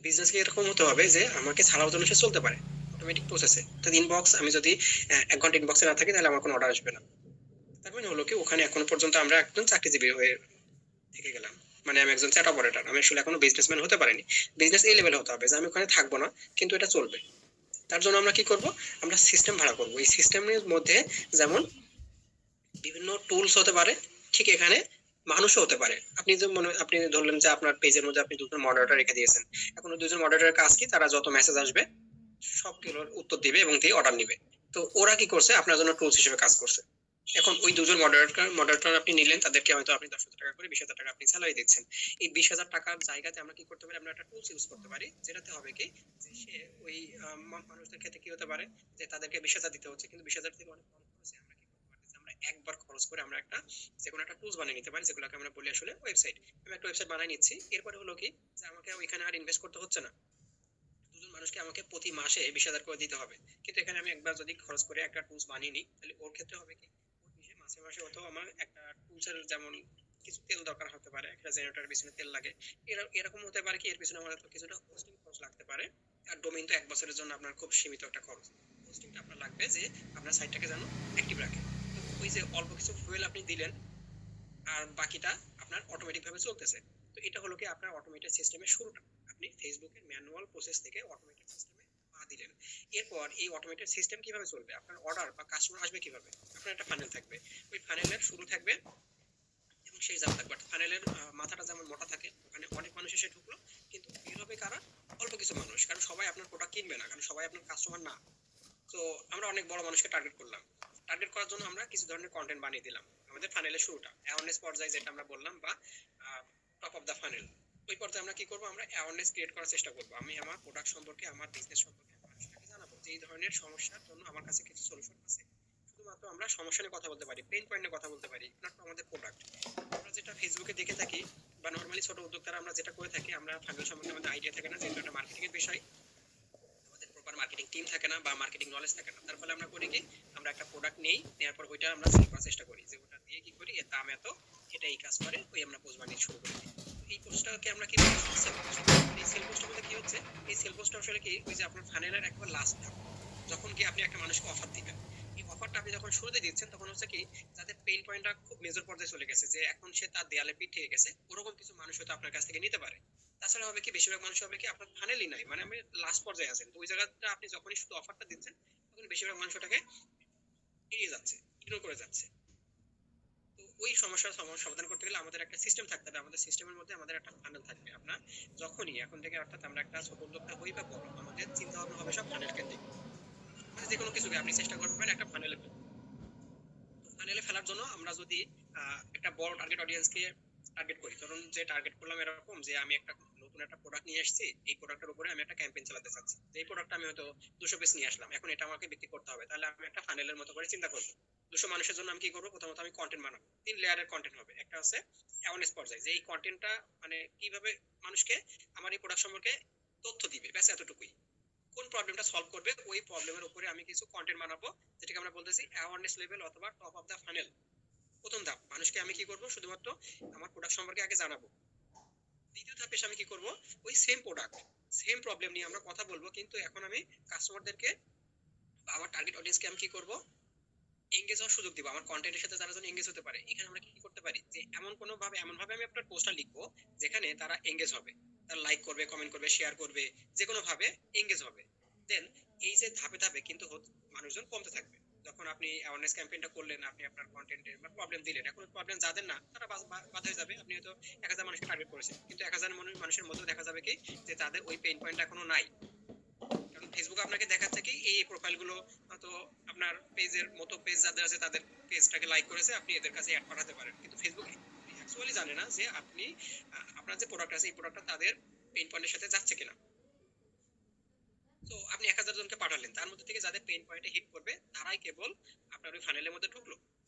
বিজনেসকে এরকম হতে হবে যে আমাকে ছাড়াও যেন সে চলতে পারে অটোমেটিক প্রসেসে। তো ইনবক্স আমি যদি 1 ঘন্টা ইনবক্সে না থাকি তাহলে আমার কোনো অর্ডার আসবে না। তার মানে হলো কি ওখানে এখনো পর্যন্ত আমরা একজন চাকরিজীবী হয়ে থেকে গেলাম। মানে আমি একজন চ্যাট অপারেটর, আমি আসলে এখনো বিজনেসম্যান হতে পারিনি। বিজনেস এই লেভেলে হতে হবে যে আমি ওখানে থাকবো না কিন্তু এটা চলবে। তার জন্য আমরা কি করব, আমরা সিস্টেম ভাড়া করব। এই সিস্টেমের মধ্যে যেমন বিভিন্ন টুলস হতে পারে, ঠিক এখানে মানুষও হতে পারে। আপনি যে মনে আপনি ধরলেন যে আপনার পেজের মধ্যে আপনি দুজন মডারেটর রেখে দিয়েছেন। এখন ওই দুজন মডারেটরের কাজ কি, তারা যত মেসেজ আসবে সবগুলোর উত্তর দিবে এবং দিয়ে অর্ডার নিবে। তো ওরা কি করছে, আপনার জন্য টুলস হিসেবে কাজ করছে। এখন ওই দুজন মডারেটর আপনি নিলেন, তাদেরকে হয়তো আপনি 10,000 টাকা করে 20,000 টাকা আপনি স্যালারি দিচ্ছেন। এই 20,000 টাকার জায়গাতে আমরা কি করতে পারি, আমরা একটা টুলস ইউজ করতে পারি যেটাতে হবে কি, যে সে ওই মানুষদের ক্ষেত্রে কি হতে পারে যে তাদেরকে 20,000 দিতে হচ্ছে কিন্তু 20,000 থেকে অনেক কম খরচে আমরা কি করতে পারতেছি, আমরা একবার খরচ করে আমরা একটা যে কোনো একটা টুলস বানিয়ে নিতে পারি, যেগুলোকে আমরা বলি আসলে ওয়েবসাইট। আমি একটা ওয়েবসাইট বানিয়ে নিচ্ছি, এরপরে হলো কি যে আমাকে ওইখানে আর ইনভেস্ট করতে হচ্ছে না। দুজন মানুষকে আমাকে প্রতি মাসে 20,000 করে দিতে হবে। কিন্তু এখানে আমি একবার যদি খরচ করে একটা টুলস বানিয়ে নিই তাহলে ওর ক্ষেত্রে হবে কি, ওর মাসে মাসে হয়তো আমার একটা টুলসের যেমন কিছু তেল দরকার হতে পারে, একটা জেনারেটরের পিছনে তেল লাগে, এরকম হতে পারে কি এর পিছনে আমার তো কিছুটা হোস্টিং খরচ লাগতে পারে। আর ডোমেইন তো 1 বছরের জন্য আপনার খুব সীমিত একটা খরচ। হোস্টিংটা আপনার লাগবে যে আপনার সাইটটাকে যেন অ্যাক্টিভ রাখে। তো ওই যে অল্প কিছু ফুয়েল আপনি দিলেন আর বাকিটা আপনার অটোমেটিক ভাবে চলতেছে। তো এটা হলো কি আপনার অটোমেটেড সিস্টেমের শুরুটা। আপনি ফেসবুকের ম্যানুয়াল প্রসেস থেকে অটোমেটেড সিস্টেমে পা দিলেন। এরপর এই অটোমেটেড সিস্টেম কিভাবে চলবে, আপনার অর্ডার বা কাস্টমার আসবে কিভাবে, আপনার একটা ফানেল থাকবে। ওই ফানেলের শুরু থাকবে এবং শেষ যাওয়া থাকবে। ফানেলের মাথাটা যেমন মোটা থাকে, ওখানে অনেক মানুষ এসে ঢুকলো কিন্তু বের হবে কারা, অল্প কিছু মানুষ। কারণ সবাই আপনার প্রোডাক্ট কিনবে না, কারণ সবাই আপনার কাস্টমার না। তো আমরা অনেক বড় মানুষকে টার্গেট করলাম। টার্গেট করার জন্য আমরা কিছু ধরনের কন্টেন্ট বানিয়ে দিলাম। আমাদের ফানেলের শুরুটা অ্যাওয়ারনেস পর্যায়ে যেটা আমরা বললাম, বা টপ অফ দ্য ফানেল, ওই পর্যায়ে আমরা কি করব, আমরা অ্যাওয়ারনেস ক্রিয়েট করার চেষ্টা করব। আমি আমার প্রোডাক্ট সম্পর্কে, আমার বিজনেস সম্পর্কে মানুষকে জানাবো যে এই ধরনের সমস্যার জন্য আমার কাছে কিছু সলিউশন আছে। শুধুমাত্র আমরা সমস্যা নিয়ে কথা বলতে পারি, পেইন পয়েন্ট নিয়ে কথা বলতে পারি, নট আমাদের প্রোডাক্ট। আমরা যেটা ফেসবুকে দেখে থাকি বা নর্মালি ছোট উদ্যোক্তারা আমরা যেটা করে থাকি, আমরা ফানেল সম্পর্কে আমাদের আইডিয়া থাকে না, যেহেতু একটা মার্কেটিং এর বিষয়, আমাদের প্রপার মার্কেটিং টিম থাকে না বা মার্কেটিং নলেজ থাকে না। তার ফলে আমরা করি কি, আমরা একটা প্রোডাক্ট নেই, নেওয়ার পর ওইটা আমরা সেল করার চেষ্টা করি যে ওটা দিয়ে কি করি, এর দাম এত, এটা এই কাজ করে, ওই আমরা পোস্ট বানিয়ে শুরু করি। এই পোস্টটাকে আমরা কি বলি, সেল পোস্ট। এই সেল পোস্টের মধ্যে কি হচ্ছে, এই সেল পোস্টটা আসলে কি, ওই যে আপনার ফানেলের একবার লাস্ট ধাপ, যখন কি আপনি একটা মানুষকে অফার দিবেন। এই অফারটা আপনি যখন শুরুতে দিচ্ছেন তখন হচ্ছে কি, যাদের পেইন পয়েন্টটা খুব মেজর পর্যায়ে চলে গেছে, যে এখন সে তার দেয়ালে পিঠ থেকে গেছে, ওরকম কিছু মানুষ হয়তো আপনার কাছ থেকে নিতে পারে। তাছাড়া হবে কি, বেশিরভাগ মানুষ হবে কি আপনার ফানেলই নাই, মানে আমি লাস্ট পর্যায়ে আছেন, তো ওই জায়গাটা আপনি যখনই শুধু অফারটা দিচ্ছেন তখন বেশিরভাগ মানুষ ওটাকে এড়িয়ে যাচ্ছে, ইগনোর করে যাচ্ছে। তো ওই সমস্যার সমাধান করতে গেলে আমাদের একটা সিস্টেম থাকতে হবে। আমাদের সিস্টেমের মধ্যে আমাদের একটা ফানেল থাকবে। আপনার যখনই এখন থেকে, অর্থাৎ আমরা একটা ছোট উদ্যোক্তা হই বা বড়, আমাদের চিন্তা ভাবনা হবে সব ফানেল কেন্দ্রিক। মানে যে কোনো কিছুকে আপনি চেষ্টা করবেন একটা ফানেলে ফেলতে। ফানেলে ফেলার জন্য আমরা যদি একটা বড় টার্গেট অডিয়েন্সকে টার্গেট করি, ধরুন যে টার্গেট করলাম এরকম যে আমি একটা নতুন একটা প্রোডাক্ট নিয়ে আসছি, এই প্রোডাক্টের উপরে আমি একটা ক্যাম্পেইন চালাতে চাচ্ছি, যে এই প্রোডাক্টটা আমি হয়তো 200 পিস নিয়ে আসলাম, এখন এটা আমাকে বিক্রি করতে হবে, তাহলে আমি একটা ফানেলের মতো করে চিন্তা করবো। 200 মানুষের জন্য আমি কি করবো, প্রথমত আমি কন্টেন্ট বানাবো। 3 লেয়ারের কন্টেন্ট হবে। একটা হচ্ছে অ্যাওয়ারনেস পর্যায়ে, যে এই কন্টেন্টটা মানে কিভাবে মানুষকে আমার এই প্রোডাক্ট সম্পর্কে তথ্য দিবে, ব্যাস এতটুকুই। কোন প্রবলেমটা সলভ করবে ওই প্রবলেমের উপরে আমি কিছু কন্টেন্ট বানাবো, যেটাকে আমরা বলতেছি অ্যাওয়ারনেস লেভেল অথবা টপ অফ দা ফানেল। প্রথম ধাপ, মানুষকে আমি কি করব, শুধুমাত্র আমার প্রোডাক্ট সম্পর্কে আগে জানাবো। দ্বিতীয় ধাপে এসে আমি কি করব, ওই সেম প্রোডাক্ট সেম প্রবলেম নিয়ে আমরা কথা বলবো, কিন্তু এখন আমি কাস্টমারদেরকে বা আমার টার্গেট অডিয়েন্সকে আমি কি করব, এঙ্গেজ হওয়ার সুযোগ দিব। আমার কন্টেন্টের সাথে তারা যেন এঙ্গেজ হতে পারে। এখানে আমরা কি করতে পারি, যে এমন ভাবে আমি আপনার পোস্টটা লিখবো যেখানে তারা এঙ্গেজ হবে, তারা লাইক করবে, কমেন্ট করবে, শেয়ার করবে, যে কোনো ভাবে এঙ্গেজ হবে। দেন এই যে ধাপে ধাপে কিন্তু মানুষজন কমতে থাকবে। যখন আপনি অ্যাওয়ারনেস ক্যাম্পেইনটা করলেন, আপনি আপনার কন্টেন্টের বা প্রবলেম দিলেন, এখন প্রবলেম যাদের না তারা বাদ হয়ে যাবে। আপনি হয়তো 1,000 মানুষকে টার্গেট করেছেন, কিন্তু 1,000 মানুষের মধ্যে দেখা যাবে কি, যে তাদের ওই পেইন পয়েন্ট এখনো নাই। কারণ ফেসবুক আপনাকে দেখাচ্ছে কি, এই প্রোফাইল গুলো তো আপনার পেজের মতো পেজ যাদের আছে তাদের পেজটাকে লাইক করেছে, আপনি এদের কাছে অ্যাড পাঠাতে পারেন, কিন্তু ফেসবুক অ্যাকচুয়ালি জানে না যে আপনি আপনার যে প্রোডাক্ট আছে এই প্রোডাক্টটা তাদের পেইন পয়েন্টের সাথে যাচ্ছে কিনা। তো আপনি 1,000 জনকে পাঠালেন, তার মধ্যে থেকে যাদের পেইন পয়েন্টে হিট করবে তারাই কেবল আপনার ওই ফানেলের মধ্যে ঢুকলো।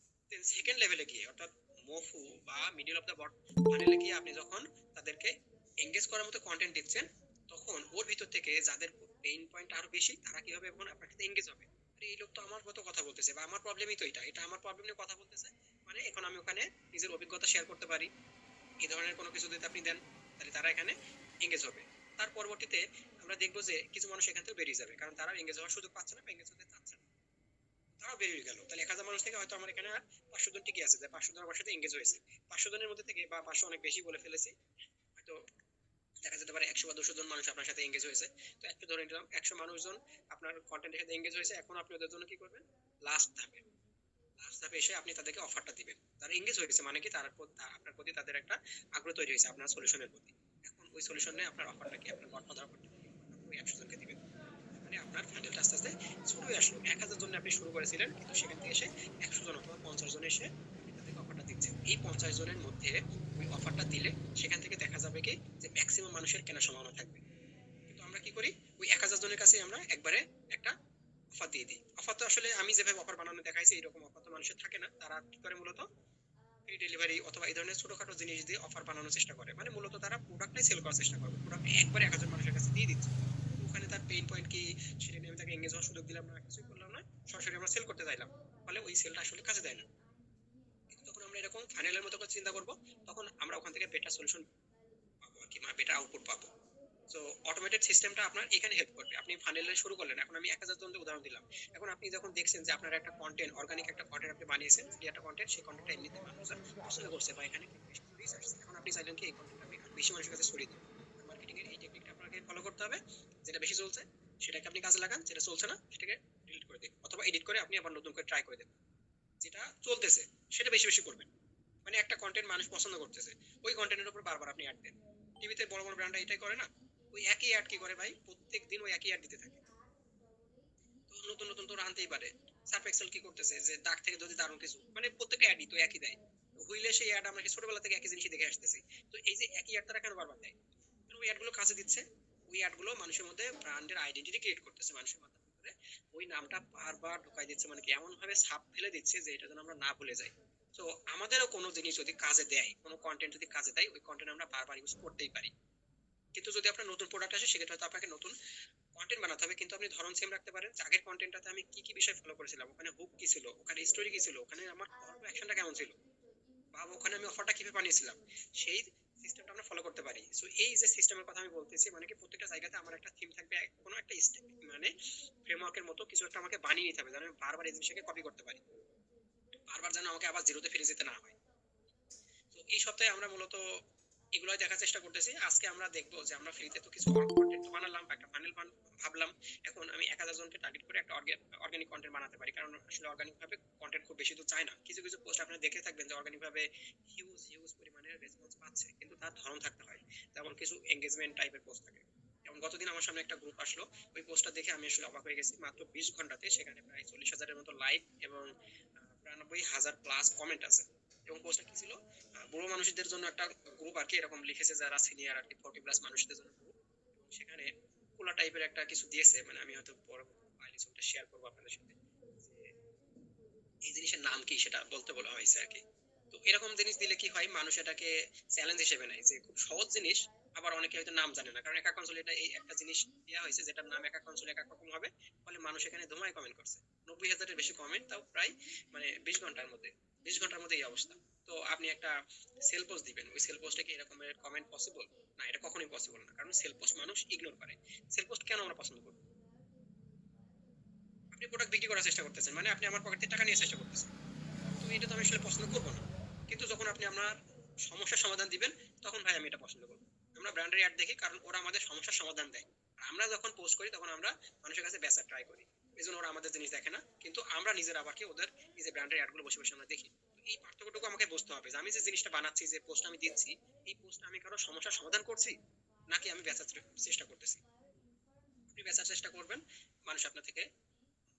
দেন সেকেন্ড লেভেলে গিয়ে, অর্থাৎ মফু বা মিডল অফ দ্য বট ফানেলে গিয়ে আপনি যখন তাদেরকে এঙ্গেজ করার মতো কন্টেন্ট দিচ্ছেন, তখন ওর ভিতর থেকে যাদের পেইন পয়েন্ট আরো বেশি, তারা কি হবে, এখন আপনার সাথে এঙ্গেজ হবে। আরে এই লোক তো আমার মতো কথা বলতেছে, বা আমার প্রবলেমই তো এটা, এটা আমার প্রবলেম নিয়ে কথা বলতেছে, মানে এখন আমি ওখানে নিজের অভিজ্ঞতা শেয়ার করতে পারি। এই ধরনের কোনো কিছু যদি আপনি দেন তাহলে তারা এখানে এঙ্গেজ হবে। তার পরবর্তীতে আমরা দেখবো যে কিছু মানুষ এখান থেকে বেরিয়ে যাবে, কারণ তারা এঙ্গেজ হওয়ার সুযোগ পাচ্ছে না বা এঙ্গেজ হতে চাচ্ছে না, তারাও বেরিয়ে গেল। তাহলে 1000 মানুষ থেকে হয়তো আমার এখানে আর 500 জন টিকে আছে, যে 500 জন আমার সাথে এঙ্গেজ হয়েছে। 500 জনের মধ্যে থেকে, বা 500 অনেক বেশি বলে ফেলেছি, হয়তো দেখা যেতে পারে 100 বা 200 জন মানুষ আপনার সাথে এঙ্গেজ হয়েছে। তো একটা ধরে নিলাম 100 মানুষজন আপনার কন্টেন্টের সাথে এঙ্গেজ হয়েছে। এখন আপনি ওদের জন্য কি করবেন, লাস্ট ধাপে এসে আপনি তাদেরকে অফারটা দিবেন। তারা এঙ্গেজ হয়েছে মানে কি, তারা আপনার প্রতি তাদের একটা আগ্রহ তৈরি হয়েছে আপনার সলিউশনের প্রতি। এখন ওই সলিউশন নিয়ে আপনার অফারটা কি, আপনার গডফাদার অফারটা কি, ওই 100 জনকে দিবেন। মানে আপনার ফাইনালটা আস্তে আস্তে শুরু হয়ে আসলো। 1000 জন আপনি শুরু করেছিলেন, কিন্তু সেখান থেকে এসে 100 জন অথবা 50 জন এসে তাদেরকে অফারটা দিচ্ছেন। এই 50 জনের মধ্যে ওই অফারটা দিলে সেখান থেকে দেখা যাবে কি, যে ম্যাক্সিমাম মানুষের কেনার সম্ভাবনা থাকবে। কিন্তু আমরা কি করি, ওই 1000 জনের কাছে আমরা একবারে একটা অফার দিয়ে দিই। অফার তো আসলে আমি যেভাবে অফার বানানো দেখাইছি এরকম অফার তো মানুষের থাকে না। তারা কি করে, মূলত ফ্রি ডেলিভারি অথবা এই ধরনের ছোটখাটো জিনিস দিয়ে অফার বানানোর চেষ্টা করে। মানে মূলত তারা প্রোডাক্টটাই সেল করার চেষ্টা করবে, প্রোডাক্ট একবারে 1000 মানুষের কাছে দিয়ে দিচ্ছে। ওখানে তার পেইন পয়েন্ট কি, সেটা নিয়ে আমি তাকে এঙ্গেজ হওয়ার সুযোগ দিলাম না, কিছুই করলাম না, সরাসরি আমরা সেল করতে চাইলাম, ফলে ওই সেলটা আসলে কাজে দেয় না। কিন্তু যখন আমরা এরকম ফাইনালের মতো করে চিন্তা করব, তখন আমরা ওখান থেকে বেটার সলিউশন পাবো আর কি, মানে বেটার আউটপুট পাবো। সো অটোমেটেড সিস্টেমটা আপনার এখানে হেল্প করবে। আপনি ফানেলে শুরু করলেন, এখন আমি 1000 জনকে উদাহরণ দিলাম। এখন আপনি যখন দেখছেন যে আপনার একটা কন্টেন্ট, অর্গানিক একটা কন্টেন্ট আপনি বানিয়েছেন, ফ্রি একটা কন্টেন্ট, সেই কন্টেন্টটা এমনিতে মানুষজন পছন্দ করছে বা এখানে বেশি রিচ আসছে, এখন আপনি চাইলেন কি এই কন্টেন্ট আমি বেশি মানুষের কাছে ছড়িয়ে দিই। মার্কেটিং এর এই টেকনিকটা আপনাকে ফলো করতে হবে। যেটা বেশি চলছে সেটাকে আপনি কাজে লাগান, যেটা চলছে না সেটাকে ডিলিট করে দিন, অথবা এডিট করে আপনি আবার নতুন করে ট্রাই করে দেন। যেটা চলতেছে সেটা বেশি বেশি করবেন। মানে একটা কন্টেন্ট মানুষ পছন্দ করতেছে, ওই কন্টেন্টের উপর বারবার আপনি অ্যাড দেন। টিভিতে বড় বড় ব্র্যান্ডরা এটাই করে না, ওই একই অ্যাড কি করে ভাই, প্রত্যেক দিন ওই একই অ্যাড দিতে থাকে। তো নতুন নতুন তো আনতেই পারে। সার্ফ এক্সেল কি করতেছে, যে দাগ থেকে যদি দারুণ কিছু, মানে প্রত্যেকটা অ্যাডই তো একই দেয়। হুইলে সেই অ্যাড আমরা কি ছোটবেলা থেকে একই জিনিসই দেখে আসতেছি। তো এই যে একই অ্যাড তারা কেন বারবার দেয়, ওই অ্যাডগুলো কাজে দিচ্ছে। ওই অ্যাডগুলো মানুষের মধ্যে ব্র্যান্ডের আইডেন্টিটি ক্রিয়েট করতেছে, মানুষের মাথার ভিতরে ওই নামটা বারবার ঢুকাই দিচ্ছে, মানে কি এমন ভাবে ছাপ ফেলে দিচ্ছে যে এটা যেন আমরা না ভুলে যাই। তো আমাদেরও কোনো জিনিস যদি কাজে দেয়, কোনো কন্টেন্ট যদি কাজে দেয়, ওই কন্টেন্ট আমরা বারবার ইউজ করতেই পারি। কিন্তু যদি আপনার নতুন প্রোডাক্ট আসে, সেক্ষেত্রে হয়তো আপনাকে নতুন কন্টেন্ট বানাতে হবে। কিন্তু আপনি ধরন সেম রাখতে পারেন, যে আগের কন্টেন্টটাতে আমি কি কি বিষয় ফলো করেছিলাম, ওখানে হুক কি ছিল, ওখানে স্টোরি কি ছিল, ওখানে আমার কল টু অ্যাকশনটা কেমন ছিল, বা ওখানে আমি অফারটা কিভাবে বানিয়েছিলাম, সেই সিস্টেমটা আমরা ফলো করতে পারি। সো এই যে সিস্টেমের কথা আমি বলতেছি, মানে কি প্রত্যেকটা জায়গাতে আমার একটা থিম থাকবে, কোনো একটা মানে ফ্রেমওয়ার্কের মতো কিছু একটা আমাকে বানিয়ে নিতে হবে, যেন আমি বারবার এই জিনিসটাকে কপি করতে পারি, বারবার যেন আমাকে আবার জিরোতে ফিরে যেতে না হয়। তো এই সপ্তাহে আমরা মূলত এগুলোই দেখার চেষ্টা করতেছি। আজকে আমরা দেখবো যে আমরা ফ্রিতে তো কিছু কন্টেন্ট বানালাম, একটা ফানেল ভাবলাম। এখন আমি 1000 জনকে টার্গেট করে একটা অর্গানিক কন্টেন্ট বানাতে পারি, কারণ আসলে অর্গানিক ভাবে কন্টেন্ট খুব বেশি তো চায় না। কিছু কিছু পোস্ট আপনারা দেখে থাকবেন যে অর্গানিক ভাবে হিউজ হিউজ পরিমাণে রেসপন্স পাচ্ছে, কিন্তু তার ধরন থাকতে হয়। যেমন কিছু এঙ্গেজমেন্ট টাইপের পোস্ট থাকে। যেমন গতদিন আমার সামনে একটা গ্রুপ আসলো, ওই পোস্টটা দেখে আমি আসলে অবাক হয়ে গেছি। মাত্র 20 ঘন্টাতে সেখানে প্রায় 40,000-এর মতো লাইক এবং 92,000 প্লাস কমেন্ট আছে। এবং পোস্টটা কি ছিল, বুড়ো মানুষদের জন্য একটা গ্রুপ আর কি, এরকম লিখেছে যারা সিনিয়র আর কি, 40 প্লাস মানুষদের জন্য গ্রুপ। এবং সেখানে কোলা টাইপের একটা কিছু দিয়েছে, মানে আমি হয়তো পরে ফাইলে ছবিটা শেয়ার করবো আপনাদের সাথে, যে এই জিনিসের নাম কি সেটা বলতে বলা হয়েছে আর কি। তো এরকম জিনিস দিলে কি হয়, মানুষ এটাকে চ্যালেঞ্জ হিসেবে নেয়, যে খুব সহজ জিনিস। আবার অনেকে হয়তো নাম জানে না, কারণ একা কনসোলে এটা এই একটা জিনিস দেওয়া হয়েছে যেটার নাম একা কনসোলে এক এক রকম হবে। ফলে মানুষ এখানে ধুমায় কমেন্ট করছে, 90,000-এর বেশি কমেন্ট, তাও প্রায় মানে 20 ঘন্টার মধ্যে এই অবস্থা। তো আপনি একটা সেল পোস্ট দিবেন, ওই সেল পোস্টে কি এরকমের কমেন্ট পসিবল? না, এটা কখনোই পসিবল না, কারণ সেল পোস্ট মানুষ ইগনোর করে। সেল পোস্ট কেন আমরা পছন্দ করবো? আপনি প্রোডাক্ট বিক্রি করার চেষ্টা করতেছেন, মানে আপনি আমার পকেট থেকে টাকা নিয়ে চেষ্টা করতেছেন। তো এটা তো আমি আসলে পছন্দ করবো না। কিন্তু যখন আপনি আপনার সমস্যার সমাধান দিবেন, তখন ভাই আমি এটা পছন্দ করবো। আমরা ব্র্যান্ডের অ্যাড দেখি, কারণ ওরা আমাদের সমস্যার সমাধান দেয়। আর আমরা যখন পোস্ট করি, তখন আমরা মানুষের কাছে বেচার ট্রাই করি। এই জন্য ওরা আমাদের জিনিস দেখে না, কিন্তু আমরা নিজের আবার কি ওদের এই যে ব্র্যান্ডের অ্যাড গুলো বসে বসে আমরা দেখি। তো এই পার্থক্যটুকু আমাকে বুঝতে হবে, যে আমি যে জিনিসটা বানাচ্ছি, যে পোস্ট আমি দিচ্ছি, এই পোস্ট আমি কারো সমস্যার সমাধান করছি, নাকি আমি বেচার চেষ্টা করতেছি। আপনি বেচার চেষ্টা করবেন, মানুষ আপনার থেকে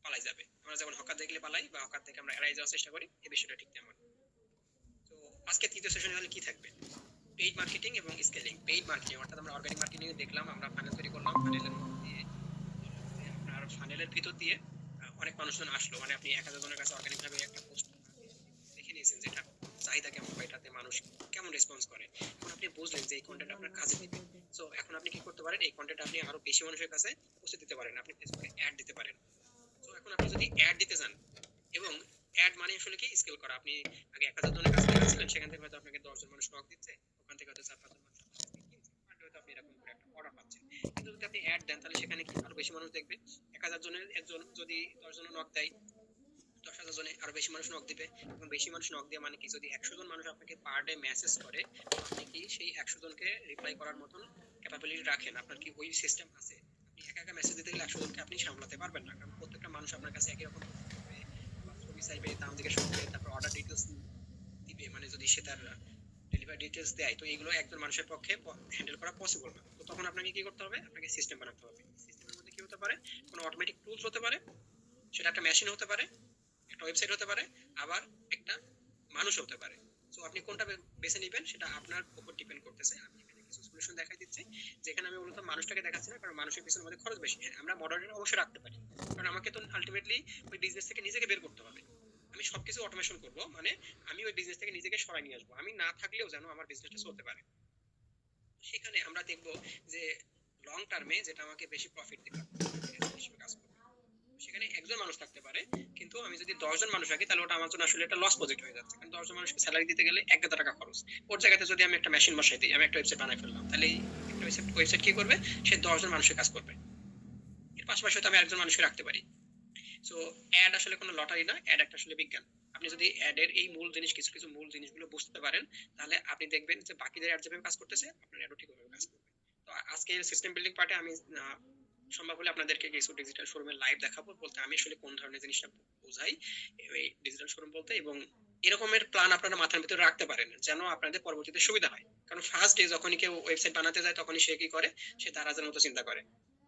পালাই যাবে। আমরা যেমন হকার দেখলে পালাই, বা হকার থেকে আমরা এড়াই যাওয়ার চেষ্টা করি, এই বিষয়টা ঠিক তেমন। তো আজকে তৃতীয় সেশনে তাহলে কি থাকবে, পেইড মার্কেটিং এবং স্কেলিং। পেইড মার্কেটিং অর্থাৎ আমরা অর্গানিক মার্কেটিং দেখলাম, আমরা ফানেল তৈরি করলাম, ফানেলের মধ্যে দিয়ে আপনার ফানেলের ভিতর দিয়ে অনেক মানুষজন আসলো, মানে আপনি 1000 জনের কাছে অর্গানিক ভাবে একটা পোস্ট দেখে নিয়েছেন, যেটা চাহিদা কেমন বা এটাতে মানুষ কেমন রেসপন্স করে। এখন আপনি বুঝলেন যে এই কন্টেন্ট আপনার কাজে দিবে। সো এখন আপনি কি করতে পারেন, এই কন্টেন্ট আপনি আরো বেশি মানুষের কাছে পৌঁছে দিতে পারেন, আপনি ফেসবুকে অ্যাড দিতে পারেন। তো এখন আপনি যদি অ্যাড দিতে চান, এবং অ্যাড মানে আসলে কি, স্কেল করা। আপনি আগে 1000 জনের কাছে দেখাচ্ছিলেন, সেখান থেকে হয়তো আপনাকে 10 জন মানুষ নক দিচ্ছে, ওখান থেকে হয়তো 4-5 জন মানুষ আপনার কাছ থেকে কিনছে, আর হয়তো আপনি এরকম করে একটা অর্ডার পাচ্ছেন। দেন তাহলে সেখানে কি আরো বেশি মানুষ দেখবে। 1000 জনের একজন যদি 10 জন নক দেয়, 10,000 জনে আরো বেশি মানুষ নক দিবে। এবং বেশি মানুষ নক দেওয়া মানে কি, যদি 100 জন মানুষ আপনাকে পার ডে মেসেজ করে, আপনি কি সেই 100 জনকে রিপ্লাই করার মতন ক্যাপাবিলিটি রাখেন? আপনার কি ওই সিস্টেম আছে? আপনি একা একা মেসেজ দিতে গেলে 100 জনকে আপনি সামলাতে পারবেন না, কারণ প্রত্যেকটা মানুষ আপনার কাছে একই রকম করবে, ছবি চাইবে, দাম জিজ্ঞেস করবে, তারপর অর্ডার ডিটেলস দিবে, মানে যদি সে তার ডেলিভারি ডিটেলস দেয়, তো এইগুলো একজন মানুষের পক্ষে হ্যান্ডেল করা পসিবল না। তো তখন আপনাকে কি করতে হবে, আপনাকে সিস্টেম বানাতে হবে। সিস্টেমের মধ্যে কি হতে পারে, কোনো অটোমেটিক টুলস হতে পারে, সেটা একটা মেশিন হতে পারে, একটা ওয়েবসাইট হতে পারে, আবার একটা মানুষ হতে পারে। সো আপনি কোনটা বেছে নেবেন সেটা আপনার উপর ডিপেন্ড করতেছে। আমি এখানে কিছু সলিউশন দেখাই দিচ্ছি, যেখানে আমি মূলত মানুষটাকে দেখাচ্ছি না, কারণ মানুষের পিছনে আমাদের খরচ বেশি। হ্যাঁ, আমরা মডারেটর অবশ্যই রাখতে পারি, কারণ আমাকে তো আলটিমেটলি ওই বিজনেস থেকে নিজেকে বের করতে হবে। আমি সবকিছু অটোমেশন করব, মানে আমি ওই বিজনেস থেকে নিজেকে সরাই নিয়ে আসবো, আমি না থাকলেও যেন আমার বিজনেসটা চলতে পারে। সেখানে আমরা দেখব যে লং টার্মে যেটা আমাকে বেশি প্রফিট দিবে হিসেবে কাজ করবে। সেখানে একজন মানুষ থাকতে পারে, কিন্তু আমি যদি 10 জন মানুষ রাখি তাহলে ওটা আমার জন্য আসলে একটা লস প্রজেক্ট হয়ে যাচ্ছে, কারণ 10 জন মানুষকে স্যালারি দিতে গেলে 1,000 টাকা খরচ। ওর জায়গাতে যদি আমি একটা মেশিন বসাই দিই, আমি একটা ওয়েবসাইট বানাই ফেললাম, তাহলে একটা ওয়েবসাইট কি করবে, সে 10 জন মানুষের কাজ করবে। এর পাশাপাশি তো আমি একজন মানুষকে রাখতে পারি। সো অ্যাড আসলে কোনো লটারি না, অ্যাড একটা আসলে বিজ্ঞান। আপনি যদি অ্যাডের এই মূল জিনিস, কিছু কিছু মূল জিনিসগুলো বুঝতে পারেন, তাহলে আপনি দেখবেন যে বাকিদের অ্যাড যেভাবে কাজ করতেছে আপনার অ্যাডও ঠিকভাবে কাজ করবে। তো আজকে সিস্টেম বিল্ডিং পার্টে আমি সম্ভব হলে আপনাদেরকে কিছু ডিজিটাল শোরুমের লাইভ দেখাবো, বলতে আমি আসলে কোন ধরনের জিনিসটা বোঝাই এই ডিজিটাল শোরুম বলতে, এবং এরকমের প্ল্যান আপনারা মাথার ভিতরে রাখতে পারেন যেন আপনাদের পরবর্তীতে সুবিধা হয়। কারণ ফার্স্ট ডে যখনই কেউ ওয়েবসাইট বানাতে যায় তখনই সে কি করে, সে দারাজের মতো চিন্তা করে,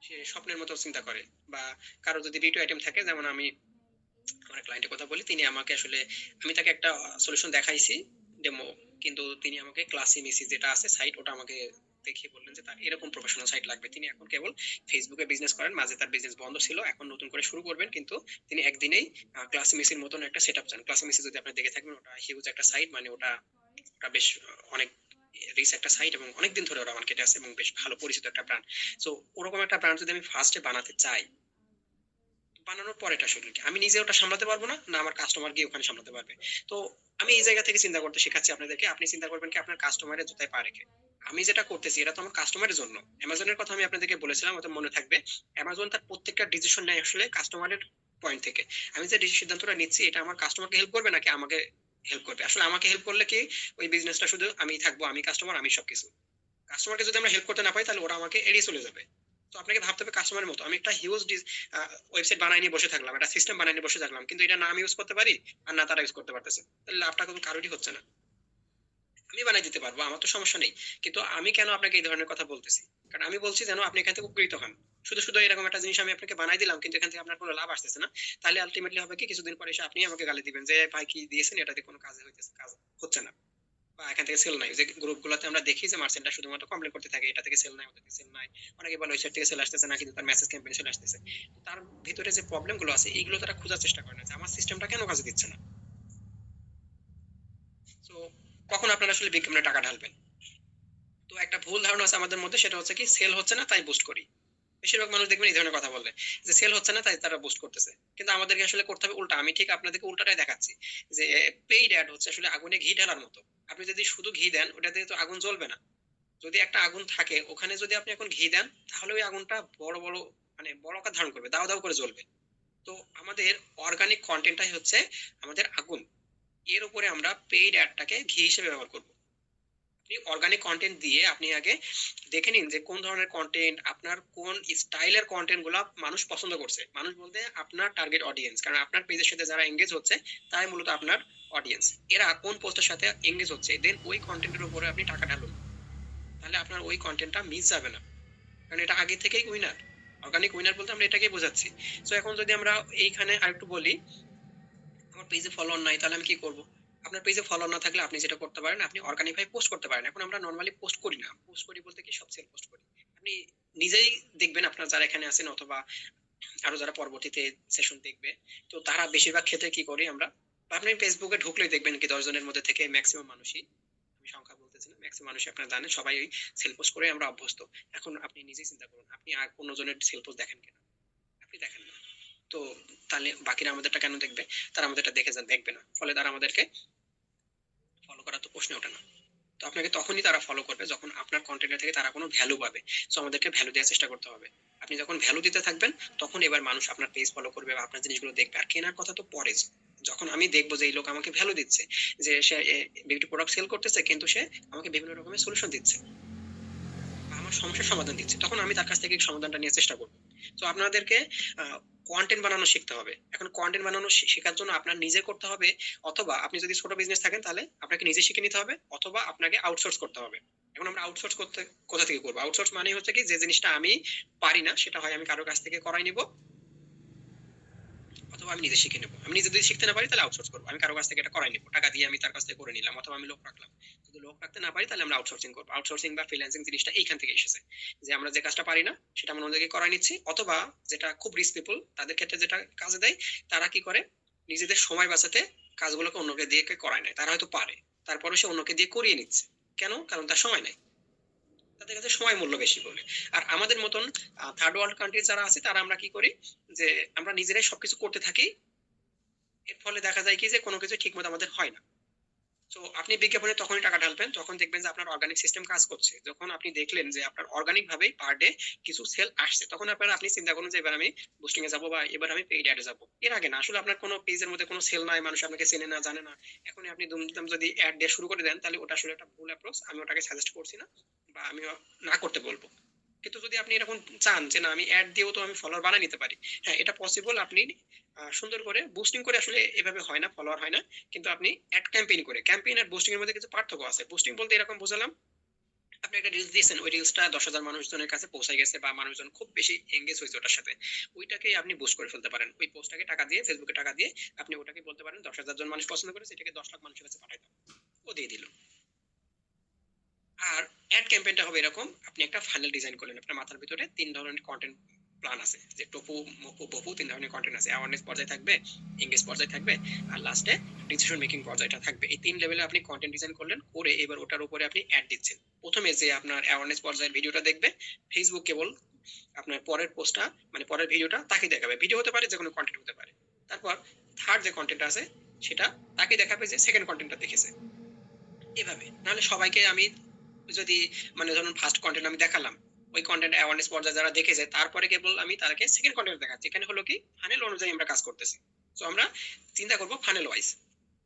সে স্বপ্নের মতো চিন্তা করে। বা কারো যদি বিটু আইটেম থাকে, যেমন আমি আমার ক্লায়েন্টের কথা বলি, তিনি আমাকে আসলে, আমি তাকে একটা সলিউশন দেখাইছি ডেমো, কিন্তু তিনি আমাকে ক্লাসি মেসি যেটা আছে সাইট, ওটা আমাকে দেখিয়ে বললেন যে তার এরকম প্রফেশনাল সাইট লাগবে। তিনি এখন কেবল ফেসবুকে বিজনেস করেন, মাঝে তার বিজনেস বন্ধ ছিল, এখন নতুন করে শুরু করবেন, কিন্তু তিনি একদিনেই ক্লাসি মেসির মতন একটা সেটআপ চান। ক্লাসি মেসি যদি আপনি দেখে থাকবেন, ওটা হিউজ একটা সাইট, মানে ওটা ওটা বেশ অনেক রিচ একটা সাইট, এবং অনেকদিন ধরে ওরা মার্কেটে আছে এবং বেশ ভালো পরিচিত একটা ব্র্যান্ড। সো ওরকম একটা ব্র্যান্ড যদি আমি ফার্স্টে বানাতে চাই, বানানোর পর এটা আসলে কি আমি নিজে ওটা সামলাতে পারবো না, না আমার কাস্টমার গিয়ে ওখানে সামলাতে পারবে। তো আমি এই জায়গা থেকে চিন্তা করতে শেখাচ্ছি আপনাদেরকে। আপনি চিন্তা করবেন কি আপনার কাস্টমারের জুতায় পা রেখে। আমি যেটা করতেছি এটা তো আমার কাস্টমারের জন্য। অ্যামাজনের কথা আমি আপনাদেরকে বলেছিলাম, হয়তো মনে থাকবে। অ্যামাজন তার প্রত্যেকটা ডিসিশন নেয় আসলে কাস্টমারের পয়েন্ট থেকে। আমি যে সিদ্ধান্তটা নিচ্ছি এটা আমার কাস্টমারকে হেল্প করবে নাকি আমাকে হেল্প করবে। আসলে আমাকে হেল্প করলে কি ওই বিজনেসটা শুধু আমি থাকবো, আমি কাস্টমার, আমি সবকিছু। কাস্টমারকে যদি আমরা হেল্প করতে না পাই তাহলে ওরা আমাকে এড়িয়ে চলে যাবে। তো আপনাকে ভাবতে হবে কাস্টমারের মতো। আমি একটা হিউজ ওয়েবসাইট বানাই নিয়ে বসে থাকলাম, একটা সিস্টেম বানাই নিয়ে বসে থাকলাম, কিন্তু এটা না আমি ইউজ করতে পারি আর না তারা ইউজ করতে পারতেছে, তাহলে লাভটা কোনো কারোরই হচ্ছে না। আমি বানাই দিতে পারবো, আমার তো সমস্যা নেই, কিন্তু আমি কেন আপনাকে এই ধরনের কথা বলতেছি, কারণ আমি বলছি যেন আপনি এখান থেকে উপকৃত হন। শুধু শুধু এরকম একটা জিনিস আমি আপনাকে বানাই দিলাম, কিন্তু এখান থেকে আপনার কোনো লাভ আসতেছে না, তাহলে আলটিমেটলি হবে কি, কিছুদিন পরে এসে আপনি আমাকে গালি দিবেন যে ভাই কি দিয়েছেন, এটাতে কোনো কাজ হইতেছে, কাজ হচ্ছে না, বা এখান থেকে সেল নাই। যে গ্রুপগুলোতে আমরা দেখি যে মার্চেন্টরা শুধুমাত্র কমপ্লেন করতে থাকে, এটা থেকে সেল নাই, ওটা থেকে সেল নাই, অনেকে বলে ওয়েবসাইট থেকে সেল আসতেছে না, কিন্তু তার মেসেজ ক্যাম্পেইন চলে আসতেছে। তো তার ভিতরে যে প্রবলেম গুলো আছে এইগুলো তারা খোঁজার চেষ্টা করে না, যে আমার সিস্টেমটা কেন কাজে দিচ্ছে না। তো কখন আপনারা আসলে বিজ্ঞাপনে টাকা ঢালবেন? তো একটা ভুল ধারণা আছে আমাদের মধ্যে, সেটা হচ্ছে কি সেল হচ্ছে না তাই বুস্ট করি। বেশিরভাগ মানুষ দেখবেন এই ধরনের কথা বললে, যে সেল হচ্ছে না তাই তারা বুস্ট করতেছে। কিন্তু আমাদেরকে আসলে করতে হবে উল্টা। আমি ঠিক আপনাদেরকে উল্টাটাই দেখাচ্ছি, যে পেইড অ্যাড হচ্ছে আসলে আগুনে ঘি ঢালার মতো। আপনি যদি শুধু ঘি দেন ওটাতে তো আগুন জ্বলবে না। যদি একটা আগুন থাকে ওখানে যদি আপনি এখন ঘি দেন, তাহলে ওই আগুনটা বড় বড়, মানে বড় আকার ধারণ করবে, দাও দাও করে জ্বলবে। তো আমাদের অর্গানিক কন্টেন্টটাই হচ্ছে আমাদের আগুন। এর উপরে আমরা পেইড অ্যাডটাকে ঘি হিসেবে ব্যবহার করব। আপনি অর্গানিক কন্টেন্ট দিয়ে আপনি আগে দেখে নিন যে কোন ধরনের কন্টেন্ট, আপনার কোন স্টাইলের কন্টেন্ট গুলা মানুষ পছন্দ করছে। মানুষ বলতে আপনার টার্গেট অডিয়েন্স, কারণ আপনার পেজের সাথে যারা এঙ্গেজ হচ্ছে তাই মূলত আপনার অডিয়েন্স। এরা কোন পোস্টের সাথে এঙ্গেজ হচ্ছে, দেন ওই কন্টেন্টের উপরে আপনি টাকা ঢালুন, তাহলে আপনার ওই কন্টেন্টটা মিস যাবে না, কারণ এটা আগে থেকেই উইনার। অর্গানিক উইনার বলতে আমরা এটাকেই বোঝাচ্ছি। তো এখন যদি আমরা এইখানে আরেকটু বলি, আমার পেজে ফলোয়ার নাই তাহলে আমি কি করব? আপনার পেজে ফলোয়ার না থাকলে আপনি যেটা করতে পারেন, আপনি অর্গানিক ভাবে পোস্ট করতে পারেন। এখন আমরা নরমালি পোস্ট করি না, পোস্ট করি বলতে কি সব সেল পোস্ট করি। আপনি নিজেই দেখবেন, আপনার যারা এখানে আছেন অথবা আরো যারা পরবর্তীতে সেশন দেখবে, তো তারা বেশিরভাগ ক্ষেত্রে কি করি আমরা, বা আপনি ফেসবুকে ঢুকলেই দেখবেন কি 10 জনের মধ্যে থেকে ম্যাক্সিমাম মানুষই, আমি সংখ্যা বলতেছি না, ম্যাক্সিমাম মানুষই আপনারা জানেন সবাই ওই সেল পোস্ট করে আমরা অভ্যস্ত। এখন আপনি নিজেই চিন্তা করুন, আপনি আর কোন জনের সেল পোস্ট দেখেন কিনা? আপনি দেখেন না। তো তাহলে বাকিরা আমাদেরটা কেন দেখবে? তারা আমাদেরটা দেখবে না, ফলে তারা আমাদেরকে ফলো করার তো প্রশ্ন ওঠে না। তো আপনাকে তখনই তারা ফলো করবে যখন আপনার কন্টেন্টের থেকে তারা কোনো ভ্যালু পাবে। সো আমাদেরকে ভ্যালু দেওয়ার চেষ্টা করতে হবে। আপনি যখন ভ্যালু দিতে থাকবেন তখন এবার মানুষ আপনার পেজ ফলো করবে বা আপনার জিনিসগুলো দেখবে। আর কেনার কথা তো পরে, যখন আমি দেখবো যে এই লোক আমাকে ভ্যালু দিচ্ছে, যে সে বিউটি প্রোডাক্ট সেল করতেছে কিন্তু সে আমাকে বিভিন্ন রকমের সলিউশন দিচ্ছে বা আমার সমস্যার সমাধান দিচ্ছে, তখন আমি তার কাছ থেকে সমাধানটা নেওয়ার চেষ্টা করবো। তো আপনাদেরকে কন্টেন্ট বানানো শিখতে হবে। এখন কন্টেন্ট বানানো শেখার জন্য আপনার নিজে করতে হবে, অথবা আপনি যদি ছোট বিজনেস থাকেন তাহলে আপনাকে নিজে শিখে নিতে হবে, অথবা আপনাকে আউটসোর্স করতে হবে। এখন আমরা আউটসোর্স করতে কোথা থেকে করবো? আউটসোর্স মানে হচ্ছে কি, যে জিনিসটা আমি পারি না সেটা হয় আমি কারোর কাছ থেকে করাই নিব, অথবা আমি নিজে শিখে নেবো। আমি নিজে যদি শিখতে না পারি তাহলে আউটসোর্স করবো, আমি কারো কাছ থেকে এটা করাই নিবো, টাকা দিয়ে আমি তার কাছ থেকে করে নিলাম, অথবা আমি লোক রাখলাম। যদি লোক রাখতে না পারি তাহলে আমরা আউটসোর্সিং করবো। আউটসোর্সিং বা ফ্রিল্যান্সিং জিনিসটা এইখান থেকে এসেছে, যে আমরা যে কাজটা পারি না সেটা আমরা অন্যদেরকে করাই নিচ্ছি, অথবা যেটা খুব রিচ পিপল তাদের ক্ষেত্রে যেটা কাজে দেয়, তারা কি করে নিজেদের সময় বাঁচাতে কাজগুলোকে অন্যকে দিয়ে করায় নেয়। তারা হয়তো পারে, তারপরে সে অন্যকে দিয়ে করিয়ে নিচ্ছে। কেন? কারণ তার সময় নেই, তাদের কাছে সময় মূল্য বেশি বলে। আর আমাদের মতন থার্ড ওয়ার্ল্ড কান্ট্রি যারা আছে তারা আমরা কি করি, যে আমরা নিজেরাই সবকিছু করতে থাকি। এর ফলে দেখা যায় কি যে কোনো কিছু ঠিক মতো আমাদের হয় না। তো আপনি বিজ্ঞাপনে তখনই টাকা ঢালবেন যখন দেখবেন যে আপনার অর্গানিক সিস্টেম কাজ করছে। যখন আপনি দেখলেন যে আপনার অর্গানিক ভাবেই পার ডে কিছু সেল আসছে, তখন আপনি চিন্তা করুন যে এবার আমি বুস্টিং এ যাবো বা এবার আমি পেইড অ্যাডে যাবো। এর আগে না, আসলে আপনার কোনো পেজের মধ্যে কোনো সেল নাই, মানুষ আপনাকে চেনে না, জানে না, এখন আপনি দুমদাম যদি অ্যাড দিয়ে শুরু করে দেন তাহলে ওটা আসলে একটা ভুল অ্যাপ্রোচ। আমি ওটাকে সাজেস্ট করছি না, বা আমি না করতে বলবো। কিন্তু যদি আপনি এরকম চান যে না আমি অ্যাড দিয়েও তো আমি ফলোয়ার বানিয়ে নিতে পারি, হ্যাঁ এটা পসিবল। আপনি সুন্দর করে বুস্টিং করে, আসলে এভাবে হয় না, ফলোয়ার হয় না, কিন্তু আপনি অ্যাড ক্যাম্পেইন করে, ক্যাম্পেইন আর বুস্টিং এর মধ্যে কিছু পার্থক্য আছে। বুস্টিং বলতে এরকম বোঝালাম, আপনি একটা রিলস দিয়েছেন, ওই রিলসটা 10,000 মানুষজনের কাছে পৌঁছে গেছে বা মানুষজন খুব বেশি এঙ্গেজ হয়েছে ওটার সাথে, ওইটাকে আপনি বুস্ট করে ফেলতে পারেন। ওই পোস্টটাকে টাকা দিয়ে, ফেসবুকে টাকা দিয়ে আপনি ওটাকে বলতে পারেন 10,000 জন মানুষ পছন্দ করেছে, এটাকে 10 লাখ মানুষের কাছে পাঠাই দাও, ও দিয়ে দিল। আর অ্যাড ক্যাম্পেইনটা হবে এরকম, আপনি একটা ফানেল ডিজাইন করলেন, আপনার মাথার ভিতরে 3 ধরনের কন্টেন্ট প্ল্যান আছে, যে টপু মপু বপু 3 ধরনের কন্টেন্ট আছে। অ্যাওয়ারনেস পর্যায়ে থাকবে, এঙ্গেজ পর্যায়ে থাকবে, আর লাস্টে ডিসিশন মেকিং পর্যায়টা থাকবে। এই 3 লেভেলে আপনি কন্টেন্ট ডিজাইন করলেন, করে এবার ওটার উপরে আপনি অ্যাড দিচ্ছেন। প্রথমে যে আপনার অ্যাওয়ারনেস পর্যায়ের ভিডিওটা দেখবে, ফেসবুক কেবল আপনার পরের পোস্টটা, মানে পরের ভিডিওটা তাকে দেখাবে। ভিডিও হতে পারে, যে কোনো কন্টেন্ট হতে পারে। তারপর থার্ড যে কন্টেন্ট আছে সেটা তাকে দেখাবে যে সেকেন্ড কন্টেন্টটা দেখেছে। এভাবে নাহলে সবাইকে আমি যদি, মানে ধরুন ফার্স্ট কন্টেন্ট আমি দেখালাম, ওই কন্টেন্ট অ্যাওয়ারনেস পর্যায়ে যারা দেখেছে তারপরে কেবল আমি তাদেরকে সেকেন্ড কন্টেন্ট দেখাচ্ছি। এখানে হলো কি, ফানেল অনুযায়ী আমরা কাজ করতেছি। তো আমরা চিন্তা করব ফানেল ওয়াইজ।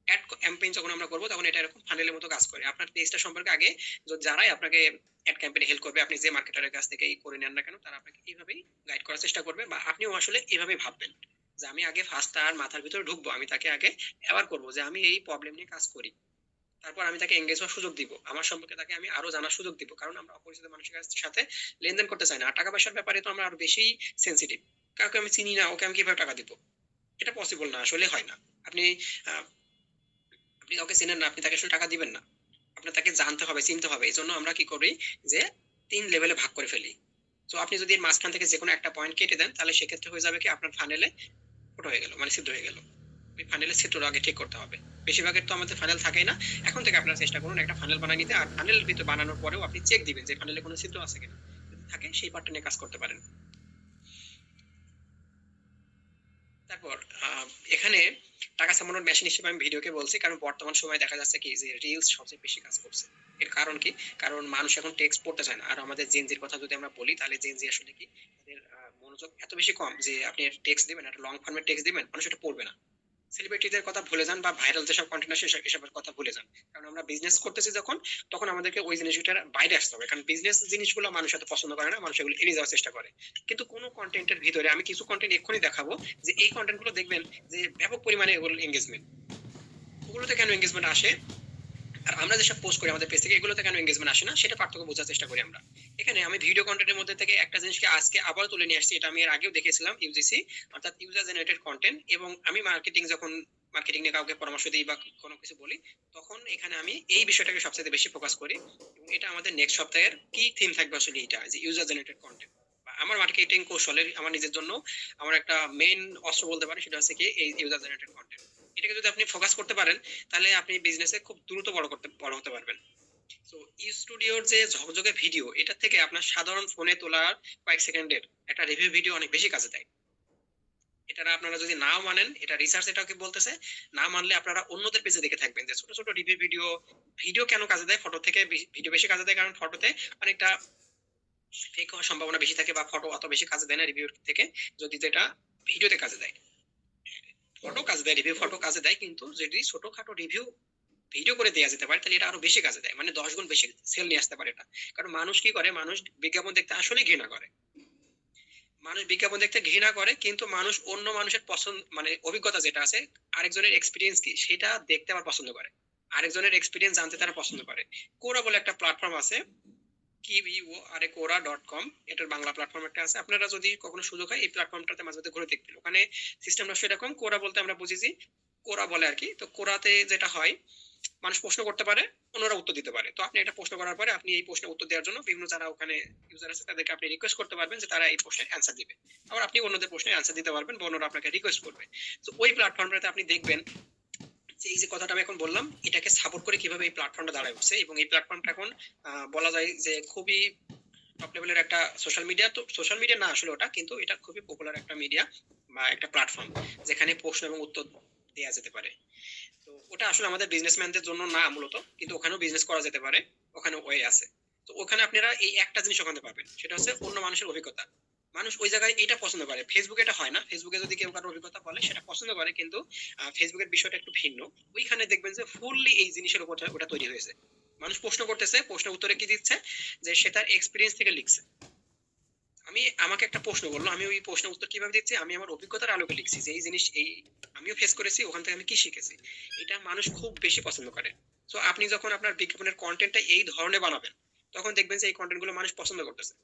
অ্যাড ক্যাম্পেইন যখন আমরা করবো তখন এটা এরকম ফানেলের মতো কাজ করে। আপনার পেজটা সম্পর্কে আগে যারাই আপনাকে অ্যাড ক্যাম্পেইনে হেল্প করবে, আপনি যে মার্কেটারের কাছ থেকে করে নেন না কেন, তারা আপনাকে এইভাবেই গাইড করার চেষ্টা করবে, বা আপনিও আসলে এইভাবেই ভাববেন যে আমি আগে ফার্স্ট তার মাথার ভিতরে ঢুকবো, আমি তাকে আগে অ্যাওয়ার করবো যে আমি এই প্রবলেম নিয়ে কাজ করি। তারপর আমি তাকে এঙ্গেজ হওয়ার সুযোগ দিব, আমার সম্পর্কে তাকে আমি আরো জানার সুযোগ দিব, কারণ আমরা অপরিচিত মানুষের সাথে লেনদেন করতে চাই না। আর টাকা পয়সার ব্যাপারে তো আমরা আরো বেশি সেন্সিটিভ। কাউকে আমি চিনি না, ওকে আমি কিভাবে টাকা দিব? এটা পসিবল না, আসলে হয় না। আপনি আহ, আপনি কাউকে চেনেন না, আপনি তাকে আসলে টাকা দিবেন না। আপনার তাকে জানতে হবে, চিনতে হবে। এই জন্য আমরা কি করি, যে 3 লেভেলে ভাগ করে ফেলি। তো আপনি যদি এর মাঝখান থেকে যে কোনো একটা পয়েন্ট কেটে দেন তাহলে সেক্ষেত্রে হয়ে যাবে কি, আপনার ফানেলে ওটা হয়ে গেল, মানে সিদ্ধ হয়ে গেল। ওই ফানেলের চিত্রটা আগে ঠিক করতে হবে। বেশিরভাগের তো আমাদের ফানেল থাকেই না। এখন থেকে আপনারা চেষ্টা করুন একটা ফানেল বানিয়ে নিতে। আর ফানেল ভিতরে বানানোর পরেও আপনি চেক দিবেন যে ফানেলে কোনো ছিদ্র আছে কিনা, যদি থাকে সেই পার্টটা নিয়ে কাজ করতে পারেন। তারপর এখানে টাকা কামানোর মেশিন হিসেবে আমি ভিডিওকে বলছি, কারণ বর্তমান সময়ে দেখা যাচ্ছে কি যে রিলস সবচেয়ে বেশি কাজ করছে। এর কারণ কি? কারণ মানুষ এখন টেক্সট পড়তে চায় না। আর আমাদের জেনজির কথা যদি আমরা বলি তাহলে জেনজি আসলে কি, তাদের মনোযোগ এত বেশি কম যে আপনি টেক্সট দিবেন, একটা লং ফর্মের টেক্সট দিবেন, মানুষ এটা পড়বে না। সেলিব্রিটিদের কথা ভুলে যান, বা ভাইরাল যেসব কন্টেন্ট আছে এসবের কথা ভুলে যান। কারণ আমরা বিজনেস করতেছি যখন, তখন আমাদেরকে ওই জিনিসটার বাইরে আসতে হবে। কারণ বিজনেস জিনিসগুলো মানুষ এত পছন্দ করে না, মানুষ এগুলো এড়িয়ে যাওয়ার চেষ্টা করে। কিন্তু কোনো কন্টেন্টের ভিতরে আমি কিছু কন্টেন্ট এক্ষুনি দেখাবো, যে এই কন্টেন্ট গুলো দেখবেন যে ব্যাপক পরিমাণে এগুলো এঙ্গেজমেন্ট। ওগুলোতে কেন এঙ্গেজমেন্ট আসে, আর আমরা যেসব পোস্ট করি আমাদের পেজ থেকে, এগুলোতে কেন এঙ্গেজমেন্ট আসে না, সেটা পার্থক্য বোঝার চেষ্টা করি আমরা। এখানে আমি ভিডিও কন্টেন্টের মধ্যে থেকে একটা জিনিসকে আজকে আবার তুলে নিয়ে আসছি। এটা আমি এর আগেও দেখেছিলাম, ইউজিসি, অর্থাৎ ইউজার জেনারেটেড কন্টেন্ট। এবং আমি মার্কেটিং নিয়ে কাউকে পরামর্শ দিই বা কোনো কিছু বলি, তখন এখানে আমি এই বিষয়টাকে সবচেয়ে বেশি ফোকাস করি। এবং এটা আমাদের নেক্সট সপ্তাহের কি থিম থাকবে আসলে, এটা যে ইউজার জেনারেটেড কন্টেন্ট। আমার মার্কেটিং কৌশলের, আমার নিজের জন্য আমার একটা মেইন অস্ত্র বলতে পারি, সেটা হচ্ছে কি এই ইউজার জেনারেটেড কন্টেন্ট। এটাকে যদি আপনি ফোকাস করতে পারেন তাহলে আপনি বিজনেসে খুব দ্রুত বড় হতে পারবেন। তো ই স্টুডিওর যে ঝকঝকে ভিডিও, এটা থেকে আপনার সাধারণ ফোনে তোলা কয়েক সেকেন্ডের একটা রিভিউ ভিডিও অনেক বেশি কাজে দেয়। এটা আপনারা যদি নাও মানেন, এটা রিসার্চ এটাও কি বলতেছে, না মানলে আপনারা অন্যদের পেজে দেখে থাকবেন যে ছোট ছোট রিভিউ ভিডিও, ভিডিও কেন কাজে দেয়, ফটো থেকে ভিডিও বেশি কাজে দেয়, কারণ ফটোতে অনেকটা ফেক হওয়ার সম্ভাবনা বেশি থাকে, বা ফটো অত বেশি কাজে দেয় না রিভিউ থেকে, যদি যেটা ভিডিওতে কাজে দেয়। ফটো কাজে দেয়, রিভিউ ফটো কাজে দেয়, কিন্তু যদি ছোটখাটো রিভিউ ভিডিও করে দেওয়া যেতে পারে তাহলে এটা আরো বেশি কাজে দেয়, মানে 10 গুণ বেশি সেল নিয়ে আসতে পারে এটা। কারণ মানুষ কি করে, মানুষ বিজ্ঞাপন দেখতে আসলে ঘৃণা করে, মানুষ বিজ্ঞাপন দেখতে ঘৃণা করে, কিন্তু মানুষ অন্য মানুষের পছন্দ মানে অভিজ্ঞতা যেটা আছে, আরেকজনের এক্সপিরিয়েন্স কি সেটা দেখতে আবার পছন্দ করে, আরেকজনের এক্সপিরিয়েন্স জানতে তারা পছন্দ করে। কোরা বলে একটা প্ল্যাটফর্ম আছে, কোরা.com, এটার বাংলা প্ল্যাটফর্ম একটা আছে, আপনারা যদি কখনো সুযোগ হয় এই প্ল্যাটফর্মটাতে মাঝে মধ্যে ঘুরে দেখবেন। ওখানে সিস্টেমটা সেরকম, কোরা বলতে আমরা বুঝেছি কোরা বলে আর কি। তো কোরাতে যেটা হয়, মানুষ প্রশ্ন করতে পারে, অন্যরা উত্তর দিতে পারে। তো আপনি একটা প্রশ্ন করার পরে আপনি এই প্রশ্নের উত্তর দেওয়ার জন্য বিভিন্ন যারা ওখানে ইউজার আছে তাদেরকে আপনি রিকোয়েস্ট করতে পারবেন যে তারা এই প্রশ্নের অ্যান্সার দিবে, আবার আপনি অন্যদের প্রশ্নের অ্যান্সার দিতে পারবেন বা অন্যরা আপনাকে রিকোয়েস্ট করবে। তো ওই প্ল্যাটফর্মটাতে আপনি দেখবেন যে এই যে কথাটা আমি এখন বললাম এটাকে সাপোর্ট করে কিভাবে এই প্ল্যাটফর্মটা দাঁড়ায় উঠছে, এবং এই প্ল্যাটফর্মটা এখন বলা যায় যে খুবই টপ লেভেলের একটা সোশ্যাল মিডিয়া। তো সোশ্যাল মিডিয়া না আসলে ওটা, কিন্তু এটা খুবই পপুলার একটা মিডিয়া বা একটা প্ল্যাটফর্ম যেখানে প্রশ্ন এবং উত্তর দেওয়া যেতে পারে। তো ওটা আসলে আমাদের বিজনেসম্যানদের জন্য না মূলত, কিন্তু ওখানেও বিজনেস করা যেতে পারে, ওখানে ওয়ে আছে। তো ওখানে আপনারা এই একটা জিনিস ওখানে পাবেন, সেটা হচ্ছে অন্য মানুষের অভিজ্ঞতা। মানুষ ওই জায়গায় এটা পছন্দ করে, ফেসবুকে এটা হয় না। ফেসবুকে যদি কেউ কারো অভিজ্ঞতা বলে সেটা পছন্দ করে, কিন্তু ফেসবুকের বিষয়টা একটু ভিন্ন। ওইখানে দেখবেন যে ফুললি এই জিনিসের উপর ওটা তৈরি হয়েছে। মানুষ প্রশ্ন করতেছে, প্রশ্নের উত্তরে কি দিচ্ছে, যে সে তার এক্সপিরিয়েন্স থেকে লিখছে। আমাকে একটা প্রশ্ন বললো, আমি ওই প্রশ্নের উত্তর কিভাবে দিচ্ছি, আমি আমার অভিজ্ঞতার আলোকে লিখছি যে এই জিনিস এই আমিও ফেস করেছি, ওখান থেকে আমি কি শিখেছি। এটা মানুষ খুব বেশি পছন্দ করে। তো আপনি যখন আপনার বিজ্ঞাপনের কন্টেন্টটা এই ধরনের বানাবেন, তখন দেখবেন যে এই কন্টেন্ট গুলো মানুষ পছন্দ করতেছে,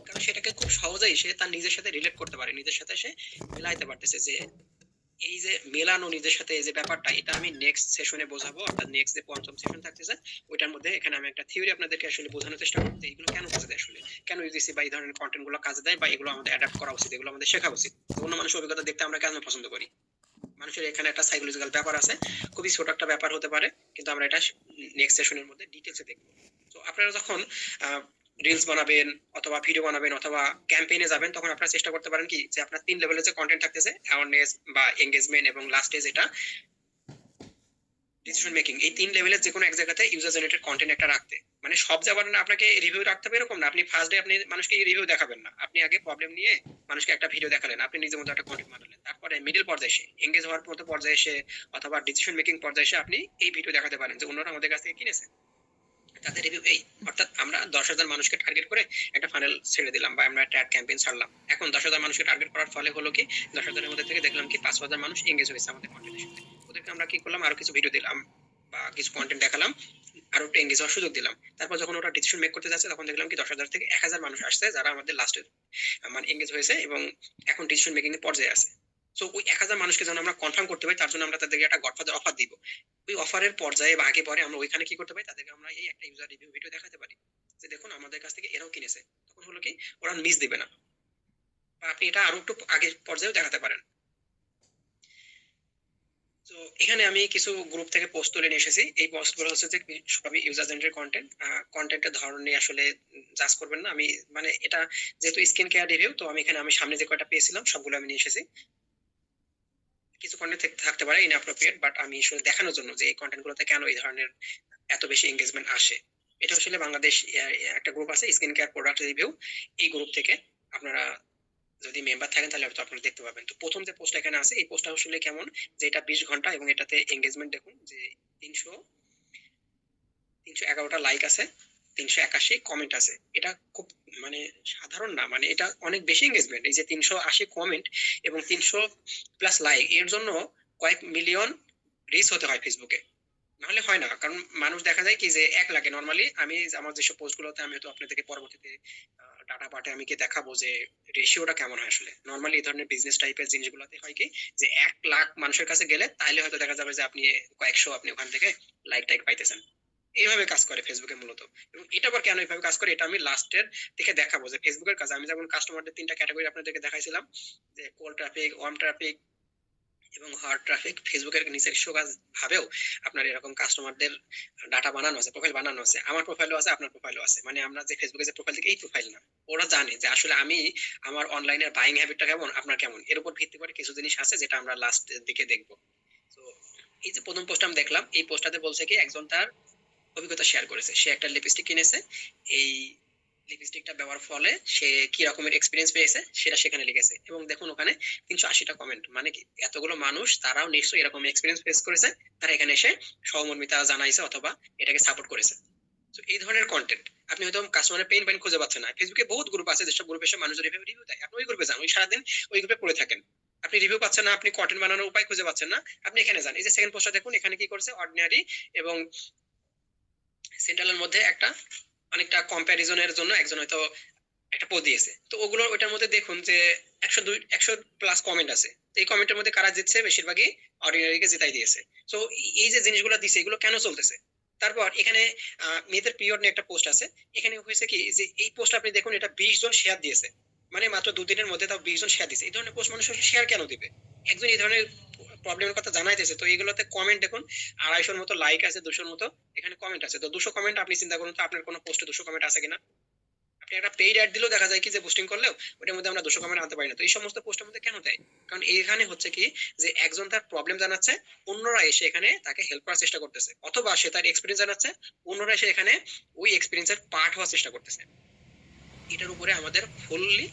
কারণ সেটাকে খুব সহজেই সে তার নিজের সাথে রিলেট করতে পারে, নিজের সাথে সে মিলাইতে পারতেছে। যে এই যে মেলানো নিজের সাথে এই যে ব্যাপারটা, এটা আমি নেক্সট সেশনে বোঝাবো, অর্থাৎ নেক্সট যে পঞ্চম সেশন থাকতেছে ওইটার মধ্যে এখানে আমি একটা থিওরি আপনাদেরকে আসলে বোঝানোর চেষ্টা করবো যে এগুলো কেন কাজে দেয়, আসলে কেন ইউজিসি বা এই ধরনের কন্টেন্ট গুলো কাজে দেয়, বা এগুলো আমাদের অ্যাডাপ্ট করা উচিত, এগুলো আমাদের শেখা উচিত। অন্য মানুষের অভিজ্ঞতা দেখতে আমরা কেন পছন্দ করি, মানুষের এখানে একটা সাইকোলজিক্যাল ব্যাপার আছে, খুবই ছোট একটা ব্যাপার হতে পারে, কিন্তু আমরা এটা নেক্সট সেশনের মধ্যে ডিটেলসে দেখবো। তো আপনারা যখন রিলস বানাবেন অথবা ভিডিও বানাবেন অথবা ক্যাম্পেইনে যাবেন, তখন আপনারা চেষ্টা করতে পারেন কি যে আপনার 3 লেভেলের যে কন্টেন্ট থাকতেছে, অ্যাওয়ারনেস বা এঙ্গেজমেন্ট এবং লাস্টে যেটা ডিসিশন মেকিং, এই 3 লেভেলের যে কোনো এক জায়গাতে ইউজার জেনারেটেড কন্টেন্ট একটা রাখতে। মানে সব যাবার না আপনাকে রিভিউ রাখতে হবে এরকম না, আপনি ফার্স্ট ডে আপনি মানুষকে রিভিউ দেখাবেন না, আপনি আগে প্রবলেম নিয়ে মানুষকে একটা ভিডিও দেখালেন, আপনি নিজের মধ্যে একটা কন্টেন্ট বানালেন, তারপরে মিডল পর্যায়ে এসে এঙ্গেজ হওয়ার মতো পর্যায়ে এসে অথবা ডিসিশন মেকিং পর্যায়ে এসে আপনি এই ভিডিও দেখাতে পারেন যে অন্যরা আমাদের কাছ থেকে কিনেছে, তাদের রিভিউ এই। অর্থাৎ আমরা 10,000 মানুষকে টার্গেট করে একটা ফানেল ছেড়ে দিলাম, বা আমরা একটা অ্যাড ক্যাম্পেইন ছাড়লাম। এখন 10,000 মানুষকে টার্গেট করার ফলে হলো কি, 10,000 এর মধ্যে থেকে দেখলাম কি 5,000 মানুষ এঙ্গেজ হয়েছে আমাদের কন্টেন্টের সাথে। ওদেরকে আমরা কি করলাম, আরো কিছু ভিডিও দিলাম বা কিছু কন্টেন্ট দেখালাম, আরো একটু এঙ্গেজ হওয়ার সুযোগ দিলাম। তারপর যখন ওরা ডিসিশন মেক করতে যাচ্ছে, তখন দেখলাম কি 10,000 থেকে 1,000 মানুষ আসছে যারা আমাদের লাস্টে মানে এঙ্গেজ হয়েছে এবং এখন ডিসিশন মেকিং এর পর্যায়ে আছে। সো ওই 1,000 মানুষকে যেন আমরা কনফার্ম করতে পারি, তার জন্য আমরা তাদেরকে একটা গডফাদার অফার দিব। ওই অফারের পর্যায়ে বা আগে পরে আমরা ওইখানে কি করতে পারি, তাদেরকে আমরা এই একটা ইউজার রিভিউ ভিডিও দেখাতে পারি যে দেখুন আমাদের কাছ থেকে এরাও কিনেছে। তখন হলো কি ওরা মিস দিবে না, বা আপনি এটা আরো একটু আগে পর্যায়েও দেখাতে পারেন। তো এখানে আমি কিছু গ্রুপ থেকে পোস্ট তুলে নিয়ে এসেছি। এই পোস্ট গুলো হচ্ছে যে সবই ইউজার জেনারেটেড কন্টেন্ট। কন্টেন্টের ধরন নিয়ে আসলে জাজ করবেন না। আমি মানে এটা যেহেতু স্কিন কেয়ার রিভিউ, তো আমি এখানে আমি সামনে যে কয়টা পেয়েছিলাম সবগুলো আমি নিয়ে এসেছি। কিছু কন্টেন্ট থাকতে পারে ইনঅ্যাপ্রোপ্রিয়েট, বাট আমি আসলে দেখানোর জন্য যে এই কন্টেন্ট গুলোতে কেন এই ধরনের এত বেশি এঙ্গেজমেন্ট আসে। এটা আসলে বাংলাদেশ একটা গ্রুপ আছে স্কিন কেয়ার প্রোডাক্ট রিভিউ, এই গ্রুপ থেকে আপনারা যদি মেম্বার থাকেন তাহলে হয়তো আপনারা দেখতে পাবেন। তো প্রথম যে পোস্ট এখানে আছে এই পোস্টটা আসলে কেমন, যে এটা 20 ঘন্টা এবং এটাতে এঙ্গেজমেন্ট দেখুন যে 311টা লাইক আছে, 381 কমেন্ট আছে। এটা খুব মানে সাধারণ না, মানে এটা অনেক বেশি এঙ্গেজমেন্ট। এই যে 380 কমেন্ট এবং 300+ লাইক, এর জন্য কয়েক মিলিয়ন রিচ হতে হয় ফেসবুকে, নাহলে হয় না। কারণ মানুষ দেখা যায় কি যে 1 লাগে নরমালি। আমি আমার যেসব পোস্ট গুলোতে আমি হয়তো আপনাদেরকে পরবর্তীতে ডাটা পার্টে আমি কি দেখাবো যে রেশিওটা কেমন হয়। আসলে নরমালি এই ধরনের বিজনেস টাইপের জিনিসগুলোতে হয় কি যে 1 লাখ মানুষের কাছে গেলে তাহলে হয়তো দেখা যাবে যে আপনি কয়েকশো আপনি ওখান থেকে লাইক টাইক পাইতেছেন। এইভাবে কাজ করে ফেসবুকে মূলত। এবং এটা আবার কেন এইভাবে কাজ করে এটা আমি লাস্টের দিকে দেখাবো যে ফেসবুকের কাজ। আমি যেমন কাস্টমারদের 3টা ক্যাটাগরি আপনাদেরকে দেখাইছিলাম, যে কোল্ড ট্রাফিক, ওয়ার্ম ট্রাফিক এবং হট ট্রাফিক ফেসবুকের নিজস্ব কাজ ভাবেও আপনার এরকম কাস্টমারদের ডাটা বানানো আছে, প্রোফাইল বানানো আছে, আমার প্রোফাইলও আছে, আপনার প্রোফাইলও আছে, মানে আমরা যে ফেসবুকে যে প্রোফাইল থেকে এই প্রোফাইল না, ওরা জানে যে আসলে আমি আমার অনলাইনের বাইং হ্যাবিটটা কেমন, আপনার কেমন, এর উপর ভিত্তি করে কিছু জিনিস আছে যেটা আমরা লাস্ট দিকে দেখবো। তো এই যে প্রথম পোস্ট আমি দেখলাম, এই পোস্টটাতে বলছে কি একজন তার অভিজ্ঞতা শেয়ার করেছে, সে একটা লিপস্টিক কিনেছে, এই লিপস্টিকটা ব্যবহার ফলে সে কি রকমের এক্সপিরিয়েন্স পেয়েছে সেটা সেখানে লিখেছে, এবং দেখুন ওখানে 380টা কমেন্ট, মানে কি এতগুলো মানুষ তারাও নিশ্চয়ই এরকম এক্সপিরিয়েন্স ফেস করেছে, তারা এখানে এসে সহমর্মিতা জানাইছে অথবা এটাকে সাপোর্ট করেছে। তো এই ধরনের কন্টেন্ট আপনি হয়তো কাস্টমারের পেইন পয়েন্ট খুঁজে পাচ্ছেন না, ফেসবুকে বহুত গ্রুপ আছে যেসব গ্রুপে এসে মানুষ রিভিউ দেয়, আপনি ওই গ্রুপে যান, ওই সারাদিন ওই গ্রুপে পড়ে থাকেন, আপনি রিভিউ পাচ্ছেন না, আপনি কন্টেন্ট বানানোর উপায় খুঁজে পাচ্ছেন না, আপনি এখানে যান। এই যে সেকেন্ড পোস্টটা দেখুন, এখানে কি করছে, অর্ডিনারি এবং সেন্ট্রালের মধ্যে একটা অনেকটা কম্প্যারিজনের জন্য একজন হয়তো একটা পোস্ট দিয়েছে, তো ওগুলো ওইটার মধ্যে দেখুন যে 100 প্লাস কমেন্ট আছে, তো এই কমেন্টের মধ্যে কারা জিতছে, বেশিরভাগই অর্ডিনারিকে জিতাই দিয়েছে। তো এই যে জিনিসগুলো দিছে এগুলো কেন চলতেছে। তারপর এখানে মেয়েদের পিরিয়ড নিয়ে একটা পোস্ট আছে, এখানে হয়েছে কি যে এই পোস্ট আপনি দেখুন, এটা 20 জন শেয়ার দিয়েছে, মানে মাত্র 2 দিনের মধ্যে তাও 20 জন শেয়ার দিয়েছে। এই ধরনের পোস্ট মানুষ শেয়ার কেন দিবে, একজন এই ধরনের প্রবলেমের কথা জানাইতেছে, তো এইগুলোতে কমেন্ট দেখুন 250-র মতো লাইক আছে, 200-র মতো এখানে কমেন্ট আছে, তো 200 কমেন্ট আপনি চিন্তা করুন তো আপনার কোনো পোস্টে 200 কমেন্ট আছে কিনা। আপনি একটা পেইড অ্যাড দিলেও দেখা যায় কি যে বুস্টিং করলেও ওটার মধ্যে আমরা 200 কমেন্ট আনতে পারি না, তো এই সমস্ত পোস্টের মধ্যে কেন দেয়, কারণ এইখানে হচ্ছে কি যে একজন তার প্রবলেম জানাচ্ছে, অন্যরা এসে এখানে তাকে হেল্প করার চেষ্টা করতেছে, অথবা সে তার এক্সপিরিয়েন্স জানাচ্ছে, অন্যরা এসে এখানে ওই এক্সপিরিয়েন্সের পার্ট হওয়ার চেষ্টা করতেছে। এটার উপরে আমাদের ফুললি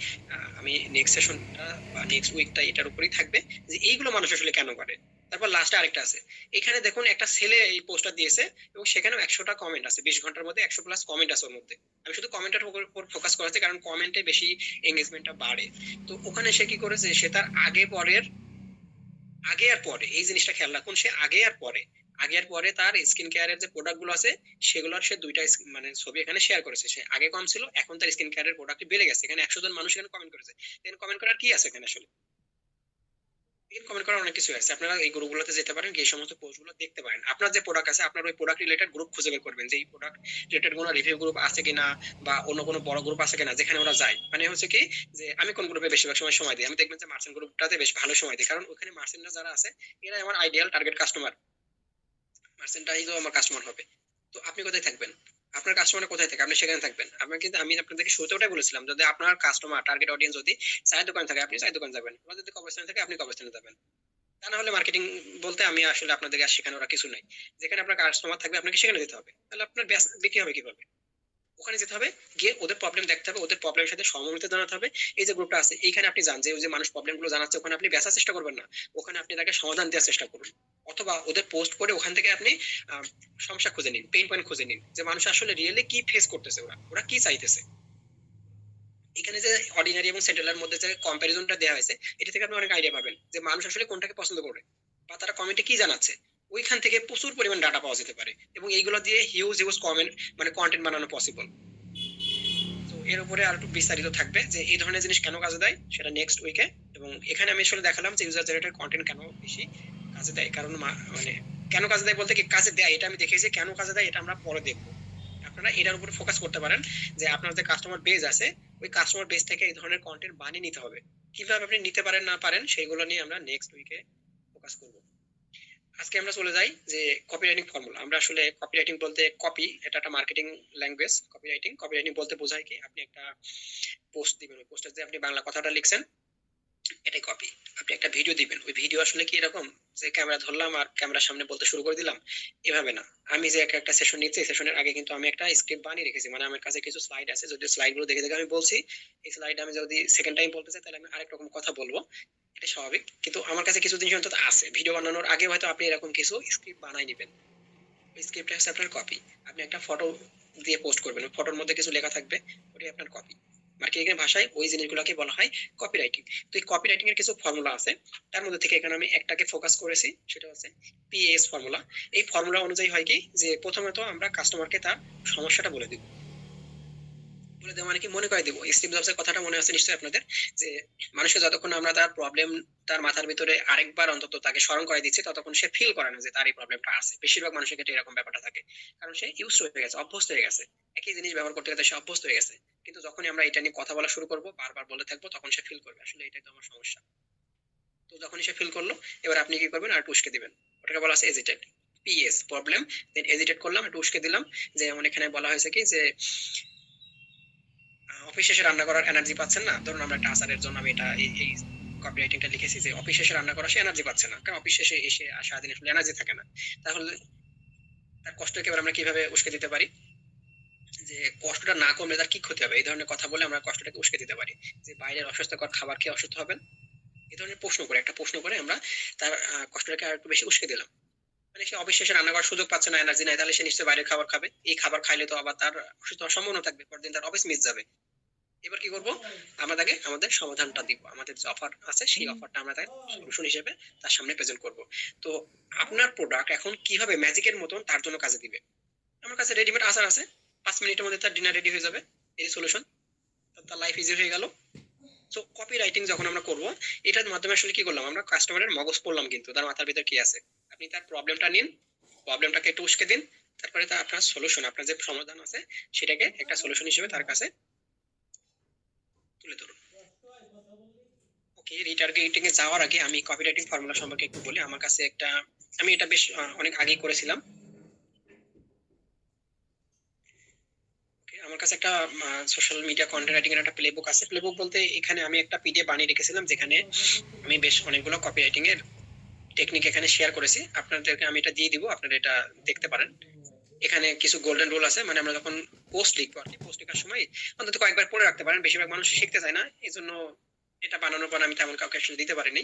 আমি নেক্সট সেশনটা বা নেক্সট উইকটা এটার উপরেই থাকবে যে এইগুলো মানুষ আসলে কেন করে। তারপর লাস্টে আরেকটা আছে, এখানে দেখুন একটা ছেলে এই পোস্টটা দিয়েছে এবং সেখানেও 100টা কমেন্ট আছে, 20 ঘন্টার মধ্যে 100 প্লাস কমেন্ট আছে ওর মধ্যে। আমি শুধু কমেন্টের উপর ফোকাস করেছি কারণ কমেন্টে বেশি এঙ্গেজমেন্টটা বাড়ে। তো ওখানে সে কি করেছে, সে তার আগে পরের, আগে আর পরে এই জিনিসটা খেয়াল রাখুন, সে আগে আর পরে, আগে আর পরে তার স্কিন কেয়ারের যে প্রোডাক্ট গুলো আছে সেগুলোর সে দুইটা মানে ছবি এখানে শেয়ার করেছে, সে আগে কম ছিল এখন তার স্কিন কেয়ারের প্রোডাক্ট বেড়ে গেছে, এখানে 100 জন মানুষ এখানে কমেন্ট করেছে। এখানে কমেন্ট করার কি আছে এখানে আসলে, এখানে কমেন্ট করার অনেক কিছু আছে, আপনারা এই গ্রুপগুলোতে যেতে পারেন, এই সমস্ত পোস্টগুলো দেখতে পারেন, আপনার যে প্রোডাক্ট আছে আপনার ওই প্রোডাক্ট রিলেটেড গ্রুপ খুঁজে বের করবেন যে এই প্রোডাক্ট রিলেটেড কোনো রিভিউ গ্রুপ আছে কিনা, বা অন্য কোনো বড় গ্রুপ আছে কিনা যেখানে ওরা যায়, মানে হচ্ছে কি যে আমি কোন গ্রুপে বেশিরভাগ সময় সময় দিই, আমি দেখবেন যে মার্চেন্ট গ্রুপটাতে বেশ ভালো সময় দিই, কারণ ওখানে মার্চেন্টরা যারা আছে এরা আমার আইডিয়াল টার্গেট কাস্টমার, মার্চেন্টাইজও আমার কাস্টমার হবে। তো আপনি কোথায় থাকবেন, আপনার কাস্টমার কোথায় থাকে আপনি সেখানে থাকবেন। আপনার কিন্তু আমি আপনাদেরকে শুরুতে ওটাই বলেছিলাম, যদি আপনার কাস্টমার টার্গেট অডিয়েন্স যদি চায়ের দোকান থাকে আপনি চায়ের দোকান যাবেন, বা যদি কবরস্থানে থাকে আপনি কবরস্থানে যাবেন। তা না হলে মার্কেটিং বলতে আমি আসলে আপনাদেরকে আর শেখানোর আর কিছু নাই, যেখানে আপনার কাস্টমার থাকবে আপনাকে সেখানে যেতে হবে, তাহলে আপনার বিক্রি হবে কিভাবে, ওখানে যেতে হবে, গিয়ে ওদের প্রবলেম দেখতে হবে, ওদের প্রবলেমের সাথে সহমর্মিতা জানাতে হবে। এই যে গ্রুপটা আছে এইখানে আপনি জান যে ওই যে মানুষ প্রবলেম গুলো জানাচ্ছে, ওখানে আপনি বেচার চেষ্টা করবেন না, ওখানে আপনি তাকে সমাধান দেওয়ার চেষ্টা করুন, অথবা ওদের পোস্ট করে ওখান থেকে আপনি সমস্যা খুঁজে নিন, পেইন পয়েন্ট খুঁজে নিন, যে মানুষ আসলে রিয়েলি কি ফেস করতেছে, ওরা ওরা কি চাইতেছে। এখানে যে অর্ডিনারি এবং সেটেলার মধ্যে যে কম্পারিজনটা দেওয়া হয়েছে, এটা থেকে আপনি অনেক আইডিয়া পাবেন যে মানুষ আসলে কোনটাকে পছন্দ করে, বা তারা কমেন্টে কি জানাচ্ছে, ওইখান থেকে প্রচুর পরিমাণ ডাটা পাওয়া যেতে পারে, এবং এইগুলো দিয়ে হিউজ হিউজ কমেন্ট মানে কন্টেন্ট বানানো পসিবল। তো এর উপরে আর একটু বিস্তারিত থাকবে যে এই ধরনের জিনিস কেন কাজে দেয় সেটা নেক্সট উইকে। এবং এখানে আমি আসলে দেখালাম যে ইউজার জেনারেটেড কন্টেন্ট কেন বেশি কাজে দেয়, কারণ মানে কেন কাজে দেয় বলতে কি কাজে দেয় এটা আমি দেখেছি, কেন কাজে দেয় এটা আমরা পরে দেখবো। আপনারা এটার উপরে ফোকাস করতে পারেন যে আপনার যে কাস্টমার বেজ আছে ওই কাস্টমার বেজ থেকে এই ধরনের কন্টেন্ট বানিয়ে নিতে হবে, কিভাবে আপনি নিতে পারেন না পারেন সেইগুলো নিয়ে আমরা নেক্সট উইকে ফোকাস করব। আজকে আমরা চলে যাই যে কপিরাইটিং ফর্মুলা। আমরা আসলে কপিরাইটিং বলতে, কপি এটা একটা মার্কেটিং ল্যাঙ্গুয়েজ, কপিরাইটিং কপিরাইটিং বলতে বোঝায় কি আপনি একটা পোস্ট দিবেন, ওই পোস্টে যে আপনি বাংলা কথাটা লিখছেন এটাই কপি। আপনি একটা ভিডিও দিবেন, ওই ভিডিও আসলে কি এরকম যে ক্যামেরা ধরলাম আর ক্যামেরার সামনে বলতে শুরু করে দিলাম, এভাবে না। আমি যে একটা সেশন নিচ্ছি, সেশনের আগে কিন্তু আমি একটা স্ক্রিপ্ট বানিয়ে রেখেছি, মানে আমার কাছে কিছু স্লাইড আছে, যদি স্লাইড গুলো দেখে দেখে আমি বলছি, এই স্লাইড আমি যদি সেকেন্ড টাইম বলতে চাই তাহলে আমি আরেক রকম কথা বলবো, এটা স্বাভাবিক। কিন্তু আমার কাছে কিছু জিনিস অন্তত আছে, ভিডিও বানানোর আগে হয়তো আপনি এরকম কিছু স্ক্রিপ্ট বানাই নেবেন, ওই স্ক্রিপ্টটা হচ্ছে আপনার কপি। আপনি একটা ফটো দিয়ে পোস্ট করবেন, ওই ফটোর মধ্যে কিছু লেখা থাকবে, ওটাই আপনার কপি। মার্কেটিং এর ভাষায় ওই জিনিসগুলোকে বলা হয় কপিরাইটিং। তো এই কপিরাইটিং এর কিছু ফর্মুলা আছে, তার মধ্যে থেকে এখানে আমি একটাকে ফোকাস করেছি, সেটা হচ্ছে পিএস ফর্মুলা। এই ফর্মুলা অনুযায়ী হয় কি যে প্রথমত আমরা কাস্টমারকে তার সমস্যাটা বলে দিব, বলে দেবো মানে কি মনে করে দিব, স্টিভ জবসের কথাটা মনে আছে নিশ্চয়ই আপনাদের, যে মানুষকে যতক্ষণ আমরা তার প্রবলেম তার মাথার ভিতরে আরেকবার অন্তত তাকে স্মরণ করে দিচ্ছি ততক্ষণ সে ফিল করে না যে তার এই প্রবলেমটা আছে। বেশিরভাগ মানুষের ক্ষেত্রে এরকম ব্যাপারটা থাকে, কারণ সে ইউজ হয়ে গেছে, অভ্যস্ত হয়ে গেছে, একই জিনিস ব্যবহার করতে করতে সে অভ্যস্ত হয়ে গেছে। কিন্তু যখনই আমরা এটা নিয়ে কথা বলা শুরু করবো, বারবার বলতে থাকবো, তখন সে ফিল করবে আসলে এটাই তো আমার সমস্যা। তো যখনই সে ফিল করলো, এবার আপনি কি করবেন, আর একটু উস্কে দিবেন। ওটাকে বলা আছে এজিটেট, পিএস প্রবলেম, দেন এজিটেট করলাম, একটু উস্কে দিলাম। যেমন এখানে বলা হয়েছে কি যে অফিস শেষে রান্না করার এনার্জি পাচ্ছেন না, ধরুন আমরা একটা আচারের জন্য আমি এটা এই কপি রাইটিংটা লিখেছি যে অফিস শেষে রান্না করা সে এনার্জি পাচ্ছে না, কারণ অফিস শেষে এসে সারাদিন আসলে এনার্জি থাকে না। তাহলে তার কষ্টকে এবার আমরা কিভাবে উস্কে দিতে পারি, যে কষ্টটা না কমলে তার কি ক্ষতি হবে, এই ধরনের কথা বলে আমরা কষ্টটাকে উস্কে দিতে পারি। যে বাইরের অস্বাস্থ্যকর খাবার খেয়ে অসুস্থ হবেন, এই ধরনের প্রশ্ন করে, একটা প্রশ্ন করে আমরা তার কষ্টটাকে আর একটু বেশি উস্কে দিলাম। মানে সে অফিস শেষে রান্না করার সুযোগ পাচ্ছে না, এনার্জি নাই, তাহলে সে নিশ্চয়ই বাইরের খাবার খাবে। এই খাবার খাইলে তো আবার তার অসুস্থ হওয়ার সম্ভাবনা থাকবে, পরদিন তার অফিস মিস যাবে। এবার কি করব, আমরা তাকে আমাদের সমাধানটা দিব, আমাদের যে অফার আছে সেই অফারটা আমরা তাকে সলিউশন হিসেবে তার সামনে প্রেজেন্ট করব। তো আপনার প্রোডাক্ট এখন কিভাবে ম্যাজিকের মতন তার জন্য কাজে দিবে। আমার কাছে রেডিমেড আচার আছে, 5 মিনিটের মধ্যে তার ডিনার রেডি হয়ে যাবে, এই সলিউশন, তার লাইফ ইজি হয়ে গেল। সো কপি রাইটিং যখন আমরা করব, এটার মাধ্যমে আসলে কি করলাম, আমরা কাস্টমারের মগজ পড়লাম, কিন্তু তার মাথার ভিতর কি আছে। আপনি তার প্রবলেমটা নিন, প্রবলেমটাকে একটু উস্কে দিন, তারপরে তার আপনার সলিউশন, আপনার যে সমাধান আছে সেটাকে একটা সলিউশন হিসেবে তার কাছে তুলে ধরুন। ওকে, রিটার্গেটিং এ যাওয়ার আগে আমি কপিরাইটিং ফর্মুলা সম্পর্কে একটু বলি। আমার কাছে একটা, আমি এটা বেশ অনেক আগেই করেছিলাম। আমার কাছে একটা সোশ্যাল মিডিয়া কন্টেন্ট রাইটিং এর একটা প্লেবুক আছে। প্লেবুক বলতে এখানে আমি একটা পিডিএফ বানিয়ে রেখেছিলাম, যেখানে আমি বেশ অনেকগুলো কপিরাইটিং এর টেকনিক এখানে শেয়ার করেছি। আপনাদেরকে আমি এটা দিয়ে দিব, আপনারা এটা দেখতে পারেন। এখানে কিছু গোল্ডেন রুল আছে, মানে আমরা যখন পোস্ট লিখবো, আপনি পোস্ট লেখার সময় অন্তত কয়েকবার পড়ে রাখতে পারেন। বেশিরভাগ মানুষ শিখতে চায় না, এই জন্য এটা বানানোর পর আমি তেমন কাউকে আসলে দিতে পারিনি।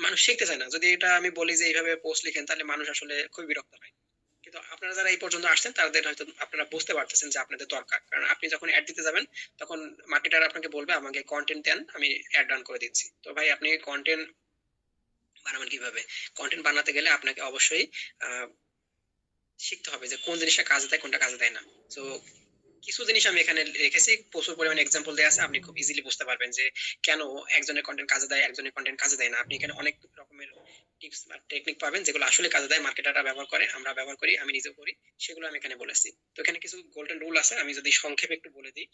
মানুষ শিখতে চায় না, যদি এটা আমি বলি যে এইভাবে পোস্ট লিখেন, তাহলে মানুষ আসলে খুব বিরক্ত হয়। কিন্তু আপনারা যারা এই পর্যন্ত আসছেন, তাদের হয়তো আপনারা বুঝতে পারতেছেন যে আপনাদের দরকার, কারণ আপনি যখন অ্যাড দিতে যাবেন, তখন মার্কেটার আপনাকে বলবে আমাকে কন্টেন্ট দেন, আমি অ্যাড রান করে দিচ্ছি। তো ভাই আপনি কন্টেন্ট বানাবেন কিভাবে, কন্টেন্ট বানাতে গেলে আপনাকে অবশ্যই আহ, শিখতে হবে যে কোন জিনিসটা কাজে দেয়, কোনটা কাজে দেয় না। তো কিছু জিনিস আমি এখানে রেখেছি, প্রচুর পরিমাণে এক্সাম্পল দেওয়া আছে, আপনি খুব ইজিলি বুঝতে পারবেন যে কেন একজনের কন্টেন্ট কাজে দেয়, একজনের কন্টেন্ট কাজে দেয় না। আপনি এখানে অনেক রকমের টিপস বা টেকনিক পাবেন, যেগুলো আসলে কাজে দেয়, মার্কেটাররা ব্যবহার করে, আমরা ব্যবহার করি, আমি নিজেও করি, সেগুলো আমি এখানে বলেছি। তো এখানে কিছু গোল্ডেন রুল আছে, আমি যদি সংক্ষেপে একটু বলে দিই।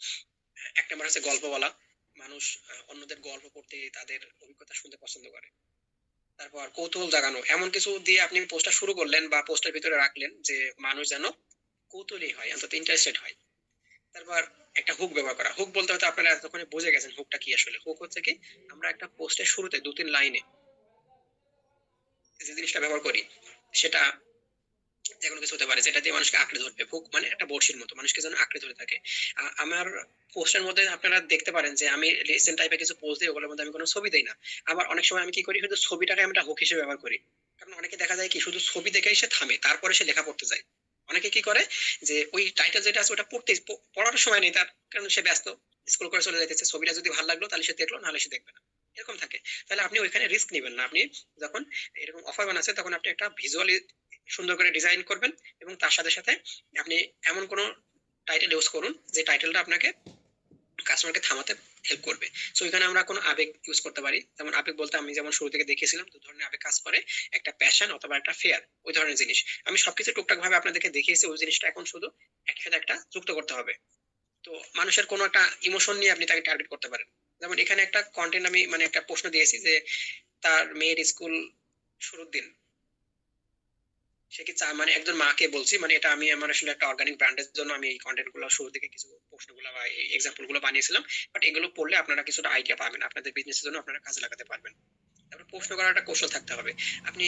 এক নম্বর হচ্ছে গল্প বলা। মানুষ অন্যদের গল্প পড়তে, তাদের অভিজ্ঞতা শুনতে পছন্দ করে। তারপর কৌতূহল জাগানো, এমন কিছু দিয়ে আপনি পোস্টটা শুরু করলেন বা পোস্টের ভিতরে রাখলেন যে মানুষ যেন কৌতূহলী হয়, অন্তত ইন্টারেস্টেড হয়। তারপর একটা হুক ব্যবহার করা। হুক বলতে হয়তো আপনারা এতক্ষণে বুঝে গেছেন হুকটা কি। আসলে হুক হচ্ছে কি, আমরা একটা পোস্টের শুরুতে 2-3 লাইনে যে জিনিসটা ব্যবহার করি, সেটা যে কোনো কিছু হতে পারে, যেটা দিয়ে মানুষকে আঁকড়ে ধরবে। হুক মানে একটা বড়শির মতো, মানুষকে যেন আঁকড়ে ধরে থাকে। আমার পোস্টের মধ্যে আপনারা দেখতে পারেন যে আমি রিসেন্ট টাইপের কিছু পোস্ট দিই, ওগুলোর মধ্যে আমি কোনো ছবি দেই না। আবার অনেক সময় আমি কি করি, শুধু ছবিটাকে আমি একটা হুক হিসেবে ব্যবহার করি। কারণ অনেকে দেখা যায় কি, শুধু ছবি দেখেই সে থামে, তারপরে সে লেখা পড়তে যায়। অনেকে কি করে, যে ওই টাইটেল যেটা আছে ওটা পড়ার সময় নেই তার, কারণ সে ব্যস্ত, স্ক্রল করে চলে যাইতেছে। ছবিটা যদি ভালো লাগলো তাহলে সে দেখলো, নাহলে সে দেখবে না, এরকম থাকে। তাহলে আপনি ওইখানে রিস্ক নেবেন না। আপনি যখন এরকম অফার বানাচ্ছে, তখন আপনি একটা ভিজুয়ালি সুন্দর করে ডিজাইন করবেন, এবং তার সাথে সাথে আপনি এমন কোনো টাইটেল ইউজ করুন যে টাইটেলটা আপনাকে কাস্টমারকে থামাতে হেল্প করবে। সো এখানে আমরা কোনো আবেগ ইউজ করতে পারি। যেমন আবেগ বলতে আমি যেমন শুরু থেকে দেখিয়েছিলাম, 2 ধরনের আবেগ কাজ করে, একটা প্যাশন অথবা একটা ফেয়ার, ওই ধরনের জিনিস। আমি সবকিছু টুকটাক ভাবে আপনাদেরকে দেখিয়েছি, ওই জিনিসটা এখন শুধু একই সাথে একটা যুক্ত করতে হবে। তো মানুষের কোনো একটা ইমোশন নিয়ে আপনি তাকে টার্গেট করতে পারেন। যেমন এখানে একটা কন্টেন্ট আমি মানে একটা প্রশ্ন দিয়েছি যে তার মেয়ের স্কুল শুরুর দিন সে কি চা, মানে একজন মাকে বলছি, মানে এটা আমি আমার আসলে একটা অর্গানিক ব্র্যান্ডের জন্য আমি এই কন্টেন্ট গুলো শুরু থেকে কিছু প্রশ্নগুলো বা এক্সাম্পল গুলো বানিয়েছিলাম। বাট এগুলো পড়লে আপনারা কিছুটা আইডিয়া পাবেন, আপনাদের বিজনেসের জন্য আপনারা কাজে লাগাতে পারবেন। তারপর প্রশ্ন করার একটা কৌশল থাকতে হবে। আপনি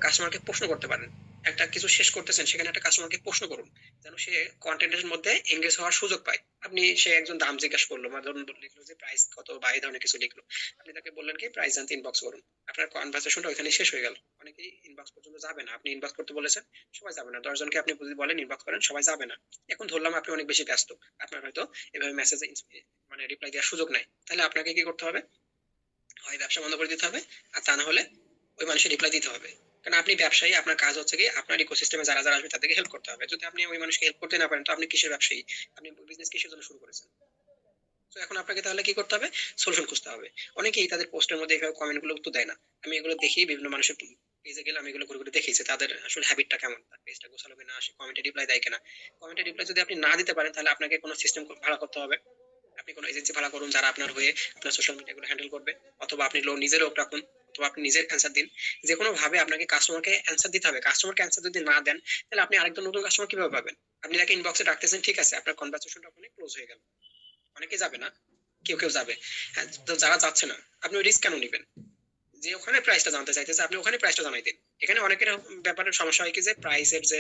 কাস্টমারকে প্রশ্ন করতে পারেন, একটা কিছু শেষ করতেছেন, সেখানে একটা কাস্টমারকে প্রশ্ন করুন, যেন সে কন্টেন্টের মধ্যে এঙ্গেজ হওয়ার সুযোগ পায়। আপনি, সে একজন দাম জিজ্ঞাসা করলো, বা ধরুন লিখলো যে প্রাইস কত বা এই ধরনের কিছু লিখলো, আপনি তাকে বললেন কি প্রাইস জানতে ইনবক্স করুন। আপনার কনভারসেশনটা ওইখানে শেষ হয়ে গেল। অনেকেই ইনবক্স পর্যন্ত যাবে না, আপনি ইনবক্স করতে বলেছেন, সবাই যাবে না। 10 জনকে আপনি যদি বলেন ইনবক্স করেন, সবাই যাবে না। এখন ধরলাম আপনি অনেক বেশি ব্যস্ত, আপনার হয়তো এভাবে মেসেজে মানে রিপ্লাই দেওয়ার সুযোগ নাই, তাহলে আপনাকে কি করতে হবে, হয় ব্যবসা বন্ধ করে দিতে হবে, আর তা না হলে ওই মানুষের রিপ্লাই দিতে হবে। কারণ আপনি ব্যবসায়ী, আপনার কাজ হচ্ছে কি আপনার ইকোসিস্টেমে যারা যারা আসবে তাদেরকে হেল্প করতে হবে। যদি আপনি ওই মানুষকে হেল্প করতে না পারেন, তো আপনি কিসের ব্যবসায়ী, আপনি বিজনেস কিসের জন্য শুরু করেছেন। তো এখন আপনাকে তাহলে কি করতে হবে, সলিউশন খুঁজতে হবে। অনেকেই তাদের পোস্টের মধ্যে এইভাবে কমেন্ট গুলো উত্তর দেয় না। আমি এগুলো দেখি বিভিন্ন মানুষের পেজে গেলে, আমি এগুলো ঘুরে ঘুরে দেখি যে তাদের আসলে হ্যাবিটটা কেমন, তার পেজটা গোছালো কিনা, আসে কমেন্টে রিপ্লাই দেয় কিনা। কমেন্টে রিপ্লাই যদি আপনি না দিতে পারেন, তাহলে আপনাকে কোনো সিস্টেম ভাড়া করতে হবে। আপনি কোনো এজেন্সি ভাড়া করুন যারা আপনার হয়ে আপনার সোশ্যাল মিডিয়া গুলো হ্যান্ডেল করবে, অথবা আপনি নিজে লোক রাখুন, অথবা আপনি নিজের অ্যান্সার দিন। যে কোনো ভাবে আপনাকে কাস্টমারকে অ্যান্সার দিতে হবে। কাস্টমারকে অ্যান্সার যদি না দেন, তাহলে আপনি আরেকজন নতুন কাস্টমার কিভাবে পাবেন? আপনি তাকে ইনবক্সে ডাকতেছেন, ঠিক আছে, আপনার কনভারসেশনটা ওখানে ক্লোজ হয়ে গেল। অনেকে যাবে না, কেউ কেউ যাবে। হ্যাঁ, তো যারা যাচ্ছে না, আপনি ওই রিস্ক কেন নিবেন? যে ওখানে প্রাইসটা জানতে চাইতেছে, আপনি ওখানে প্রাইসটা জানাই দিন। এখানে অনেকের ব্যাপারে সমস্যা হয় কি, যে প্রাইসের যে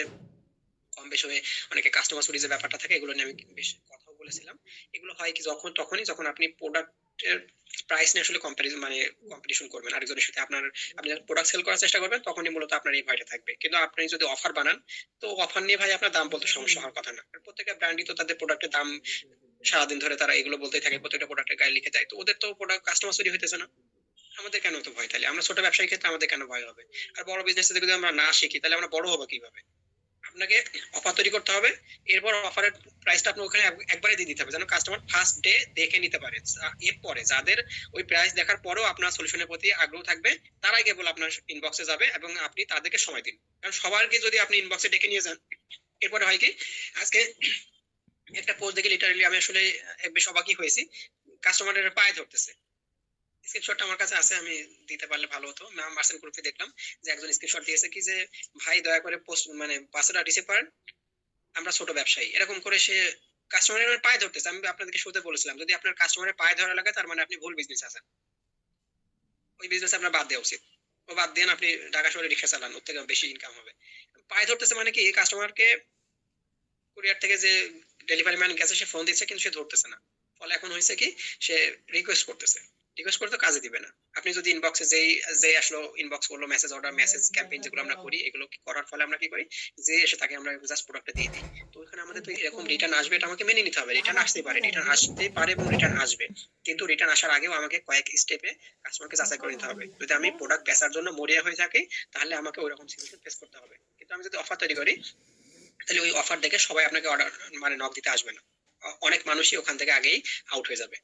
কম বেশি হয়ে অনেকে কাস্টমার সার্ভিস যে ব্যাপারটা থাকে, এগুলো নিয়ে আমি বেশ কথাও বলেছিলাম। এগুলো হয় কি, তখনই যখন আপনি প্রোডাক্টের প্রাইস নিয়ে আসলে কম্পারিজন মানে কম্পিটিশন করবেন আরেকজনের সাথে, আপনি যখন প্রোডাক্ট সেল করার চেষ্টা করবেন, তখনই মূলত আপনার এই ভয়টা থাকবে। কিন্তু আপনি যদি অফার বানান, তো অফার নিয়ে ভাই আপনার দাম বলতে সমস্যা হওয়ার কথা না। প্রত্যেকটা ব্র্যান্ডই তো তাদের প্রোডাক্টের দাম সারাদিন ধরে তারা এগুলো বলতেই থাকে, প্রত্যেকটা প্রোডাক্টের গায়ে লিখে দেয়, তো ওদের তো প্রোডাক্ট কাস্টমার তৈরি হইতেছে না। আমাদের কেন তো ভয়? তাহলে আমরা ছোট ব্যবসায়ী ক্ষেত্রে আমাদের কেন ভয় হবে? আর বড় বিজনেস থেকে যদি আমরা না শিখি, তাহলে আমরা বড় হবো কিভাবে? আপনাকে অফার তৈরি করতে হবে, এরপর অফারের প্রাইসটা আপনি ওখানে একবারে দিয়ে দিতে হবে, যেন কাস্টমার ফার্স্ট ডে দেখে নিতে পারে। এরপরে যাদের ওই প্রাইস দেখার পরেও আপনার সলিউশনের প্রতি আগ্রহ থাকবে, তারাই কেবল আপনার ইনবক্সে যাবে এবং আপনি তাদেরকে সময় দিন। কারণ সবারকে যদি আপনি ইনবক্সে ডেকে নিয়ে যান, এরপরে হয় কি, আজকে একটা পোস্ট দেখে লিটারালি আমি আসলে বেশ অবাকই হয়েছি। কাস্টমারের পায়ে ধরতেছে, স্ক্রিনশটটা আমার কাছে আছে, আমি দিতে পারলে ভালো হতো। মার্সেন্ট গ্রুপে দেখলাম যে একজন স্ক্রিনশট দিয়েছে কি, যে ভাই দয়া করে পোস্ট মানে পাসওয়ার্ডটা রিসিভ করেন, আমরা ছোট ব্যবসায়ী, এরকম করে সে কাস্টমারের পায়ে ধরতেছে। আমি আপনাদেরকে শুরুতে বলেছিলাম, যদি আপনার কাস্টমারের পায়ে ধরা লাগে, তার মানে আপনি ভুল বিজনেস আছেন, ওই বিজনেস আপনার বাদ দেওয়া উচিত। ও বাদ দেন, আপনি ঢাকা শহরে রিক্সা চালান, ওর থেকে বেশি ইনকাম হবে। পায়ে ধরতেছে মানে কি, কাস্টমারকে কুরিয়ার থেকে যে ডেলিভারি ম্যান গেছে, সে ফোন দিচ্ছে কিন্তু সে ধরতেছে না। ফলে এখন হয়েছে কি, সে রিকোয়েস্ট করতেছে, রিকোয়েস্ট করতে কাজে দিবে না। আপনি যদি ইনবক্সে যেই যে আসলো, ইনবক্স করলো, মেসেজ অর্ডার, মেসেজ ক্যাম্পেইন যেগুলো আমরা করি, এগুলো করার ফলে আমরা কি করি, যে এসে তাকে আমরা জাস্ট প্রোডাক্টটা দিয়ে দিই। তো এখানে আমাদের তো এরকম রিটার্ন আসবে, এটা আমাকে মেনে নিতে হবে। রিটার্ন আসতে পারে, রিটার্ন আসতে পারে এবং রিটার্ন আসবে, কিন্তু রিটার্ন আসার আগেও আমাকে কয়েক স্টেপে কাস্টমারকে যাচাই করে নিতে হবে। যদি আমি প্রোডাক্ট বেচার জন্য মরিয়া হয়ে থাকি, তাহলে আমাকে ওইরকম সিচুয়েশন ফেস করতে হবে। কিন্তু আমি যদি অফার তৈরি করি, তাহলে ওই অফার দেখে সবাই আপনাকে অর্ডার মানে নক দিতে আসবে না। অনেক মানুষই ওখান থেকে আগেই আউট হয়ে যাবে।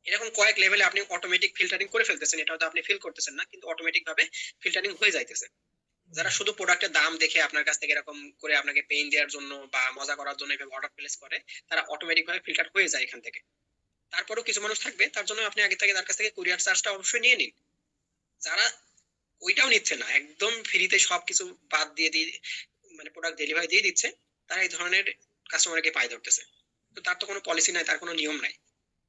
এরকম কয়েক লেভেলে আপনি অটোমেটিক ফিল্টারিং করে ফেলতেছেন, এটা হয়তো আপনি ফিল করতেছেন না, কিন্তু অটোমেটিক ভাবে ফিল্টারিং হয়ে যাইতেছে। যারা শুধু প্রোডাক্টের দাম দেখে আপনার কাছ থেকে এরকম করে আপনাকে পেইন দেওয়ার জন্য বা মজা করার জন্য এভাবে অর্ডার প্লেস করে, তারা অটোমেটিক ভাবে ফিল্টার হয়ে যায় এখান থেকে। তারপরেও কিছু মানুষ থাকবে, তার জন্য আপনি আগে থেকে তার কাছ থেকে কুরিয়ার চার্জটা অবশ্যই নিয়ে নিন। যারা ওইটাও নিচ্ছে না, একদম ফ্রিতে সবকিছু বাদ দিয়ে দিয়ে মানে প্রোডাক্ট ডেলিভারি দিয়ে দিচ্ছে, তারা এই ধরনের কাস্টমারকে পাই ধরতেছে। তো তার তো কোনো পলিসি নাই, তার কোনো নিয়ম নাই।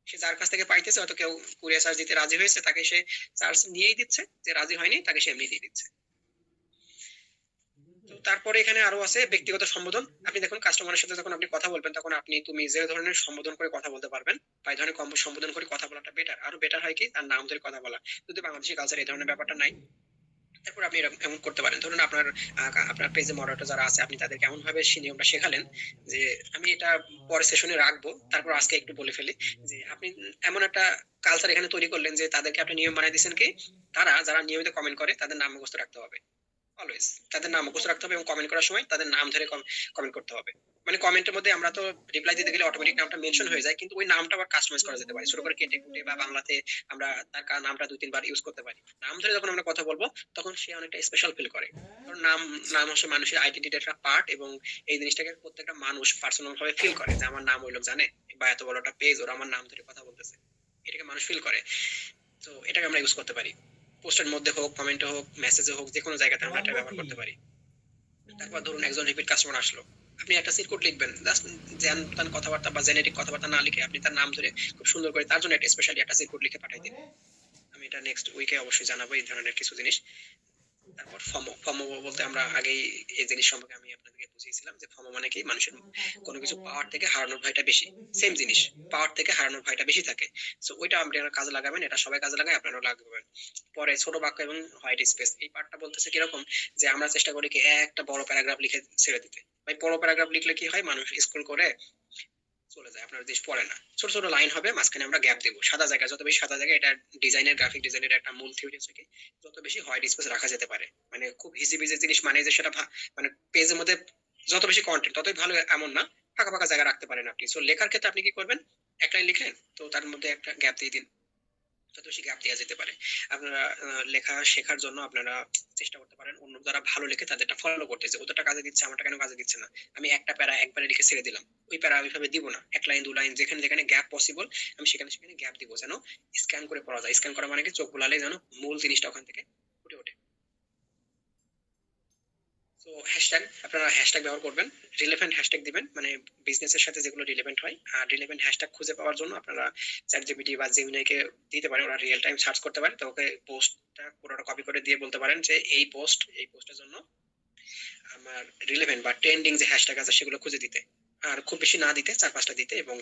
সে যার কাছ থেকে পাইতেছে, হয়তো কেউ কুরিয়ার চার্জ দিতে রাজি হয়েছে, তাকে সে চার্জ নিয়েই দিচ্ছে, যে রাজি হয়নি তাকে সে এমনি দিয়ে দিচ্ছে। তো তারপরে এখানে আরো আছে ব্যক্তিগত সম্বোধন। আপনি দেখুন, কাস্টমারের সাথে যখন আপনি কথা বলবেন, তখন আপনি তুমি যে ধরনের সম্বোধন করে কথা বলতে পারবেন, বা এই ধরনের কম সম্বোধন করে কথা বলাটা বেটার। আরো বেটার হয় কি, তার নাম ধরে কথা বলা। যদি বাংলাদেশি কালচার এই ধরনের ব্যাপারটা নাই, তারপর আপনি এরকম এমন করতে পারেন। ধরুন আপনার পেজে মডারেটর যারা আছে, আপনি তাদেরকে এমন ভাবে সেই নিয়মটা শেখালেন, যে আমি এটা পরের সেশনে রাখবো, তারপর আজকে একটু বলে ফেলি, যে আপনি এমন একটা কালচার এখানে তৈরি করলেন, যে তাদেরকে আপনি নিয়ম বানিয়ে দিচ্ছেন কি, তারা যারা নিয়মিত কমেন্ট করে, তাদের নাম মুখস্থ রাখতে হবে। অলওয়েজ তাদের নাম মুখস্থ রাখতে হবে, এবং কমেন্ট করার সময় তাদের নাম ধরে কমেন্ট করতে হবে। মানে কমেন্টের মধ্যে আমরা তো রিপ্লাই দিতে গেলে অটোমেটিক নামটা মেনশন হয়ে যায়, কিন্তু ওই নামটা আবার কাস্টমাইজ করা যেতে পারে, ছোট করে কেটে কুটে, বা বাংলাতে আমরা তার নামটা 2-3 বার ইউজ করতে পারি। নাম ধরে যখন আমরা কথা বলবো, তখন সে অনেকটা স্পেশাল ফিল করে। কারণ নাম নাম হচ্ছে মানুষের আইডেন্টিটির একটা পার্ট, এবং এই জিনিসটাকে প্রত্যেকটা মানুষ পার্সোনাল ভাবে ফিল করে, যে আমার নাম ওই লোক জানে, বা এত বড় একটা পেজ, ওরা আমার নাম ধরে কথা বলতেছে, এটাকে মানুষ ফিল করে। তো এটাকে আমরা ইউজ করতে পারি, পোস্টের মধ্যে হোক, কমেন্টে হোক, মেসেজে হোক, যে কোনো জায়গাতে আমরা এটা ব্যবহার করতে পারি। তারপর ধরুন একজন রিপিট কাস্টমার আসলো, আপনি একটা সিট লিখবেন, জাস্ট জ্যান তান কথাবার্তা বা জেনেটিক কথাবার্তা না লিখে, আপনি তার নাম ধরে খুব সুন্দর করে তার জন্য একটা স্পেশালি একটা সিট লিখে পাঠাই দিন। আমি এটা নেক্সট উইকে অবশ্যই জানাবো এই ধরনের কিছু জিনিস। তারপর ফমো ফমো বলতে আমরা আগেই এই জিনিস সম্পর্কে আমি আপনাদেরকে বুঝিয়েছিলাম, যে ফমো মানে কি, মানুষের কোনো কিছু পাওয়ার থেকে হারানোর ভয়টা বেশি। সেম জিনিস, পাওয়ার থেকে হারানোর ভয়টা বেশি থাকে। সো ওইটা আপনারা কাজে লাগাবেন, এটা সবাই কাজে লাগায়, আপনারাও লাগাবেন। পরে ছোট বাক্য এবং হোয়াইট স্পেস, এই পার্টটা বলতেছে কিরকম, যে আমরা চেষ্টা করি কি একটা বড় প্যারাগ্রাফ লিখে ছেড়ে দিতে। ভাই বড় প্যারাগ্রাফ লিখলে কি হয়, মানুষ স্ক্রল করে চলে যায়, আপনার জিনিস পড়ে না। ছোট ছোট লাইন হবে, মাঝখানে আমরা গ্যাপ দেবো, সাদা জায়গা, যত বেশি সাদা জায়গা, এটা ডিজাইনের, গ্রাফিক ডিজাইনের একটা মূল থিওরি হচ্ছে কি, যত বেশি হোয়াইট স্পেস রাখা যেতে পারে, মানে খুব হিজি বিজি জিনিস, মানে যে সেটা মানে পেজের মধ্যে যত বেশি কন্টেন্ট ততই ভালো এমন না, ফাঁকা ফাঁকা জায়গা রাখতে পারেন আপনি। সো লেখার ক্ষেত্রে আপনি কি করবেন, এক লাইন লিখলেন, তো তার মধ্যে একটা গ্যাপ দিয়ে দিন। যত বেশি গ্যাপ দেওয়া যেতে পারে। আপনারা লেখা শেখার জন্য আপনারা চেষ্টা করতে পারেন অন্য যারা ভালো লেখে তাদেরটা ফলো করতে, যে ওদেরটা কাজে দিচ্ছে আমারটা কেন কাজে দিচ্ছে না। আমি একটা প্যারা একবারে লিখে ছেড়ে দিলাম, ওই প্যারা ওইভাবে দিব না, এক লাইন দু লাইন যেখানে যেখানে গ্যাপ পসিবল আমি সেখানে সেখানে গ্যাপ দিব, যেন স্ক্যান করে পড়া যায়। স্ক্যান করা মানে কি চোখ বুলালে যেন মূল জিনিসটা ওখান থেকে ফুটে ওঠে। তো হ্যাশট্যাগ, আপনারা হ্যাশট্যাগ ব্যবহার করবেন, রিলেভেন্ট হ্যাশট্যাগ দিবেন, মানে বিজনেসের সাথে যেগুলো রিলেভেন্ট হয়। আর রিলেভেন্ট হ্যাশট্যাগ খুঁজে পাওয়ার জন্য আপনারা চ্যাট জিপিটি বা জেমিনাইকে দিতে পারেন, ওরা রিয়েল টাইম সার্চ করতে পারে, তো ওকে পোস্টটা পুরোটা কপি করে দিয়ে বলতে পারেন যে এই পোস্টের জন্য আমার রিলেভেন্ট বা ট্রেন্ডিং যে হ্যাশট্যাগ আছে সেগুলো খুঁজে দিতে। আর খুব বেশি না দিতে, চার পাঁচটা দিতে এবং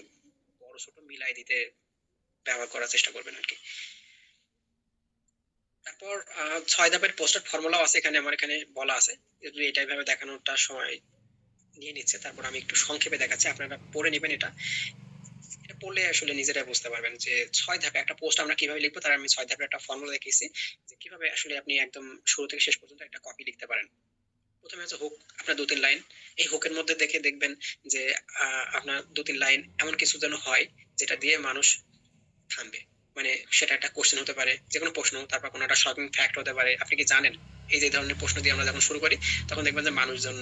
বড় ছোট মিলাই দিতে ব্যবহার করার চেষ্টা করবেন আর কি। তারপর 6 ধাপের পোস্টার ফর্মুলাও আছে এখানে, আমার এখানে বলা আছে, যদি এটাই ভাবে দেখানোটা সময় নিয়ে নিচ্ছে। তারপর আমি একটু সংক্ষেপে দেখাচ্ছি, আপনারা পড়ে নেবেন। এটা এটা পড়লে আসলে নিজেরাই বুঝতে পারবেন যে 6 ধাপে একটা পোস্ট আমরা কিভাবে লিখবো। তার আমি 6 ধাপের একটা ফর্মুলা দেখিয়েছি, যে কিভাবে আসলে আপনি একদম শুরু থেকে শেষ পর্যন্ত একটা কপি লিখতে পারেন। প্রথমে হচ্ছে হুক, আপনার 2-3 লাইন। এই হুকের মধ্যে দেখে দেখবেন যে আপনার 2-3 লাইন এমন কিছু যেন হয় যেটা দিয়ে মানুষ থামবে। মানে সেটা একটা কোশ্চেন হতে পারে, যে কোনো প্রশ্ন, তারপর কোনো একটা শকিং ফ্যাক্ট হতে পারে। আপনি কি জানেন এই যে ধরনের প্রশ্ন দিয়ে আমরা যখন শুরু করি তখন দেখবেন যে মানুষজন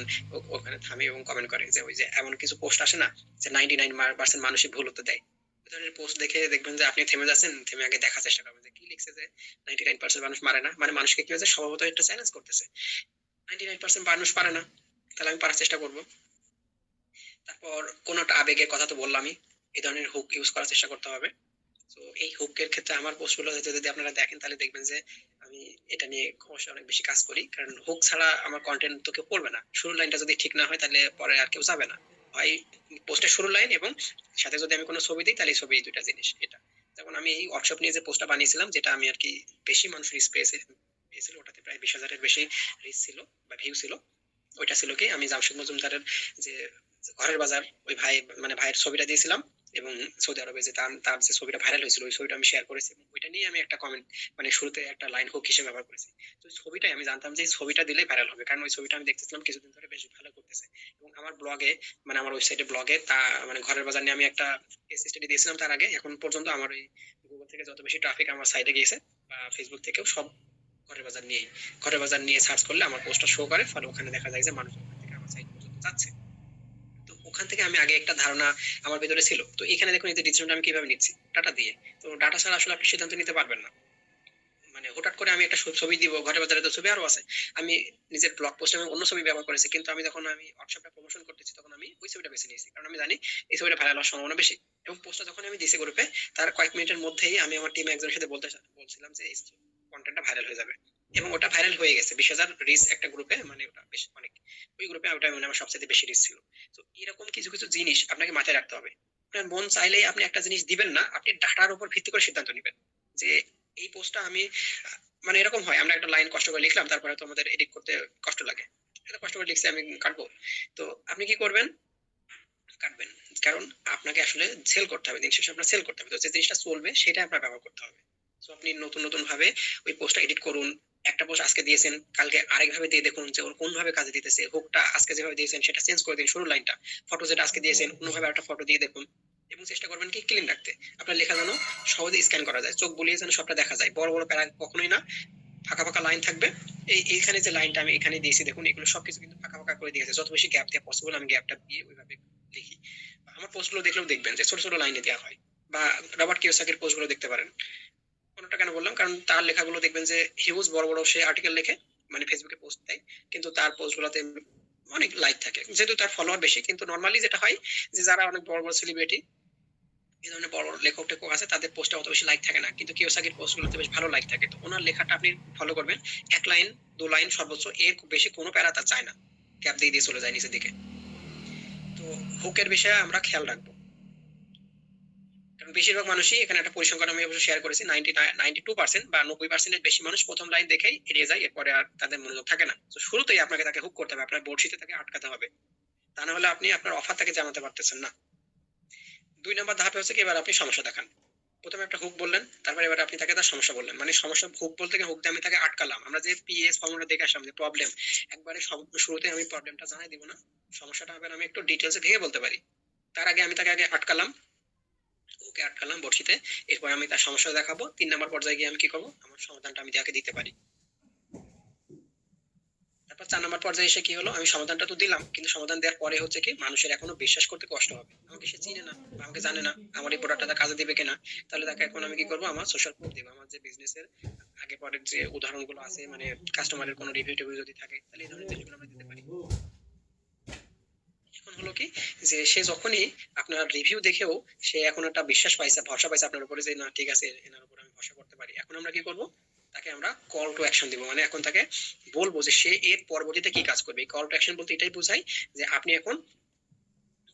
ওখানে থামে এবং কমেন্ট করে, যে ওই যে এমন কিছু পোস্ট আসে না যে 99% মানুষই ভুল হতে দেয়। ওই ধরনের পোস্ট দেখে দেখবেন যে আপনি থেমে যাচ্ছেন, থেমে আগে দেখার চেষ্টা করবেন যে কি লিখছে, যে 99% মানুষ মারে না, মানে মানুষকে কি হয়েছে স্বভাবত একটা চ্যালেঞ্জ করতেছে। 99% মানুষ পারে না, তাহলে আমি পারার চেষ্টা করব। তারপর কোন একটা আবেগের কথা তো বললামই, এই ধরনের হুক ইউজ করার চেষ্টা করতে হবে। তো এই হুকের ক্ষেত্রে আমার পোস্টগুলো যদি আপনারা দেখেন তাহলে দেখবেন যে আমি এটা নিয়ে অবশ্যই অনেক বেশি কাজ করি, কারণ হুক ছাড়া আমার কন্টেন্ট তো কেউ পড়বে না। শুরুর লাইনটা যদি ঠিক না হয় তাহলে পরে আর কেউ যাবে না। হয় পোস্টের শুরুর লাইন এবং সাথে যদি আমি কোনো ছবি দিই তাহলে ছবি, এই দুইটা জিনিস। এটা যেমন আমি এই ওয়ার্কশপ নিয়ে যে পোস্টটা বানিয়েছিলাম, যেটা আমি আর কি বেশি মানুষ রিচ পেয়েছিল, ওটাতে প্রায় 20,000-এর বেশি রিচ ছিল বা ভিউ ছিল। ওইটা ছিল কি, আমি জামশেদ মজুমদারের যে ঘরের বাজার, ওই ভাই, মানে ভাইয়ের ছবিটা দিয়েছিলাম, এবং সৌদি আরবে যে তার তার যে ছবিটা ভাইরাল হয়েছিল ওই ছবিটা আমি শেয়ার করেছি, এবং ওইটা নিয়ে আমি একটা কমেন্ট, মানে শুরুতে একটা লাইন হুক হিসেবে ব্যবহার করেছি। তো ওই ছবিটাই আমি জানতাম যে এই ছবিটা দিলেই ভাইরাল হবে, কারণ ওই ছবিটা আমি দেখতেছিলাম কিছুদিন ধরে বেশ ভালো করতেছে। এবং আমার ব্লগে, মানে আমার ওয়েবসাইটে ব্লগে তা, মানে ঘরের বাজার নিয়ে আমি একটা কেস স্টাডি দিয়েছিলাম তার আগে। এখন পর্যন্ত আমার ওই গুগল থেকে যত বেশি ট্রাফিক আমার সাইটে গিয়েছে বা ফেসবুক থেকেও, সব ঘরের বাজার নিয়েই। ঘরের বাজার নিয়ে সার্চ করলে আমার পোস্টটা শো করে, ফলে ওখানে দেখা যায় যে মানুষ ওখান থেকে আমার সাইট পর্যন্ত যাচ্ছে। তো ওখান থেকে আমি আগে একটা ধারণা আমার ভেতরে ছিল। তো এখানে দেখুন এই যে ডিসিশনটা আমি কিভাবে নিচ্ছি, ডাটা দিয়ে। তো ডাটা ছাড়া আসলে আপনি সিদ্ধান্ত নিতে পারবেন না। মানে হঠাৎ করে আমি একটা ছবি দিব, ঘরে বাজারে তো ছবি আরো আছে। আমি নিজের ব্লগ পোস্টে আমি অন্য ছবি ব্যবহার করেছি, কিন্তু আমি যখন আমি হোয়াটসঅ্যাপটা প্রমোশন করতেছি তখন আমি ওই ছবিটা বেছে নিয়েছি, কারণ আমি জানি এই ছবিটা ভাইরাল হওয়ার সম্ভাবনা বেশি। এবং পোস্টটা যখন আমি দিয়েছি গ্রুপে, তার কয়েক মিনিটের মধ্যেই আমি আমার টিমে একজনের সাথে বলছিলাম যে এই কন্টেন্টটা ভাইরাল হয়ে যাবে। এবং ওটা ভাইরাল হয়ে গেছে 20,000 রিচ একটা গ্রুপে, মানে ওটা বেশ অনেক। ওই গ্রুপে ওটা মানে আমার সবচেয়ে বেশি রিচ ছিল। তো এরকম কিছু কিছু জিনিস আপনাকে মাথায় রাখতে হবে। আপনার মন চাইলেই আপনি একটা জিনিস দিবেন না, আপনি ডাটার উপর ভিত্তি করে সিদ্ধান্ত নেবেন যে এই পোস্টটা আমি, মানে এরকম হয় আমরা একটা লাইন কষ্ট করে লিখলাম, তারপরে তো আমাদের এডিট করতে কষ্ট লাগে, এত কষ্ট করে লিখছি আমি কাটবো। তো আপনি কি করবেন, কাটবেন, কারণ আপনাকে আসলে সেল করতে হবে, দিন শেষে আপনার সেল করতে হবে, তো যে জিনিসটা চলবে সেটা আপনার ব্যবহার করতে হবে। তো আপনি নতুন নতুন ভাবে ওই পোস্টটা এডিট করুন। একটা পোস্ট আজকে দিয়েছেন, কালকে আরেক ভাবে দিয়ে দেখুন যে ওর কোন ভাবে কাজে দিতেছে। হুকটা আজকে যেভাবে দিয়েছেন সেটা চেঞ্জ করে দিন, শুরুর লাইনটা। ফটো যেটা আজকে দিয়েছেন অন্যভাবে একটা ফটো দিয়ে দেখুন। এবং চেষ্টা করবেন কি ক্লিন রাখতে, আপনার লেখা যেন সহজে স্ক্যান করা যায়, চোখ বুলিয়ে যেন সবটা দেখা যায়। বড় বড় প্যারা কখনোই না, ফাঁকা ফাঁকা লাইন থাকবে। এইখানে যে লাইনটা আমি এখানে দিয়েছি দেখুন, এগুলো সবকিছু কিন্তু ফাঁকা ফাঁকা করে দিয়েছে। যত বেশি গ্যাপ দেওয়া পসিবল আমি গ্যাপটা দিয়ে ওইভাবে লিখি। আমার পোস্টগুলো দেখলেও দেখবেন যে ছোট ছোট লাইনে দেওয়া হয়। বা রবার্ট কিওসাকির পোস্টগুলো দেখতে পারেন। কোনটা কেন বললাম, কারণ তার লেখাগুলো দেখবেন যে হিউজ বড় বড় সে আর্টিকেল লেখে, মানে ফেসবুকে পোস্ট দেয়, কিন্তু তার পোস্টগুলোতে অনেক লাইক থাকে, যেহেতু তার ফলোয়ার বেশি। কিন্তু নর্মালি যেটা হয় যে যারা অনেক বড় বড় সেলিব্রিটি, এই ধরনের বড় বড় লেখক টেখক আছে, তাদের পোস্টে অত বেশি লাইক থাকে না, কিন্তু কিওসাকির পোস্টগুলোতে বেশ ভালো লাইক থাকে। তো ওনার লেখাটা আপনি ফলো করবেন, 1 লাইন 2 লাইন সর্বোচ্চ, এর খুব বেশি কোনো প্যারা তার চায় না, ক্যাপ দিয়ে দিয়ে চলে যায় নিচের দিকে। তো হুকের বিষয়ে আমরা খেয়াল রাখবো, কারণ বেশিরভাগ মানুষই এখানে একটা পরিসংখ্যান আমি অবশ্য শেয়ার করেছি, 92% বা 90%-এর বেশি মানুষ প্রথম লাইন দেখেই এড়িয়ে যায়, এরপরে আর তাদের মনোযোগ থাকে না। তো শুরুতেই আপনাকে তাকে হুক করতে হবে, আপনার বড়শিতে তাকে আটকাতে হবে, তা না হলে আপনি আপনার অফার তাকে জানাতে পারতেছেন না। 2 নম্বর ধাপে হচ্ছে কি, এবার আপনি সমস্যা দেখান। প্রথমে একটা হুক বললেন, তারপরে এবার আপনি তাকে তার সমস্যা বললেন, মানে সমস্যা। হুক বলতে গিয়ে হুক দিয়ে আমি তাকে আটকালাম। আমরা যে পিএস ফর্মুলা দেখে আসলাম যে প্রবলেম, একবারে সব শুরুতে আমি প্রবলেমটা জানাই দিব না, সমস্যাটা হবে আমি একটু ডিটেলসে ভেঙে বলতে পারি। তার আগে আমি তাকে আগে আটকালাম, ওকে আটকালাম বড়শিতে। এরপর আমি তার সমস্যা দেখাবো, 3 নম্বর পর্যায়ে গিয়ে আমি কি করবো, আমার সমাধানটা আমি তাকে দিতে পারি। তারপর 4 নম্বর পর্যায়ে এসে কি হলো, আমি সমাধানটা তো দিলাম, কিন্তু সমাধান দেওয়ার পরে হচ্ছে কি মানুষের এখনো বিশ্বাস করতে কষ্ট হবে, আমাকে সে চিনে না বা আমাকে জানে না, আমার এই প্রোডাক্টটা কাজে দিবে কিনা। তাহলে তাকে এখন আমি কি করবো, আমার সোশ্যাল প্রুফ দিব, আমার যে বিজনেসের আগে পরের যে উদাহরণগুলো আছে, মানে কাস্টমারের কোনো রিভিউ টিভিউ যদি থাকে, তাহলে এই ধরনের জিনিসগুলো আমরা দিতে পারি। এখন হলো কি, যে সে যখনই আপনার রিভিউ দেখেও সে এখন একটা বিশ্বাস পাইছে, ভরসা পাইছে আপনার উপরে, যে না ঠিক আছে এনার উপর আমি ভরসা করতে পারি, এখন আমরা কি করব, তাকে আমরা কল টু অ্যাকশন দিব। মানে এখন তাকে বলবো যে সে এর পরবর্তীতে কি কাজ করবে। কল টু অ্যাকশন বলতে এটাই বোঝায় যে আপনি এখন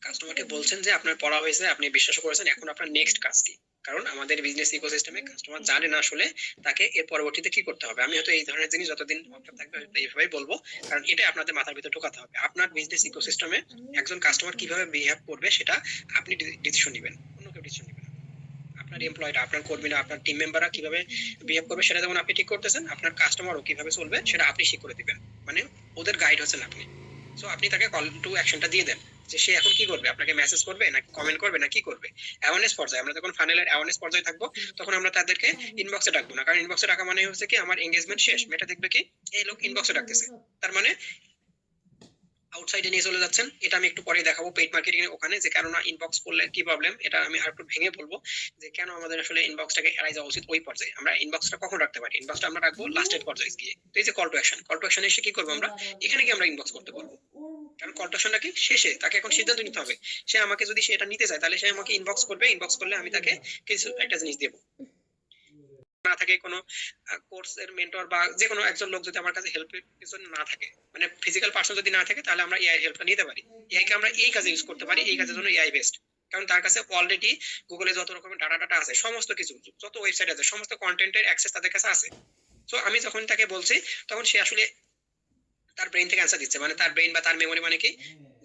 কাস্টমারকে বলছেন যে আপনার পড়া হয়েছে, আপনি বিশ্বাস করেছেন, এখন আপনার নেক্সট কাজ কি। কারণ আমাদের বিজনেস ইকোসিস্টেমে কাস্টমার জানে না আসলে তাকে এর পরবর্তীতে কি করতে হবে। আমি হয়তো এই ধরনের জিনিস যতদিন ওয়ার্কশপ থাকবে এইভাবেই বলবো, কারণ এটা আপনাদের মাথার ভিতরে ঢোকাতে হবে। আপনার বিজনেস ইকোসিস্টেমে একজন কাস্টমার কিভাবে বিহেভ করবে সেটা আপনি ডিসিশন নেবেন, অন্য কেউ ডিসিশন নেবেন না। আপনার এমপ্লয়িরা, আপনার কর্মীরা, আপনার টিম মেম্বাররা কিভাবে বিহেভ করবে সেটা যেমন আপনি ঠিক করতেছেন, আপনার কাস্টমারও কিভাবে চলবে সেটা আপনি ঠিক করে দিবেন। মানে ওদের গাইড হচ্ছেন আপনি। সো আপনি তাকে কল টু অ্যাকশনটা দিয়ে দেন, যে সে এখন কি করবে, আপনাকে মেসেজ করবে নাকি কমেন্ট করবে না কি করবে। অ্যাওয়ারনেস পর্যায়ে, আমরা যখন ফানেলের অ্যাওয়ারনেস পর্যায়ে থাকবো, তখন আমরা তাদেরকে ইনবক্সে ডাকবো না, কারণ ইনবক্সে ডাকা মানে হচ্ছে কি আমার এঙ্গেজমেন্ট শেষ, মেটা দেখবে কি এই লোক ইনবক্সে ডাকতেছে, তার মানে আউটসাইডে নিয়ে চলে যাচ্ছেন। এটা আমি একটু পরে দেখাবো পেইড মার্কেটিং এর ওখানে, যে কেননা ইনবক্স করলে কি প্রবলেম, এটা আমি আর একটু ভেঙে বলবো, যে কেন আমাদের আসলে ইনবক্সটাকে এড়াই যাওয়া উচিত। ওই পর্যায়ে আমরা ইনবক্সটা কখন রাখতে পারি, ইনবক্সটা আমরা রাখবো লাস্টের পর্যায়ে গিয়ে। তো এই যে call to action, call to action এসে কি করবো আমরা, এখানে কি আমরা ইনবক্স করতে বলবো, কারণ কল টু অ্যাকশনটা কি শেষে, তাকে এখন সিদ্ধান্ত নিতে হবে। সে আমাকে যদি সে এটা নিতে চায়, তাহলে সে আমাকে ইনবক্স করবে, ইনবক্স করলে আমি তাকে কিছু একটা জিনিস দেবো। না থাকে কোনো কোর্সের মেন্টর বা যে কোনো একজন লোক যদি আমার কাছে হেল্পের জন্য না থাকে, মানে ফিজিক্যাল পার্সন যদি না থাকে, তাহলে আমরা এআই হেল্পটা নিতে পারি। এআই কে আমরা এই কাজে ইউজ করতে পারি, এই কাজের জন্য এআই বেস্ট। কারণ তার কাছে অলরেডি গুগলে যত রকমের ডাটা আছে, সমস্ত কিছু, যত ওয়েবসাইট আছে, সমস্ত কন্টেন্টের অ্যাক্সেস তাদের কাছে আছে। তো আমি যখন তাকে বলছি, তখন সে আসলে তার ব্রেন থেকে অ্যান্সার দিচ্ছে, মানে তার ব্রেন বা তার মেমোরি, মানে কি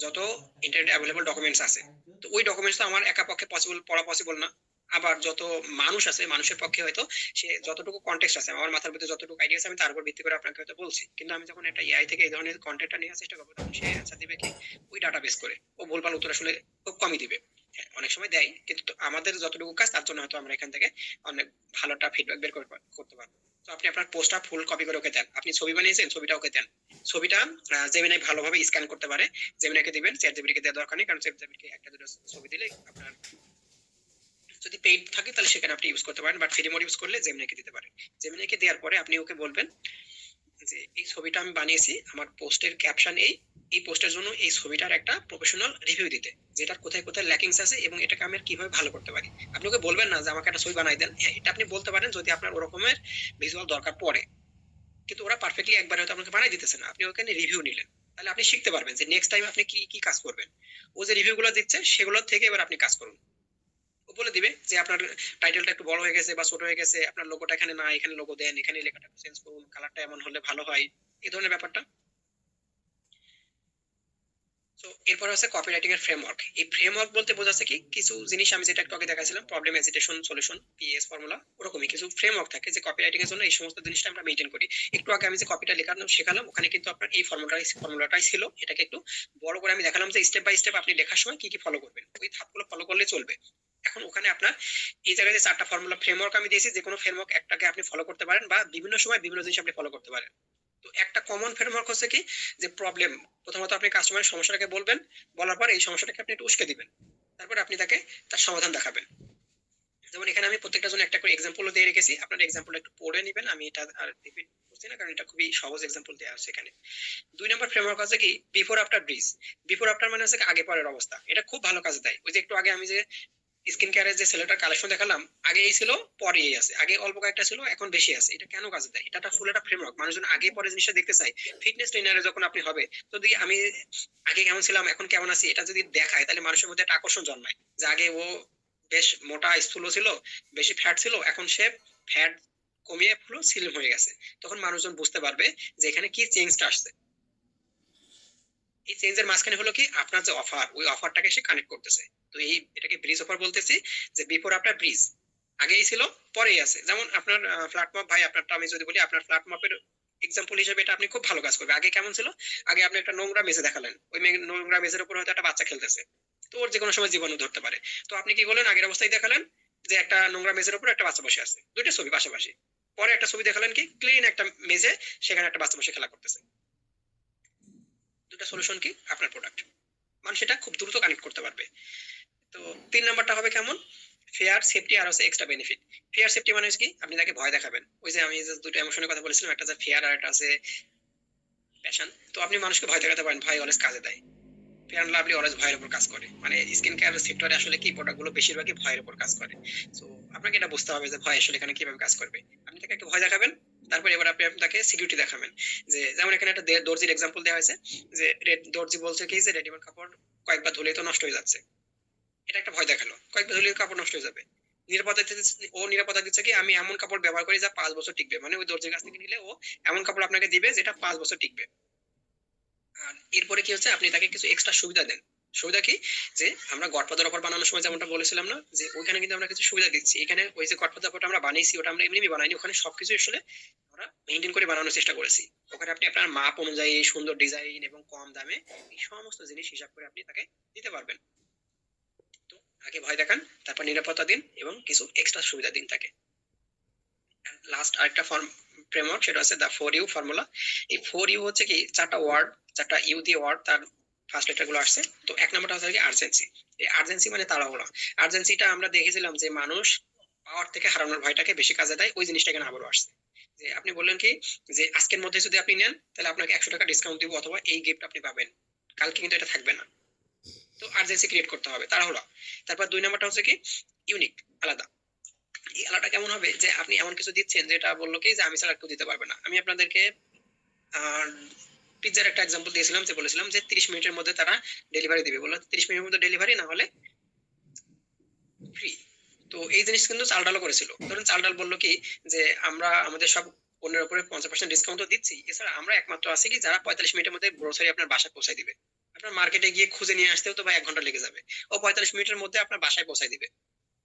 যত ইন্টারনেট অ্যাভেলেবল ডকুমেন্টস আছে, তো ওই ডকুমেন্টস তো আমার একা পক্ষে পসিবল পড়া পসিবল না। আবার যত মানুষ আছে, মানুষের পক্ষে হয়তো সে যতটুকু কন্টেক্সট আছে, আমার মাথার ভিতরে যতটুকু আইডিয়া আছে, আমি তার উপর ভিত্তি করে আপনাকে হয়তো বলছি। কিন্তু আমি যখন একটা এআই থেকে এই ধরনের কন্টেন্টটা নেওয়ার চেষ্টা করবো, তখন সে অ্যান্সার দিবে কি ওই ডাটা বেস করে। ও ভুলভাল উত্তর আসলে খুব কমই দিবে। হ্যাঁ, অনেক সময় দেয়, কিন্তু আমাদের যতটুকু কাজ তার জন্য হয়তো আমরা এখান থেকে অনেক ভালো একটা ফিডব্যাক বের করতে পারবো। তো আপনি আপনার পোস্টটা ফুল কপি করে ওকে দেন, আপনি ছবি বানিয়েছেন, ছবিটা ওকে দেন। ছবিটা জেমিনাই ভালোভাবে স্ক্যান করতে পারে, জেমিনাইকে দিবেন, চ্যাট জিপিটিকে দেওয়ার দরকার নেই, কারণ চ্যাট জিপিটিকে একটা দুটো ছবি দিলে আপনার যদি পেইড থাকে তাহলে সেখানে আপনি ইউজ করতে পারেন, বাট ফ্রি মোড ইউজ করলে জেমিনাইকে দিতে পারেন। জেমিনাইকে দেওয়ার পরে আপনি ওকে বলবেন যে এই ছবিটা আমি বানিয়েছি, আমার পোস্টের ক্যাপশন এই, এই পোস্টের জন্য এই ছবিটার একটা প্রফেশনাল রিভিউ দিতে, যেটার কোথায় কোথায় ল্যাকিংস আছে এবং এটাকে আমি কিভাবে ভালো করতে পারি। আপনি ওকে বলবেন না যে আমাকে একটা ছবি বানাই দেন, হ্যাঁ এটা আপনি বলতে পারেন যদি আপনার ওরকমের ভিজুয়াল দরকার পড়ে। কিন্তু ওরা পারফেক্টলি একবার হয়তো আপনাকে বানাই দিতেছে না, আপনি ওখানে রিভিউ নিলেন, তাহলে আপনি শিখতে পারবেন যে নেক্সট টাইম আপনি কি কি কাজ করবেন। ও যে রিভিউ গুলো দিচ্ছে সেগুলোর থেকে এবার আপনি কাজ করুন। ও বলে দিবে যে আপনার টাইটেলটা একটু বড় হয়ে গেছে বা ছোট হয়ে গেছে, আপনার লোগোটা এখানে না, এখানে লোগো দেন, এখানে লেখাটা চেঞ্জ করুন, কালারটা এমন হলে ভালো হয়, এই ধরনের ব্যাপারটা। তো এরপর আছে কপিরাইটিং এর ফ্রেমওয়ার্ক। এই ফ্রেমওয়ার্ক বলতে বোঝাচ্ছে কি, কিছু জিনিস আমি যেটা একটু আগে দেখাছিলাম, problem agitation solution, PS formula, ওরকমই কিছু ফ্রেমওয়ার্ক থাকে যে কপিরাইটিং এর জন্য এই সমস্ত জিনিসটা আমরা মেইনটেইন করি। একটু আগে আমি যে কপিটা লেখানো শেখালাম, ওখানে কিন্তু আপনার এই ফর্মুলাটাই ছিল। এটাকে একটু বড় করে আমি দেখালাম যে স্টেপ বাই স্টেপ আপনি লেখার সময় কি কি ফলো করবেন, ওই ধাপগুলো ফলো করলে চলবে। এখন ওখানে আপনার এই জায়গায় যে 4টা ফর্মুলা ফ্রেমওয়ার্ক আমি দিয়েছি, যে কোনো ফ্রেমওয়ার্ক একটাকে আপনি ফলো করতে পারেন বা বিভিন্ন সময় বিভিন্ন জিনিস আপনি ফলো করতে পারেন। তো একটা কমন ফ্রেমওয়ার্ক হচ্ছে কি, যে প্রবলেম, প্রথমত আপনি কাস্টমারের সমস্যাটাকে বলবেন, বলার পর এই সমস্যাটাকে আপনি একটু উস্কে দিবেন, তারপর আপনি তাকে তার সমাধান দেখাবেন। যেমন এখানে আমি প্রত্যেকটা জন্য একটা করে এক্সাম্পল দিয়ে রেখেছি, আপনার এক্সাম্পলটা একটু পড়ে নেবেন, আমি এটা আর রিপিট করছি না, কারণ এটা খুবই সহজ এক্সাম্পল দেওয়া আছে এখানে। 2 নম্বর ফ্রেমওয়ার্ক আছে কি before after bridge. Before after মানে হচ্ছে আগে পরের অবস্থা, এটা খুব ভালো কাজে দেয়। ওই যে একটু আগে আমি যে স্কিন কেয়ারের যে ছেলেটার কালেকশন দেখালাম, আগে এই ছিল পরে এই আছে, আগে অল্প কয়েকটা ছিল এখন বেশি আছে, এটা কেন কাজে দেয়, এটা ফুল একটা ফ্রেমওয়ার্ক, মানুষজন আগে পরে জিনিসটা দেখতে চায়। ফিটনেস ট্রেনারে যখন আপনি হবে, তো দেখি আমি আগে কেমন ছিলাম এখন কেমন আছি, এটা যদি দেখায় তাহলে মানুষের মধ্যে একটা আকর্ষণ জন্মায়, যে আগে ও বেশ মোটা স্থূল ছিল, বেশি ফ্যাট ছিল, এখন সে ফ্যাট কমিয়ে পুরো স্লিম হয়ে গেছে। তখন মানুষজন বুঝতে পারবে যে এখানে কি চেঞ্জটা আসছে। এই চেঞ্জের মাঝখানে হলো কি আপনার যে অফার, ওই অফারটাকে সে কানেক্ট করতেছে। তো এই এটাকে ব্রিজ অফার বলতেছি, যে বিফোর আপনার ব্রিজ, আগেই ছিল পরেই আছে। যেমন আপনার ফ্ল্যাটমপ ভাই, আপনারটা আমি যদি বলি, আপনার ফ্ল্যাটমপের এক্সাম্পল হিসেবে এটা আপনি খুব ভালো কাজ করবে। আগে কেমন ছিল, আগে আপনি একটা নোংরা মেঝে দেখালেন, ওই নোংরা মেঝের উপর হয়তো একটা বাচ্চা খেলতেছে, তো ওর যে কোনো সময় জীবাণু ধরতে পারে। তো আপনি কি করলেন, আগের অবস্থায় দেখালেন যে একটা নোংরা মেজের উপর একটা বাচ্চা বসে আছে, দুইটা ছবি পাশাপাশি। পরে একটা ছবি দেখালেন কি ক্লিন একটা মেজে, সেখানে একটা বাচ্চা বসে খেলা করতেছে। দুটা সলিউশন কি আপনার প্রোডাক্ট, মানুষ এটা খুব দ্রুত কানেক্ট করতে পারবে। তো 3 নাম্বারটা হবে কেমন, ফেয়ার সেফটি আর হচ্ছে এক্সট্রা বেনিফিট। ফেয়ার সেফটি মানে কি, আপনি তাকে ভয় দেখাবেন। ওই যে আমি যে দুটো ইমোশনের কথা বলেছিলাম, একটা যে ফেয়ার আর একটা আছে প্যাশন। তো আপনি মানুষকে ভয় দেখাতে পারেন, ভয় অলওয়েজ কাজে দেয়। ফেয়ার অ্যান্ড লাভলি অলওয়েজ ভয়ের উপর কাজ করে, মানে স্কিন কেয়ার সেক্টরে আসলে কি প্রোডাক্টগুলো বেশিরভাগই ভয়ের উপর কাজ করে। তো আপনাকে এটা বুঝতে হবে যে ভয় আসলে এখানে কিভাবে কাজ করবে। আপনি তাকে একটা ভয় দেখাবেন, তারপর এবার আপনি তাকে সিকিউরিটি দেখাবেন। যে যেমন এখানে একটা দর্জির এক্সাম্পল দেওয়া হয়েছে, যে দর্জি বলছে কি যে রেডিমেড কাপড় কয়েকবার ধুলেই তো নষ্ট হয়ে যাচ্ছে। এটা একটা ভয় দেখালো, কয়েকবার ধুলে কাপড় নষ্ট হয়ে যাবে। ও নিরাপত্তা দিচ্ছে কি, আমি এমন কাপড় ব্যবহার করি যা 5 বছর টিকবে, মানে ওই দর্জির কাছ থেকে নিলে ও এমন কাপড় আপনাকে দিবে যেটা 5 বছর টিকবে। আর এরপরে কি হচ্ছে, আপনি তাকে কিছু এক্সট্রা সুবিধা দেন। সুবিধা কি, যে আমরা গডফাদার অফার বানানোর সময় যেমনটা বলেছিলাম না, যে ওইখানে কিন্তু আমরা কিছু সুবিধা দিচ্ছি। এখানে ওই যে গডফাদার অফারটা আমরা বানিয়েছি, ওটা আমরা এমনি বানাইনি, ওখানে সবকিছু আসলে আমরা মেনটেন করে বানানোর চেষ্টা করেছি। ওখানে আপনি আপনার মাপ অনুযায়ী সুন্দর ডিজাইন এবং কম দামে এই সমস্ত জিনিস হিসাব করে আপনি তাকে দিতে পারবেন। তো আগে ভয় দেখান, তারপর নিরাপত্তা দিন এবং কিছু এক্সট্রা সুবিধা দিন তাকে। লাস্ট আরেকটা ফ্রেমওয়ার্ক, সেটা হচ্ছে দা 4U ফর্মুলা। এই 4U হচ্ছে কি 4টা ওয়ার্ড, 4টা ইউ দিয়ে ওয়ার্ড, তার ফার্স্ট লেটার গুলো আসছে। তো 1 নম্বরটা হচ্ছে কি আর্জেন্সি। এই আর্জেন্সি মানে তাড়াহুড়া। আর্জেন্সিটা আমরা দেখেছিলাম যে মানুষ পাওয়ার থেকে হারানোর ভয়টাকে বেশি কাজে দেয়, ওই জিনিসটা এখানে আবারও আসছে। যে আপনি বললেন কি, যে আজকের মধ্যে যদি আপনি নেন তাহলে আপনাকে 100 টাকা ডিসকাউন্ট দিব, অথবা এই গিফট আপনি পাবেন, কালকে কিন্তু এটা থাকবে না। তো আর্জেন্সি ক্রিয়েট করতে হবে, তাড়াহুড়া। তারপর 2 নম্বরটা হচ্ছে কি ইউনিক, আলাদা। এই আলাটা কেমন হবে, যে আপনি এমন কিছু দিচ্ছেন যেটা বললো কি যে আমি ছাড়া কেউ দিতে পারবে না। আমি আপনাদেরকে পিৎজার একটা এক্সাম্পল দিয়েছিলাম, যে বলেছিলাম যে 30 মিনিটের মধ্যে তারা ডেলিভারি দিবে, বললো 30 মিনিটের মধ্যে ডেলিভারি না হলে ফ্রি। তো এই জিনিস কিন্তু চাল ডালও করেছিল। ধরুন চাল ডাল বললো কি, যে আমরা আমাদের সব পণ্যের উপরে 50% ডিসকাউন্টও দিচ্ছি, এছাড়া আমরা একমাত্র আছি কি যারা 45 মিনিটের মধ্যে গ্রোসারি আপনার বাসায় পৌঁছায় দিবে। আপনার মার্কেটে গিয়ে খুঁজে নিয়ে আসতেও তো ভাই 1 ঘন্টা লেগে যাবে, ও 45 মিনিটের মধ্যে আপনার বাসায় পৌঁছায় দিবে।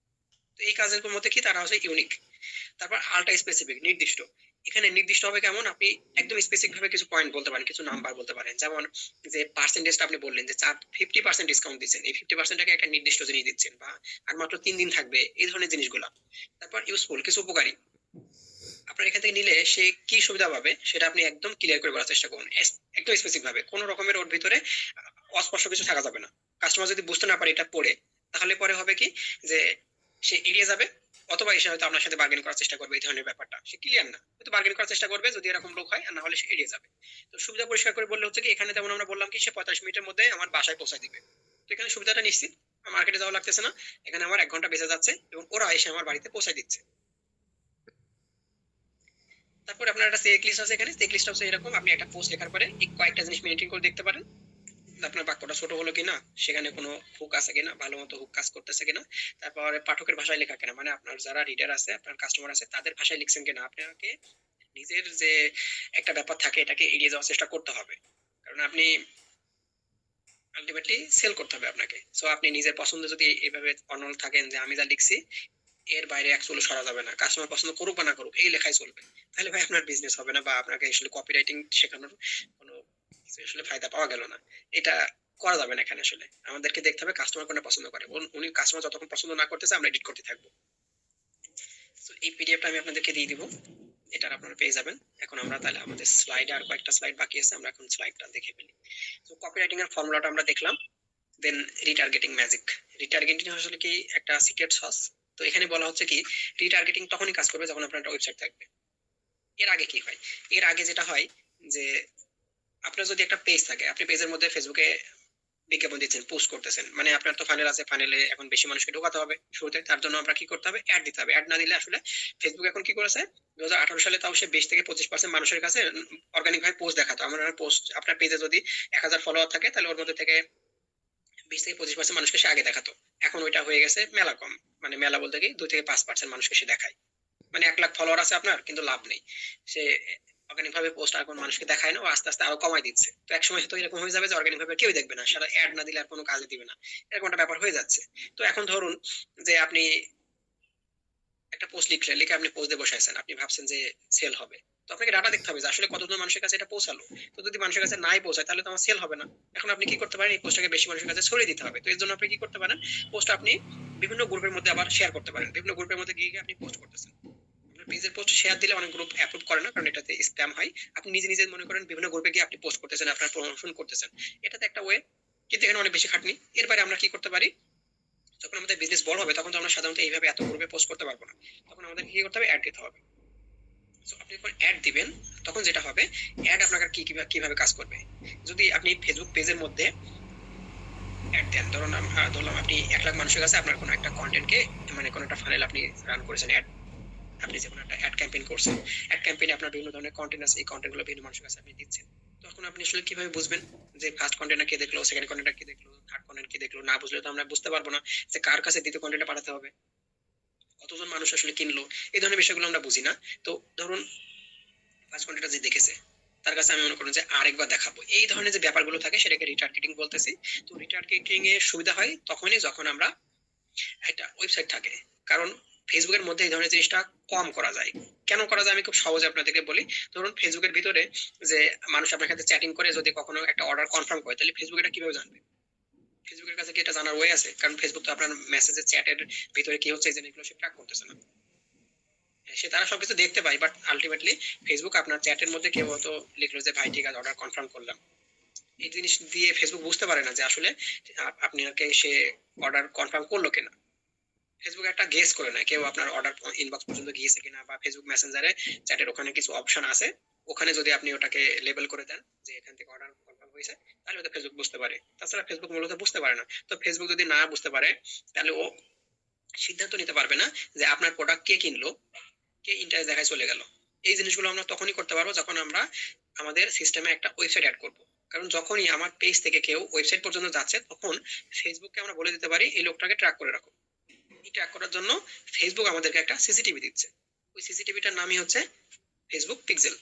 তো এই কাজের মধ্যে কি তারা হচ্ছে ইউনিক। তারপর আলট্রা স্পেসিফিক, নির্দিষ্ট। এখানে নির্দিষ্ট হবে কেমন, আপনি একদম স্পেসিফিক ভাবে কিছু পয়েন্ট বলতে পারেন, কিছু নাম্বার বলতে পারেন। যেমন যে পার্সেন্টেজটা আপনি বললেন যে 50% ডিসকাউন্ট দিচ্ছেন, এই 50%টাকে একটা নির্দিষ্ট জিনিস দিচ্ছেন, বা আর মাত্র 3 দিন থাকবে, এই ধরনের জিনিসগুলো। তারপর ইউজফুল, কিছু উপকারী। আপনার এখান থেকে নিলে সে কি সুবিধা পাবে সেটা আপনি একদম ক্লিয়ার করে বলার চেষ্টা করুন, একদম স্পেসিফিক ভাবে। কোনো রকমের ওর ভিতরে অস্পষ্ট কিছু থাকা যাবে না। কাস্টমার যদি বুঝতে না পারে এটা পড়ে, তাহলে পরে হবে কি, যে সে এড়িয়ে যাবে, অথবা এসে হয়তো আপনার সাথে বার্গেন করার চেষ্টা করবে। এই ধরনের ব্যাপারটা সে ক্লিয়ার না, হয়তো বার্গেন করার চেষ্টা করবে যদি এরকম লোক হয়, আর না হলে সে এড়িয়ে যাবে। তো সুবিধা পরিষ্কার করে বললে হচ্ছে কি, এখানে যেমন আমরা বললাম কি সে 45 মিনিটের মধ্যে আমার বাসায় পৌঁছায় দিবে। তো এখানে সুবিধাটা নিশ্চিত, মার্কেটে যাওয়া লাগতেছে না, এখানে আমার 1 ঘন্টা বেঁচে যাচ্ছে এবং ওরা এসে আমার বাড়িতে পৌঁছায় দিচ্ছে। তারপর আপনার একটা চেক লিস্ট আছে, এখানে চেক লিস্ট হচ্ছে এরকম, আপনি একটা পোস্ট লেখার পরে এই কয়েকটা জিনিস মেনটেন করে দেখতে পারেন। আপনার বাক্যটা ছোট হলো কিনা, সেখানে কোনো হুক আছে কিনা, ভালো মতো হুক কাজ করতেছে কিনা, তারপরে পাঠকের ভাষায় লেখা কিনা, মানে আপনার যারা রিডার আছে, আপনার কাস্টমার আছে, তাদের ভাষায় লিখছেন কিনা। আপনাকে নিজের যে একটা ব্যাপার থাকে এটাকে এড়িয়ে যাওয়ার চেষ্টা করতে হবে, কারণ আপনি আলটিমেটলি সেল করতে হবে আপনাকে। সো আপনি নিজের পছন্দ যদি এইভাবে অনল থাকেন যে আমি যা লিখছি এর বাইরে এক চুলো সরা যাবে না, কাস্টমার পছন্দ করুক বা না করুক এই লেখাই চলবে, তাহলে ভাই আপনার বিজনেস হবে না, বা আপনাকে আসলে কপিরাইটিং শেখানোর কোনো কিছু আসলে ফায়দা পাওয়া গেল না। এটা করা যাবে না এখানে। আসলে আমাদেরকে দেখতে হবে কাস্টমার কোনটা পছন্দ করে, উনি কাস্টমার যতক্ষণ পছন্দ না করতেছে আমরা এডিট করতে থাকবো। তো এই পিডিএফটা আমি আপনাদেরকে দিয়ে দিব, এটা আপনারা পেয়ে যাবেন। এখন আমরা তাহলে আমাদের স্লাইডে আর কয়েকটা স্লাইড বাকি আছে, আমরা এখন স্লাইডটা দেখে ফেলি। তো কপিরাইটিং এর ফর্মুলাটা আমরা দেখলাম। দেন রিটার্গেটিং ম্যাজিক। রিটার্গেটিং আসলে কি একটা সিক্রেট সস। তো এখানে বলা হচ্ছে কি, রিটার্গেটিং তখনই কাজ করবে যখন আপনার একটা ওয়েবসাইট থাকবে। এর আগে কি হয়, এর আগে যেটা হয় যে আপনার যদি একটা পেজ থাকে, আপনি পেজের মধ্যে ফেসবুকে বিজ্ঞাপন দিচ্ছেন, পোস্ট করতেছেন, মানে আপনার তো ফানেল আছে, ফানেলে এখন বেশি মানুষকে ঢোকাতে হবে শুরুতে, তার জন্য আমরা কি করতে হবে, অ্যাড দিতে হবে। অ্যাড না দিলে আসলে ফেসবুক এখন কি করেছে, 2018 সালে তাও সে 20 থেকে 25% মানুষের কাছে অর্গানিক ভাবে পোস্ট দেখাতো। আমার পোস্ট আপনার পেজে যদি 1000 ফলোয়ার থাকে, তাহলে ওর মধ্যে থেকে 20 থেকে 25% মানুষকে সে আগে দেখাতো। এখন ওইটা হয়ে গেছে মেলা কম, মানে মেলা বলতে কি 2 থেকে 5% মানুষকে সে দেখায়। মানে 1 লাখ ফলোয়ার আছে আপনার, কিন্তু লাভ নেই, সে অর্গানিক ভাবে পোস্ট আর কোন মানুষকে দেখায় না, ও আস্তে আস্তে আরো কমাই দিচ্ছে। তো একসময় তো এরকম হয়ে যাবে যে অর্গানিক ভাবে কেউ দেখবে না, সারা অ্যাড না দিলে আর কোনো কাজে দিবে না, এরকম একটা ব্যাপার হয়ে যাচ্ছে। তো এখন ধরুন যে আপনি একটা পোস্ট লিখলেন, লিখে আপনি পোস্ট দিয়ে বসাইছেন, আপনি ভাবছেন যে সেল হবে। তো আপনাকে ডাটা দেখতে হবে যে আসলে কতজন মানুষের কাছে এটা পৌঁছালো। তো যদি মানুষের কাছে নাই পৌঁছায় তাহলে তো আমার সেল হবে না। এখন আপনি কি করতে পারেন, এই পোস্টটাকে বেশি মানুষের কাছে ছড়িয়ে দিতে হবে। তো এর জন্য আপনি কি করতে পারেন, পোস্ট আপনি বিভিন্ন গ্রুপের মধ্যে আবার শেয়ার করতে পারেন। বিভিন্ন গ্রুপের মধ্যে গিয়ে আপনি পোস্ট করতেছেন। আপনার পেজের পোস্ট শেয়ার দিলে অনেক গ্রুপ অ্যাপ্রুভ করে না, কারণ এটাতে স্প্যাম হয়। আপনি নিজে নিজে মনে করেন বিভিন্ন গ্রুপে গিয়ে আপনি পোস্ট করতেছেন, আপনার প্রমোশন করতেছেন, এটাতে একটা ওয়ে। কিন্তু এখানে অনেক বেশি খাটনি। এরপরে আমরা কি করতে পারি, যখন আমাদের বিজনেস বড় হবে তখন তো আমরা সাধারণত এইভাবে এত গ্রুপে পোস্ট করতে পারবো না। তখন আমাদের কি করতে হবে, অ্যাড দিতে হবে। সো আপনি যখন অ্যাড দিবেন তখন যেটা হবে, অ্যাড আপনার কি কিভাবে কাজ করবে। যদি আপনি ফেসবুক পেজের মধ্যে অ্যাড দেন, ধরলাম আপনি 1 লাখ মানুষের কাছে আপনার কোনো একটা কন্টেন্টকে, মানে কোনো একটা ফানেল আপনি রান করেছেন, অ্যাড, আপনি যে কোনো একটা অ্যাড ক্যাম্পেইন করছেন, অ্যাড ক্যাম্পেইনে আপনার বিভিন্ন ধরনের কন্টেন্ট আছে, এই কন্টেন্ট গুলো বিভিন্ন মানুষের কাছে আপনি দিচ্ছেন। তখন আপনি আসলে কিভাবে বুঝবেন যে ফার্স্ট কন্টেন্ট কে দেখলো, সেকেন্ড কন্টেন্ট কে দেখলো, থার্ড কন্টেন্ট কে দেখলো? না বুঝলে তো আমরা বুঝতে পারবো না যে কার কাছে দ্বিতীয় কন্টেন্টটা পাঠাতে হবে, কতজন মানুষ আসলে কিনলো, এই ধরনের বিষয়গুলো আমরা বুঝি না। তো ধরুন ফার্স্ট কন্টেন্টটা যে দেখেছে তার কাছে আমি মনে করেন যে আরেকবার দেখাবো, এই ধরনের যে ব্যাপারগুলো থাকে সেটাকে রিটার্গেটিং বলতেছি। তো রিটার্গেটিং এর সুবিধা হয় তখনই যখন আমরা একটা ওয়েবসাইট থাকে। কারণ ফেসবুকের মধ্যে এই ধরনের জিনিসটা কম করা যায়। কেন করা যায় আমি খুব সহজে আপনাদেরকে বলি। ধরুন ফেসবুকের ভিতরে যে মানুষ আপনার সাথে চ্যাটিং করে যদি কখনো একটা অর্ডার কনফার্ম করে, তাহলে ফেসবুক এটা কিভাবে জানবে? ফেসবুকের কাছে কি এটা জানার ওয়ে আছে? কারণ ফেসবুক তো আপনার মেসেজের চ্যাটের ভিতরে কি হচ্ছে এই জিনিসগুলো সে ট্র্যাক করতেছে না। সে তারা সবকিছু দেখতে পায়, বাট আলটিমেটলি ফেসবুক আপনার চ্যাটের মধ্যে কেউ হয়তো লিখলো যে ভাই ঠিক আছে অর্ডার কনফার্ম করলাম, এই জিনিস দিয়ে ফেসবুক বুঝতে পারে না যে আসলে আপনাকে সে অর্ডার কনফার্ম করলো কিনা। ফেসবুক একটা গেস করে নেয় কেউ আপনার অর্ডার ইনবক্স পর্যন্ত গিয়েছে কিনা, বা ফেসবুক মেসেঞ্জারে চ্যাটের ওখানে কিছু অপশন আছে, ওখানে যদি আপনি ওটাকে লেবেল করে দেন যে এখান থেকে অর্ডার কনফার্ম হয়েছে, তাহলে ওটা ফেসবুক বুঝতে পারে। তাছাড়া ফেসবুক মূলত বুঝতে পারে না। তো ফেসবুক যদি না বুঝতে পারে তাহলে ও সিদ্ধান্ত নিতে পারবে না যে আপনার প্রোডাক্ট কে কিনলো, কে ইন্টারেস্ট দেখায় চলে গেল। এই জিনিসগুলো আমরা তখনই করতে পারবো যখন আমরা আমাদের সিস্টেমে একটা ওয়েবসাইট অ্যাড করব। কারণ যখনই আমার পেজ থেকে কেউ ওয়েবসাইট পর্যন্ত যাচ্ছে তখন ফেসবুককে আমরা বলে দিতে পারি এই লোকটাকে ট্র্যাক করে রাখো। এই ট্র্যাক করার জন্য ফেসবুক আমাদেরকে একটা সিসিটিভি দিচ্ছে। ওই সিসিটিভিটার নামই হচ্ছে ফেসবুক পিক্সেল।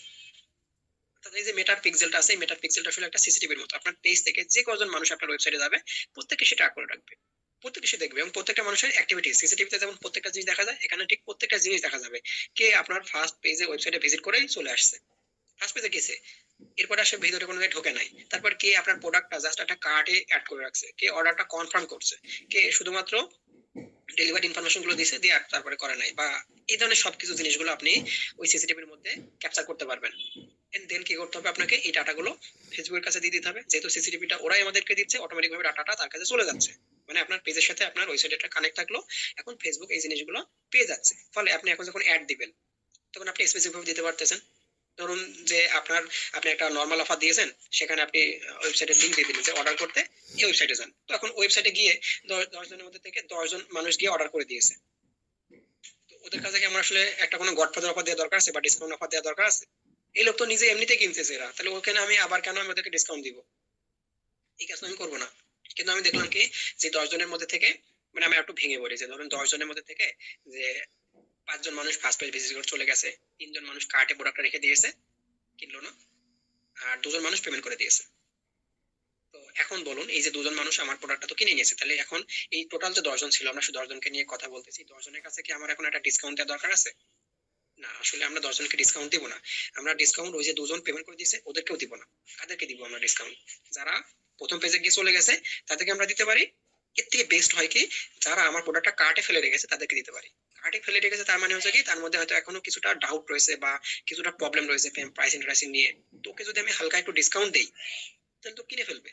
অর্থাৎ এই যে মেটার পিক্সেলটা আছে, এই মেটার পিক্সেলটা আসলে একটা সিসিটিভির মতো। আপনার পেজ থেকে যে কজন মানুষ আপনার ওয়েবসাইটে যাবে প্রত্যেককে সে ট্র্যাক করে রাখবে, প্রত্যেকে সে দেখবে, এবং প্রত্যেকটা মানুষের অ্যাক্টিভিটি সিসিটিভিতে যেমন প্রত্যেকটা জিনিস দেখা যায়, এখানে ঠিক প্রত্যেকটা জিনিস দেখা যাবে। কে আপনার ফার্স্ট পেজে ওয়েবসাইটে ভিজিট করেই চলে আসছে, ফার্স্ট পেজে গেছে, এরপর আসে ভিতরে কোনো জায়গায় ঢোকে নাই, তারপর কে আপনার প্রোডাক্টটা জাস্ট একটা কার্টে অ্যাড করে রাখছে, কে অর্ডারটা কনফার্ম করছে, কে শুধুমাত্র ডেলিভারি ইনফরমেশন গুলো দিছে দিয়ে তারপরে করে নাই, বা এই ধরনের সবকিছু জিনিসগুলো আপনি ওই সিসিটিভির মধ্যে ক্যাপচার করতে পারবেন। এন্ড দেন কি করতে হবে, আপনাকে এই ডাটাগুলো ফেসবুকের কাছে দিয়ে দিতে হবে। যেহেতু সিসিটিভিটা ওরাই আমাদেরকে দিচ্ছে, অটোমেটিক ভাবে ডাটাটা তার কাছে চলে যাচ্ছে। মানে আপনার পেজের সাথে আপনার ওয়েবসাইটটা কানেক্ট থাকলো, এখন ফেসবুক এই জিনিসগুলো পেয়ে যাচ্ছে। ফলে আপনি এখন যখন অ্যাড দিবেন তখন আপনি স্পেসিফিক ভাবে দিতে পারতেছেন। ধরুন যে আপনি একটা নর্মাল অফার দিয়েছেন, সেখানে আপনি ওয়েবসাইটের লিঙ্ক দিয়ে দিলেন যে অর্ডার করতে এই ওয়েবসাইটে যান। তো এখন ওয়েবসাইটে গিয়ে 10 জনের মধ্যে থেকে 10 জন মানুষ গিয়ে অর্ডার করে দিয়েছে। তো ওদের কাছে কি আমার আসলে একটা কোনো গডফাদার অফার দেওয়া দরকার আছে বা ডিসকাউন্ট অফার দেওয়া দরকার আছে? এই লোক তো নিজে এমনিতে কিনতেছে এরা, তাহলে ওখানে আমি আবার কেন আমি ওদেরকে ডিসকাউন্ট দিব? এই কাজ আমি করবো না। কিন্তু আমি দেখলাম কি, যে 10 জনের মধ্যে থেকে, মানে আমি একটু ভেঙে পড়ি, যে ধরুন 10 জনের মধ্যে থেকে যে 5 জন মানুষ ফার্স্ট পেজ ভিজিট করে চলে গেছে, 3 জন মানুষ কার্টে প্রোডাক্টটা রেখে দিয়েছে, কিনলো না, আর 2 জন মানুষ পেমেন্ট করে দিয়েছে। তো এখন বলুন, এই যে 2 জন মানুষ আমার প্রোডাক্টটা তো কিনে নিয়েছে, তাহলে এখন এই টোটাল যে 10 জন ছিল, আমরা শুধু 10 জনকে নিয়ে কথা বলতেছি, 10 জনের কাছে কি আমার এখন একটা ডিসকাউন্ট দেওয়া দরকার আছে? না, আসলে আমরা 10 জনকে ডিসকাউন্ট দিব না। আমরা ডিসকাউন্ট ওই যে 2 জন পেমেন্ট করে দিয়েছে ওদেরকেও দিব না। কাদেরকে দিব আমরা ডিসকাউন্ট? যারা প্রথম পেজে গিয়ে চলে গেছে তাদেরকে আমরা দিতে পারি। এর থেকে বেস্ট হয় কি, যারা আমার প্রোডাক্টটা কার্টে ফেলে রেখেছে তাদেরকে দিতে পারি। কার্টে ফেলে রেখেছে তার মানে হচ্ছে কি, তার মধ্যে হয়তো এখনো কিছুটা ডাউট রয়েছে বা কিছুটা প্রবলেম রয়েছে প্রাইসিং ট্রাইসিং নিয়ে। তো ওকে যদি আমি হালকা একটু ডিসকাউন্ট দিই তাহলে তো কিনে ফেলবে।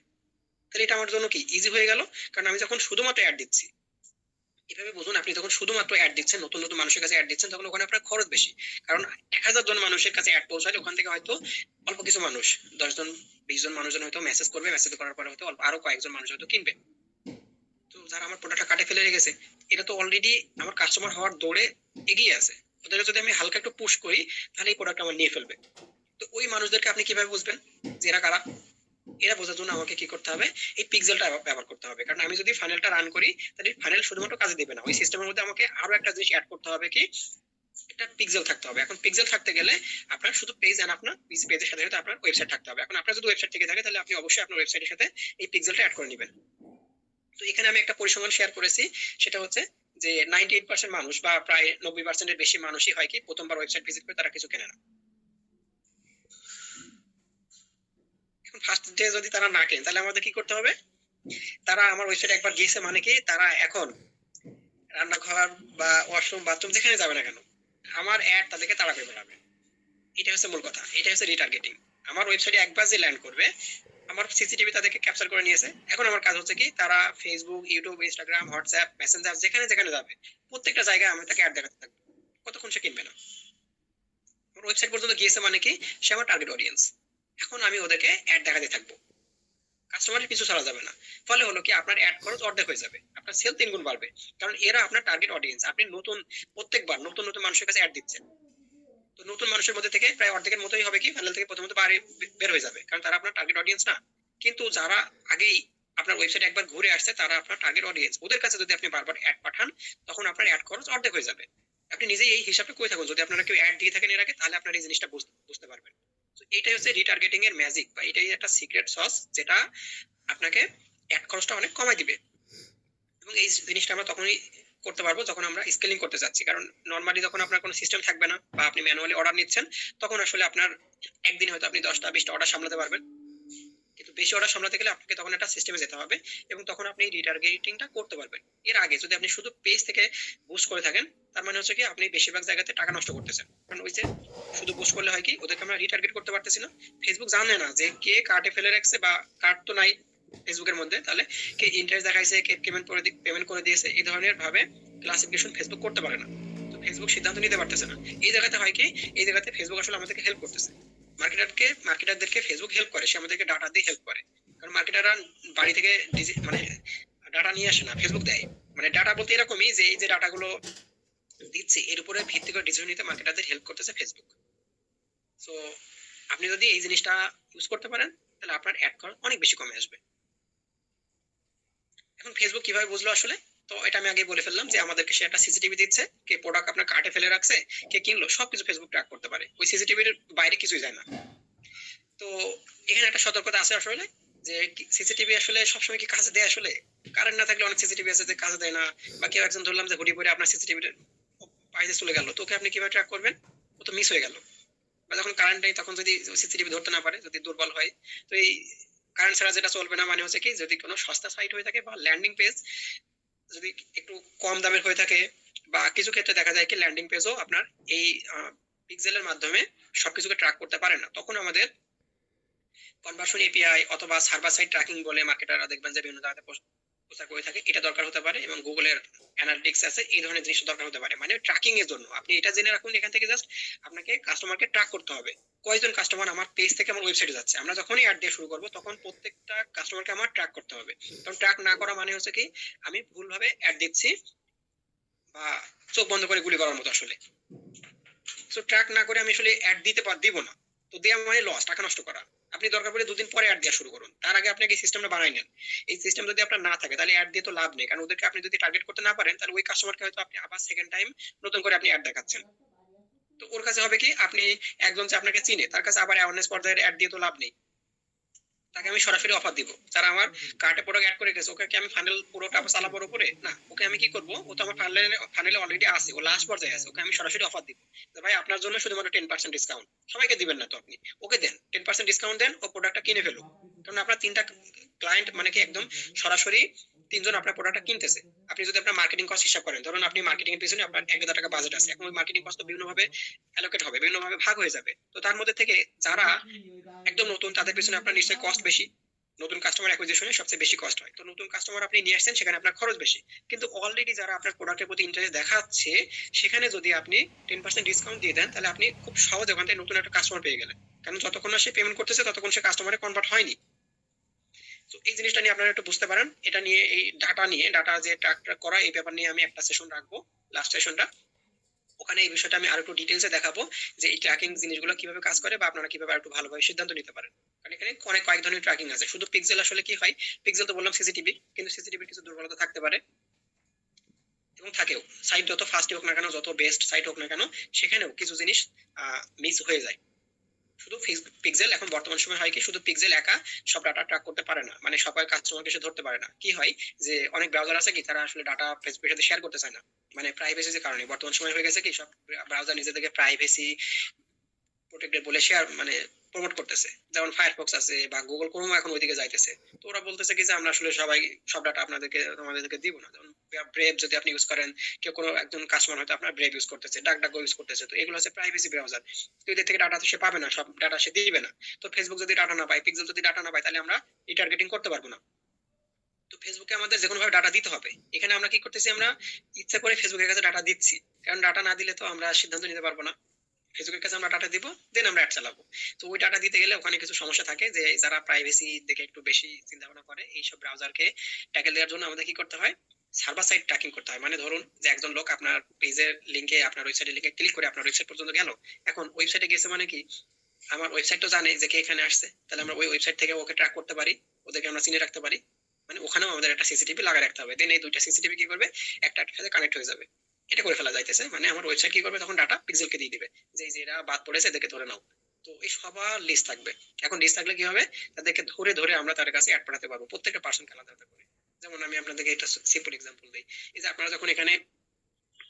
তাহলে এটা আমার জন্য কি ইজি হয়ে গেল। কারণ আমি যখন শুধুমাত্র অ্যাড দিচ্ছি, এভাবে বুঝুন, আপনি যখন শুধুমাত্র অ্যাড দিচ্ছেন, নতুন নতুন মানুষের কাছে অ্যাড দিচ্ছেন, তখন ওখানে আপনার খরচ বেশি। কারণ 1000 জন মানুষের কাছে অ্যাড পৌঁছালে ওখান থেকে হয়তো অল্প কিছু মানুষ, 10 জন 20 জন মানুষজন হয়তো মেসেজ করবে, মেসেজ করার পরে হয়তো আরো কয়েকজন মানুষ হয়তো কিনবে। তো যারা আমার প্রোডাক্টটা কাটে ফেলে রেখেছে, এটা তো অলরেডি আমার কাস্টমার হওয়ার দৌড়ে এগিয়ে আছে। ওদেরকে যদি আমি হালকা একটু পুশ করি তাহলে এই প্রোডাক্ট আমার নিয়ে ফেলবে। তো ওই মানুষদেরকে আপনি কিভাবে বুঝবেন যে এরা কারা? এরা বোঝার জন্য আমাকে কি করতে হবে, এই পিক্সেলটা ব্যবহার করতে হবে। কারণ আমি যদি ফানেলটা রান করি তাহলে ফানেল শুধুমাত্র কাজে দিবে না, ওই সিস্টেমের মধ্যে আমাকে আরো একটা জিনিস অ্যাড করতে হবে, কি একটা পিক্সেল থাকতে হবে। এখন পিক্সেল থাকতে গেলে আপনার শুধু পেজ এন্ড আপনার পেজের সাথে সাথে আপনার ওয়েবসাইট থাকতে হবে। এখন আপনার যদি ওয়েবসাইট থেকে থাকে তাহলে আপনি অবশ্যই আপনার ওয়েবসাইটের সাথে এই পিক্সেলটা অ্যাড করে নেবেন। তো এখানে আমি একটা পরিসংখ্যান শেয়ার করেছি, সেটা হচ্ছে যে 98% মানুষ বা প্রায় 90% এর বেশি মানুষই হয় কি প্রথমবার ওয়েবসাইট ভিজিট করে তারা কিছু কেনে না। ফার্স্ট ডে যদি তারা না কেনে তাহলে আমাদের কি করতে হবে? তারা আমার ওয়েবসাইটে একবার গিয়েছে মানে কি তারা এখন রান্নাঘর বা ওয়াশরুম বাথরুম যেখানে যাবে না কেন আমার অ্যাড তাদেরকে তাড়া করে বেড়াবে। এটা হচ্ছে মূল কথা, এটা হচ্ছে রিটার্গেটিং। আমার ওয়েবসাইটে একবার যে ল্যান্ড করবে, আমার সিসিটিভি তাদেরকে ক্যাপচার করে নিয়েছে, এখন আমার কাজ হচ্ছে কি তারা Facebook, YouTube, Instagram, WhatsApp, Messenger যেখানে যেখানে যাবে প্রত্যেকটা জায়গায় আমি তাকে অ্যাড দেখাতে থাকবো। কতক্ষণ সে কিনবে না? আমার ওয়েবসাইট পর্যন্ত গিয়েছে মানে কি সে আমার টার্গেট অডিয়েন্স। এখন আমি ওদেরকে অ্যাড দেখাতে থাকবো, কাস্টমারের পিছু ছাড়া যাবে না। ফলে হলো কি আপনার অ্যাড খরচ অর্ধেক হয়ে যাবে, আপনার সেল 3 গুণ বাড়বে। কারণ এরা আপনার টার্গেট অডিয়েন্স, আপনি নতুন প্রত্যেকবার নতুন নতুন মানুষের কাছে অ্যাড দিচ্ছেন। তো নতুন মানুষের মধ্যে থেকে প্রায় অর্ধেকের মতোই হবে কি ফাইনাল থেকে প্রথমত বাইরে বের হয়ে যাবে, কারণ তারা আপনার টার্গেট অডিয়েন্স না। কিন্তু যারা আগেই আপনার ওয়েবসাইটে একবার ঘুরে আসছে তারা আপনার টার্গেট অডিয়েন্স, ওদের কাছে যদি আপনি বারবার অ্যাড পাঠান তখন আপনার অ্যাড খরচ অর্ধেক হয়ে যাবে। আপনি নিজেই এই হিসাবটা করে থাকুন, যদি আপনারা কেউ অ্যাড দিয়ে থাকেন এর আগে তাহলে আপনার এই জিনিসটা বুঝতে পারবেন। তো এটাই হচ্ছে রিটার্গেটিং এর ম্যাজিক, বা এটাই একটা সিক্রেট সস যেটা আপনাকে অ্যাড খরচটা অনেক কমায় দিবে। এবং এই জিনিসটা আমরা তখনই করতে পারবো যখন আমরা স্কেলিং করতে যাচ্ছি। কারণ নর্মালি যখন আপনার কোনো সিস্টেম থাকবে না বা আপনি ম্যানুয়ালি অর্ডার নিচ্ছেন, তখন আসলে আপনার একদিন হয়তো আপনি 10টা 20টা অর্ডার সামলাতে পারবেন। কিন্তু বেশি অর্ডার সামলাতে গেলে আপনাকে তখন একটা সিস্টেমে যেতে হবে এবং তখন আপনি রিটার্গেটিংটা করতে পারবেন। এর আগে যদি আপনি শুধু পেজ থেকে বুস্ট করে থাকেন, তার মানে হচ্ছে কি আপনি বেশিরভাগ জায়গাতে টাকা নষ্ট করতেছেন। কারণ ওই যে শুধু বুস্ট করলে হয় কি ওদেরকে আমরা রিটার্গেট করতে পারতেছি না। ফেসবুক জানে না যে কে কার্টে ফেলে রাখছে, বা কার্ট তো নাই ফেসবুকের মধ্যে, তাহলে কে ইন্টারেস্ট দেখাইছে, কে পেমেন্ট করে দিয়েছে, এই ধরনের ভাবে ক্লাসিফিকেশন ফেসবুক করতে পারে না। তো ফেসবুক সিদ্ধান্ত নিতে পারতেছে না। এই জায়গাতে হয় কি, এই জায়গাতে ফেসবুক আসলে আমাদেরকে হেল্প করতেছে। মার্কেটারদেরকে ফেসবুক হেল্প করে, সে আমাদেরকে ডাটা দিয়ে হেল্প করে। কারণ মার্কেটাররা বাড়ি থেকে মানে ডাটা নিয়ে আসে না, ফেসবুক দেয়। মানে ডাটা বলতে এরকমই যে এই যে ডাটাগুলো দিচ্ছে এর উপরে ভিত্তি করে ডিসিশন নিতে মার্কেটারদের হেল্প করতেছে ফেসবুক। সো আপনি যদি এই জিনিসটা ইউজ করতে পারেন তাহলে আপনার অ্যাড খরচ অনেক বেশি কমে আসবে। এখন ফেসবুক কিভাবে বুঝলো আসলে? তো এটা আমি আগে বলে ফেললাম যে আমাদেরকে সে একটা সিসিটিভি দিচ্ছে, কে প্রোডাক্ট আপনার কার্টে ফেলে রাখছে, কে কিনলো, সবকিছু ফেসবুক ট্র্যাক করতে পারে, ওই সিসিটিভির বাইরে কিছুই যায় না। তো এখানে একটা সতর্কতা আছে আসলে, যে সিসিটিভি আসলে সবসময় কি কাজে দেয়? আসলে কারেন্ট না থাকলে অনেক সিসিটিভি আছে যে কাজে দেয় না। বা কেউ একজন ধরলাম যে হুডি পরে আপনার সিসিটিভি বাইরে চলে গেল, তো ওকে আপনি কিভাবে ট্র্যাক করবেন? ও তো মিস হয়ে গেল। বা যখন কারেন্ট নেই তখন যদি সিসিটিভি ধরতে না পারে, যদি দুর্বল হয়, তো এই কারেন্ট ছাড়া যেটা চলবে না, মানে হচ্ছে কি যদি কোনো সস্তা সাইট হয়ে থাকে বা ল্যান্ডিং পেজ যদি একটু কম দামের হয়ে থাকে, বা কিছু ক্ষেত্রে দেখা যায় কি ল্যান্ডিং পেজও আপনার এই পিক্সেলের মাধ্যমে সবকিছুকে ট্র্যাক করতে পারে না, তখন আমাদের কনভার্সন এপিআই অথবা সার্ভার সাইড ট্র্যাকিং বলে মার্কেটাররা দেখবেন যে বিভিন্ন জায়গাতে প্রচার করে থাকে, এটা দরকার হতে পারে। এবং গুগলের অ্যানালিটিক্স আছে, এই ধরনের জিনিস দরকার হতে পারে। মানে ট্র্যাকিং এর জন্য আপনি এটা জেনে রাখুন, এখান থেকে জাস্ট আপনাকে কাস্টমারকে ট্র্যাক করতে হবে, কয়জন কাস্টমার আমার পেজ থেকে আমার ওয়েবসাইটে যাচ্ছে। আমরা যখনই অ্যাড দিয়ে শুরু করবো তখন প্রত্যেকটা কাস্টমারকে আমার ট্র্যাক করতে হবে। কারণ ট্র্যাক না করা মানে হচ্ছে কি আমি ভুলভাবে অ্যাড দিচ্ছি, বা চোখ বন্ধ করে গুলি করার মতো আসলে। সো ট্র্যাক না করে আমি আসলে অ্যাড দিব না, তো দেওয়া মানে লস, টাকা নষ্ট করা। আপনি দরকার পড়লে 2 দিন পরে অ্যাড দেওয়া শুরু করুন, তার আগে আপনাকে এই সিস্টেমটা বানাই নেন। এই সিস্টেম যদি আপনার না থাকে তাহলে অ্যাড দিয়ে তো লাভ নেই, কারণ ওদেরকে আপনি যদি টার্গেট করতে না পারেন তাহলে ওই কাস্টমারকে হয়তো আপনি আবার সেকেন্ড টাইম নতুন করে আপনি অ্যাড দেখাচ্ছেন। তো ওর কাছে হবে কি আপনি একজন যে আপনাকে চিনে তার কাছে আবার অ্যাওয়ারনেস পর্যায়ের অ্যাড দিয়ে তো লাভ নেই। তাকে আমি সরাসরি অফার দিব, যারা আমার কার্টে প্রোডাক্ট অ্যাড করে গেছে ওকে কি আমি ফানেল পুরোটা চালাবো উপরে না, ওকে আমি কি করব, ও তো আমার ফানেলে অলরেডি আছে, ও লাস্ট পর্যায়ে আছে, ওকে আমি সরাসরি অফার দিব যে ভাই আপনার জন্য শুধুমাত্র 10% ডিসকাউন্ট। সবাইকে দিবেন না তো আপনি, ওকে দেন 10% ডিসকাউন্ট দেন, ও প্রোডাক্টটা কিনে ফেলুক। কারণ আপনার 3টা ক্লায়েন্ট মানে কি একদম সরাসরি 3জন আপনার প্রোডাক্টটা কিনতেছে। আপনি যদি আপনার মার্কেটিং কস্ট হিসাব করেন, ধরুন আপনি মার্কেটিং এর পিছনে আপনার 1,000 টাকা বাজেট আছে, এখন ওই মার্কেটিং কস্ট তো বিভিন্নভাবে অ্যালোকেট হবে, বিভিন্নভাবে ভাগ হয়ে যাবে। তো তার মধ্যে থেকে যারা একদম নতুন তাদের পিছনে আপনার নিশ্চয়ই কস্ট বেশি, নতুন কাস্টমার অ্যাকুইজিশনে সবচেয়ে বেশি কস্ট হয়। তো নতুন কাস্টমার আপনি নিয়ে আসছেন সেখানে আপনার খরচ বেশি, কিন্তু অলরেডি যারা আপনার প্রোডাক্টের প্রতি ইন্টারেস্ট দেখাচ্ছে সেখানে যদি আপনি 10% ডিসকাউন্ট দিয়ে দেন তাহলে আপনি খুব সহজে ওখান থেকে নতুন একটা কাস্টমার পেয়ে গেলেন। কারণ যতক্ষণ না সে পেমেন্ট করতেছে ততক্ষণ সে কাস্টমারে কনভার্ট হয়নি। তো এই জিনিসটা নিয়ে আপনারা একটু বুঝতে পারেন। এটা নিয়ে এই ডাটা যে ট্র্যাক করা, এই ব্যাপার নিয়ে আমি একটা সেশন রাখবো, লাস্ট সেশনটা। ওখানে এই বিষয়টা আমি আরো একটু ডিটেলসে দেখাবো যে এই ট্র্যাকিং জিনিসগুলো কিভাবে কাজ করে, বা আপনারা কিভাবে একটু ভালোভাবে সিদ্ধান্ত নিতে পারেন। কারণ এখানে কয়েক ধরনের ট্র্যাকিং আছে। শুধু পিক্সেল আসলে কি হয়, পিক্সেল তো বললাম সিসিটিভি, কিন্তু সিসিটিভির কিছু দুর্বলতা থাকতে পারে এবং থাকেও। সাইট যত ফাস্ট হোক না কেন, যত বেস্ট সাইট হোক না কেন, সেখানেও কিছু জিনিস মিস হয়ে যায়। শুধু পিক্সেল এখন বর্তমান সময় হয় কি শুধু পিক্সেল একা সব ডাটা ট্র্যাক করতে পারে না, মানে সবাই কাস্টমারকে সে ধরতে পারে না। কি হয় যে অনেক ব্রাউজার আছে কি তারা আসলে ডাটা ফেসবুকের সাথে শেয়ার করতে চায় না, মানে প্রাইভেসি যে কারণে বর্তমান সময় হয়ে গেছে কি সব ব্রাউজার নিজেদেরকে প্রাইভেসি প্রোটেক্টেড বলে শেয়ার মানে প্রমোট করতেছে, যেমন ফায়ারফক্স আছে বা গুগল ক্রোম এখন ওইদিকে যাইতেছে। তো ওরা বলতেছে কি যে আমরা আসলে সবাই সব ডাটা আমাদেরকে দিব না। যেমন ব্রেভ যদি আপনি ইউজ করেন, কেউ কোনো একজন কাস্টমার হয়তো আপনার ব্রেভ ইউজ করতেছে, ডাকডাকো ইউজ করতেছে, তো এগুলো হচ্ছে প্রাইভেসি ব্রাউজার। তো এদের থেকে ডাটা সে পাবে না, সব ডাটা সে দিবে না। তো ফেসবুক যদি ডাটা না পায়, পিক্সেল যদি ডাটা না পায়, তাহলে আমরা রিটার্গেটিং করতে পারবো না। তো ফেসবুকে আমাদের যে কোনো ভাবে ডাটা দিতে হবে। এখানে আমরা কি করতেছি, আমরা ইচ্ছা করে ফেসবুকের কাছে ডাটা দিচ্ছি, কারণ ডাটা না দিলে তো আমরা সিদ্ধান্ত নিতে পারবো না। ফেসবুকের কাছে আমরা ডাটা দিব, দেন আমরা অ্যাড চালাবো। তো ওই ডাটা দিতে গেলে ওখানে কিছু সমস্যা থাকে, যে যারা প্রাইভেসি দেখে একটু বেশি চিন্তা ভাবনা করে, এইসব ব্রাউজারকে ট্যাকেল দেওয়ার জন্য আমাদের কি করতে হয়, সার্ভার সাইড ট্র্যাকিং করতে হয়। মানে ধরুন যে একজন লোক আপনার পেজের লিঙ্কে, আপনার ওয়েবসাইটের লিঙ্কে ক্লিক করে আপনার ওয়েবসাইট পর্যন্ত গেল। এখন ওয়েবসাইটে গেছে মানে কি, আমার ওয়েবসাইট তো জানে যে কে এখানে আসছে, তাহলে আমরা ওই ওয়েবসাইট থেকে ওকে ট্র্যাক করতে পারি, ওদেরকে আমরা চিনে রাখতে পারি। মানে ওখানেও আমাদের একটা সিসিটিভি লাগা রাখতে হবে, দেন এই দুইটা সিসিটিভি কি করবে, একটা একটার সাথে কানেক্ট হয়ে যাবে। এটা করে ফেলা যাইতেছে, মানে আমার ওয়েবসাইট কি করবে তখন ডাটা পিক্সেলকে দিয়ে দিবে, যে এই যে এরা বাদ পড়েছে এদেরকে ধরে নাও। তো এই সবার লিস্ট থাকবে। এখন লিস্ট থাকলে কি হবে, তাদেরকে ধরে ধরে আমরা তাদের কাছে অ্যাড পাঠাতে পারবো, প্রত্যেকটা পার্সন আলাদা আলাদা করে। যেমন আমি আপনাদেরকে এটা সিম্পল এক্সাম্পল দিই। এই যে আপনারা যখন এখানে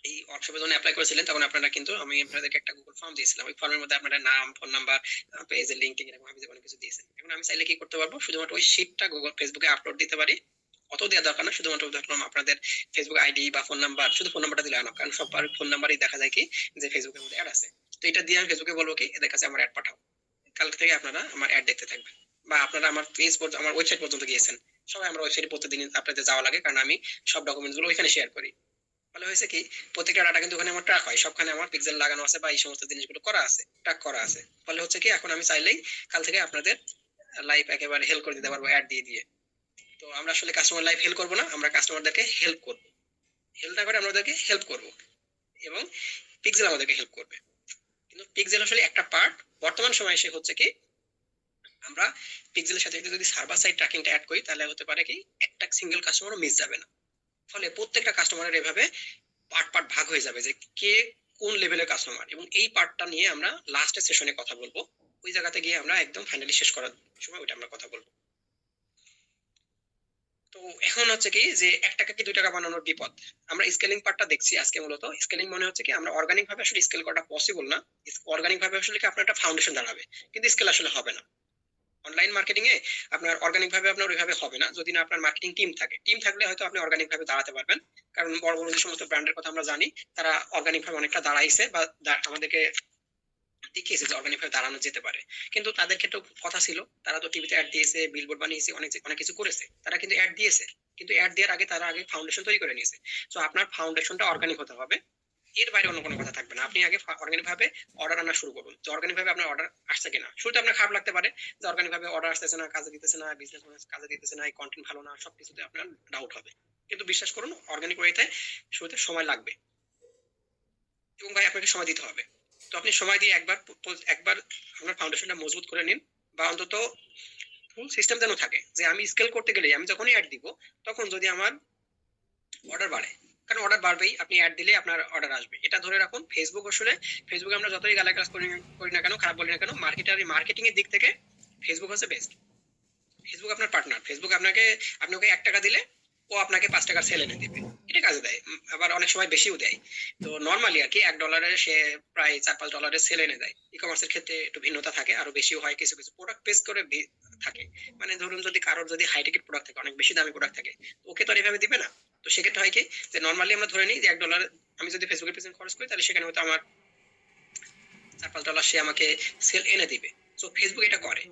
এই ওয়ার্কশপের জন্য অ্যাপ্লাই করেছিলেন, তখন আপনারা কিন্তু, আমি আপনাদেরকে একটা গুগল ফর্ম দিয়েছিলাম, ওই ফর্মের মধ্যে আপনারা নাম, ফোন নাম্বার, পেজের লিঙ্ক এরকম আমি অনেক কিছু দিয়েছেন। এখন আমি চাইলে কি করতে পারবো, শুধুমাত্র ওই শিটটা গুগল ফেসবুকে আপলোড দিতে পারি। অত দেওয়া দরকার না, শুধুমাত্র ধরলাম আপনাদের ফেসবুক আইডি বা ফোন নাম্বার, শুধু ফোন নাম্বারটা দিলে না, কারণ সবার ফোন নাম্বারই দেখা যায় কি যে ফেসবুকের মধ্যে অ্যাড আছে। তো এটা দিয়ে আমি ফেসবুকে বলবো কি, এদের কাছে আমার অ্যাড পাঠাও, কাল থেকে আপনারা আমার অ্যাড দেখতে থাকবেন। বা আপনারা আমার পেজ পর্যন্ত, আমার ওয়েবসাইট পর্যন্ত গিয়েছেন, সবাই আমার ওয়েবসাইটে প্রতিদিন আপনাদের যাওয়া লাগে, কারণ আমি সব ডকুমেন্টস গুলো ওইখানে শেয়ার করি। ফলে হয়েছে কি, প্রত্যেকটা ডাটা কিন্তু ওখানে আমার ট্র্যাক হয়, সবখানে আমার পিক্সেল লাগানো আছে বা এই সমস্ত জিনিসগুলো করা আছে, ট্র্যাক করা আছে। ফলে হচ্ছে কি, এখন আমি চাইলেই কাল থেকে আপনাদের লাইফ একেবারে হেল্প করে দিতে পারবো অ্যাড দিয়ে দিয়ে। তো আমরা আসলে কাস্টমার লাইফ হেল্প করবো না, আমরা কাস্টমারদেরকে হেল্প করবো। হেল্প না করে আমরা ওদেরকে হেল্প করবো, এবং পিক্সেল আমাদেরকে হেল্প করবে। কিন্তু পিক্সেল আসলে একটা পার্ট। বর্তমান সময়ে এসে হচ্ছে কি, আমরা পিক্সেলের সাথে যদি সার্ভার সাইড ট্র্যাকিংটা অ্যাড করি, তাহলে হতে পারে কি একটা সিঙ্গেল কাস্টমারও মিস যাবে না। ফলে প্রত্যেকটা কাস্টমারের এভাবে পার্ট পার্ট ভাগ হয়ে যাবে, যে কে কোন লেভেলের কাস্টমার, এবং এই পার্টটা নিয়ে আমরা লাস্টের সেশনে কথা বলবো। ওই জায়গাতে গিয়ে আমরা একদম ফাইনালি শেষ করার সময় ওইটা আমরা কথা বলবো। তো এখন হচ্ছে কি, যে 1 টাকা কি 2 টাকা বানানোর বিপদ। আমরা স্কেলিং পার্টটা দেখছি আজকে। মূলত স্কেলিং মনে হচ্ছে কি, আমরা অর্গানিক ভাবে আসলে স্কেল করাটা পসিবল না। অর্গানিক ভাবে আসলে কি আপনার একটা ফাউন্ডেশন দাঁড়াবে, কিন্তু স্কেল আসলে হবে না। অনলাইন মার্কেটিং এ আপনার অর্গানিক ভাবে আপনার ওইভাবে হবে না, যদি না আপনার মার্কেটিং টিম থাকে। টিম থাকলে হয়তো আপনি অর্গানিক ভাবে দাঁড়াতে পারবেন, কারণ বড় বড় যে সমস্ত ব্র্যান্ডের কথা আমরা জানি, তারা অর্গানিক ভাবে অনেকটা দাঁড়াইছে বা আমাদেরকে দেখিয়েছে যে অর্গানিক ভাবে দাঁড়ানো যেতে পারে। কিন্তু তাদের ক্ষেত্রেও কথা ছিল, তারা তো টিভিতে অ্যাড দিয়েছে, বিলবোর্ড বানিয়েছে, অনেক অনেক কিছু করেছে, তারা কিন্তু অ্যাড দিয়েছে। কিন্তু অ্যাড দেওয়ার আগে তারা আগে ফাউন্ডেশন তৈরি করে নিয়েছে। তো আপনার ফাউন্ডেশনটা অর্গানিক হতে হবে, এর বাইরে অন্য কোনো কথা থাকবে না। আপনি আগে অর্গানিক ভাবে অর্ডার আনা শুরু করুন, যে অর্গানিক ভাবে আপনার অর্ডার আসছে কিনা। শুরুতে আপনার খারাপ লাগতে পারে যে অর্গানিক ভাবে অর্ডার আসতেছে না, কাজে দিতেছে না, বিজনেস কাজে দিতেছে না, এই কন্টেন্ট ভালো না, সবকিছুতে আপনার ডাউট হবে। কিন্তু বিশ্বাস করুন, অর্গানিক ওয়েতে শুরুতে সময় লাগবে, এবং ভাই আপনাকে সময় দিতে হবে। তো আপনি সময় দিয়ে একবার একবার আপনার ফাউন্ডেশনটা মজবুত করে নিন, বা অন্তত ফুল সিস্টেম যেন থাকে, যে আমি স্কেল করতে গেলে আমি যখনই অ্যাড দিব, তখন যদি আমার অর্ডার বাড়ে, কারণ অর্ডার বাড়বেই, আপনি অ্যাড দিলে আপনার অর্ডার আসবে, এটা ধরে রাখুন। ফেসবুক আসলে, ফেসবুকে আমরা যতই গালাগালাজ করি না কেন, খারাপ বলি না কেন, মার্কেটিং এর দিক থেকে ফেসবুক হচ্ছে বেস্ট। ফেসবুক আপনার পার্টনার। ফেসবুক আপনাকে, আপনি ওকে 1 টাকা দিলে ও আপনাকে 5 টাকার সেল এনে দিবে, এটা কাজে দেয়। আবার অনেক সময় বেশিও দেয়। তো নর্মালি আর কি $1 সে প্রায় $4-5 সেল এনে দেয়। ই কমার্সের ক্ষেত্রে একটু ভিন্নতা থাকে, আরো বেশিও হয়, কিছু কিছু প্রোডাক্ট বেস করে থাকে। মানে ধরুন যদি কারোর যদি হাই টিকেট প্রোডাক্ট থাকে, অনেক বেশি দামি প্রোডাক্ট থাকে, ওকে তো আর এভাবে দিবে না। তো সেক্ষেত্রে হয় কি, যে নর্মালি আমরা ধরে নিই যে $1 আমি যদি ফেসবুকের পিছনে খরচ করি, তাহলে সেখানে হয়তো আমার $4-5 সে আমাকে সেল এনে দিবে। তো ফেসবুক এটা করে,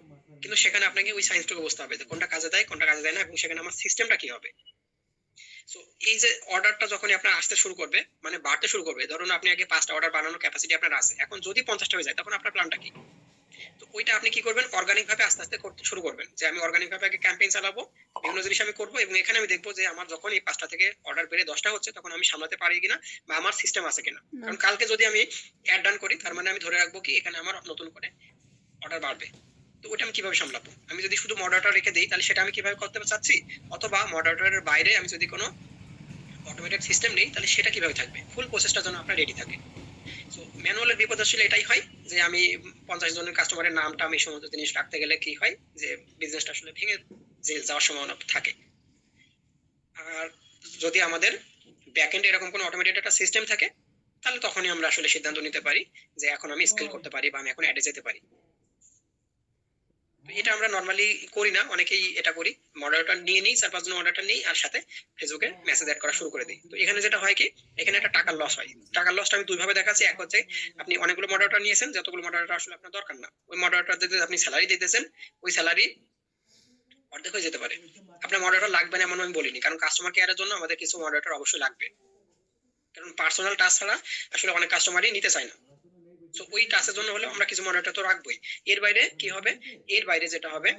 কিন্তু সেখানে আপনাকে ওই সায়েন্সটুকু বুঝতে হবে যে কোনটা কাজে দেয়, কোনটা কাজে দেয় না, এবং সেখানে আমার সিস্টেমটা কি হবে। সো এই যে অর্ডারটা যখনই আপনার আসতে শুরু করবে, মানে বাড়তে শুরু করবে, ধরুন আপনি আগে 5টা অর্ডার বানানোর ক্যাপাসিটি আপনার আছে, এখন যদি 50টা হয়ে যায়, তখন আপনার প্ল্যানটা কি? তো ওইটা আপনি কি করবেন, অর্গানিক ভাবে আস্তে আস্তে করতে শুরু করবেন, যে আমি অর্গানিক ভাবে আগে ক্যাম্পেইন চালাবো, বিভিন্ন জিনিস আমি করবো, এবং এখানে আমি দেখবো যে আমার যখন এই 5টা থেকে অর্ডার বেড়ে 10টা হচ্ছে, তখন আমি সামলাতে পারি কিনা, বা আমার সিস্টেম আছে কিনা। কারণ কালকে যদি আমি অ্যাড ডান করি, তার মানে আমি ধরে রাখবো কি এখানে আমার নতুন করে অর্ডার বাড়বে। তো ওটা আমি কিভাবে সামলাবো? আমি যদি শুধু মডারেটর রেখে দিই, তাহলে সেটা আমি কিভাবে করতে চাচ্ছি, অথবা মডারেটরের বাইরে আমি যদি কোনো অটোমেটেড সিস্টেম নেই, তাহলে সেটা কিভাবে থাকবে, ফুল প্রসেসটা যেন আপনার রেডি থাকে। সো ম্যানুয়ালের বিপদ আসলে এটাই হয়, যে আমি 50 জনের কাস্টমারের নামটা আমি সমস্ত জিনিস রাখতে গেলে কি হয়, যে বিজনেসটা আসলে ভেঙে যে যাওয়ার সম্ভাবনা থাকে। আর যদি আমাদের ব্যাকএন্ডে এরকম কোনো অটোমেটেড একটা সিস্টেম থাকে, তাহলে তখনই আমরা আসলে সিদ্ধান্ত নিতে পারি যে এখন আমি স্কেল করতে পারি, বা আমি এখন অ্যাডে যেতে পারি। তো এটা আমরা নর্মালি করি না, অনেকেই এটা করি, মডারেটর নিয়ে নিই, 4-5 জন মডারেটর নিই আর সাথে ফেসবুকে মেসেজ অ্যাড করা শুরু করে দিই। তো এখানে যেটা হয় কি, এখানে একটা টাকার লস হয়। টাকার লসটা আমি দুইভাবে দেখাচ্ছি। এক হচ্ছে আপনি অনেকগুলো মডারেটর নিয়েছেন, যতগুলো মডারেটর আসলে আপনার দরকার না, ওই মডারেটর আপনি স্যালারি দিতেছেন, ওই স্যালারি অর্ধেক হয়ে যেতে পারে। আপনার মডারেটর লাগবে না এমন আমি বলিনি, কারণ কাস্টমার কেয়ারের জন্য আমাদের কিছু মডারেটর অবশ্যই লাগবে, কারণ পার্সোনাল টাচ ছাড়া আসলে অনেক কাস্টমারই নিতে চায় না। তো ওই টাচের জন্য হলে আমরা কিছু মডারেটর তো রাখবোই। এর বাইরে কি হবে, এর বাইরে যেটা হবে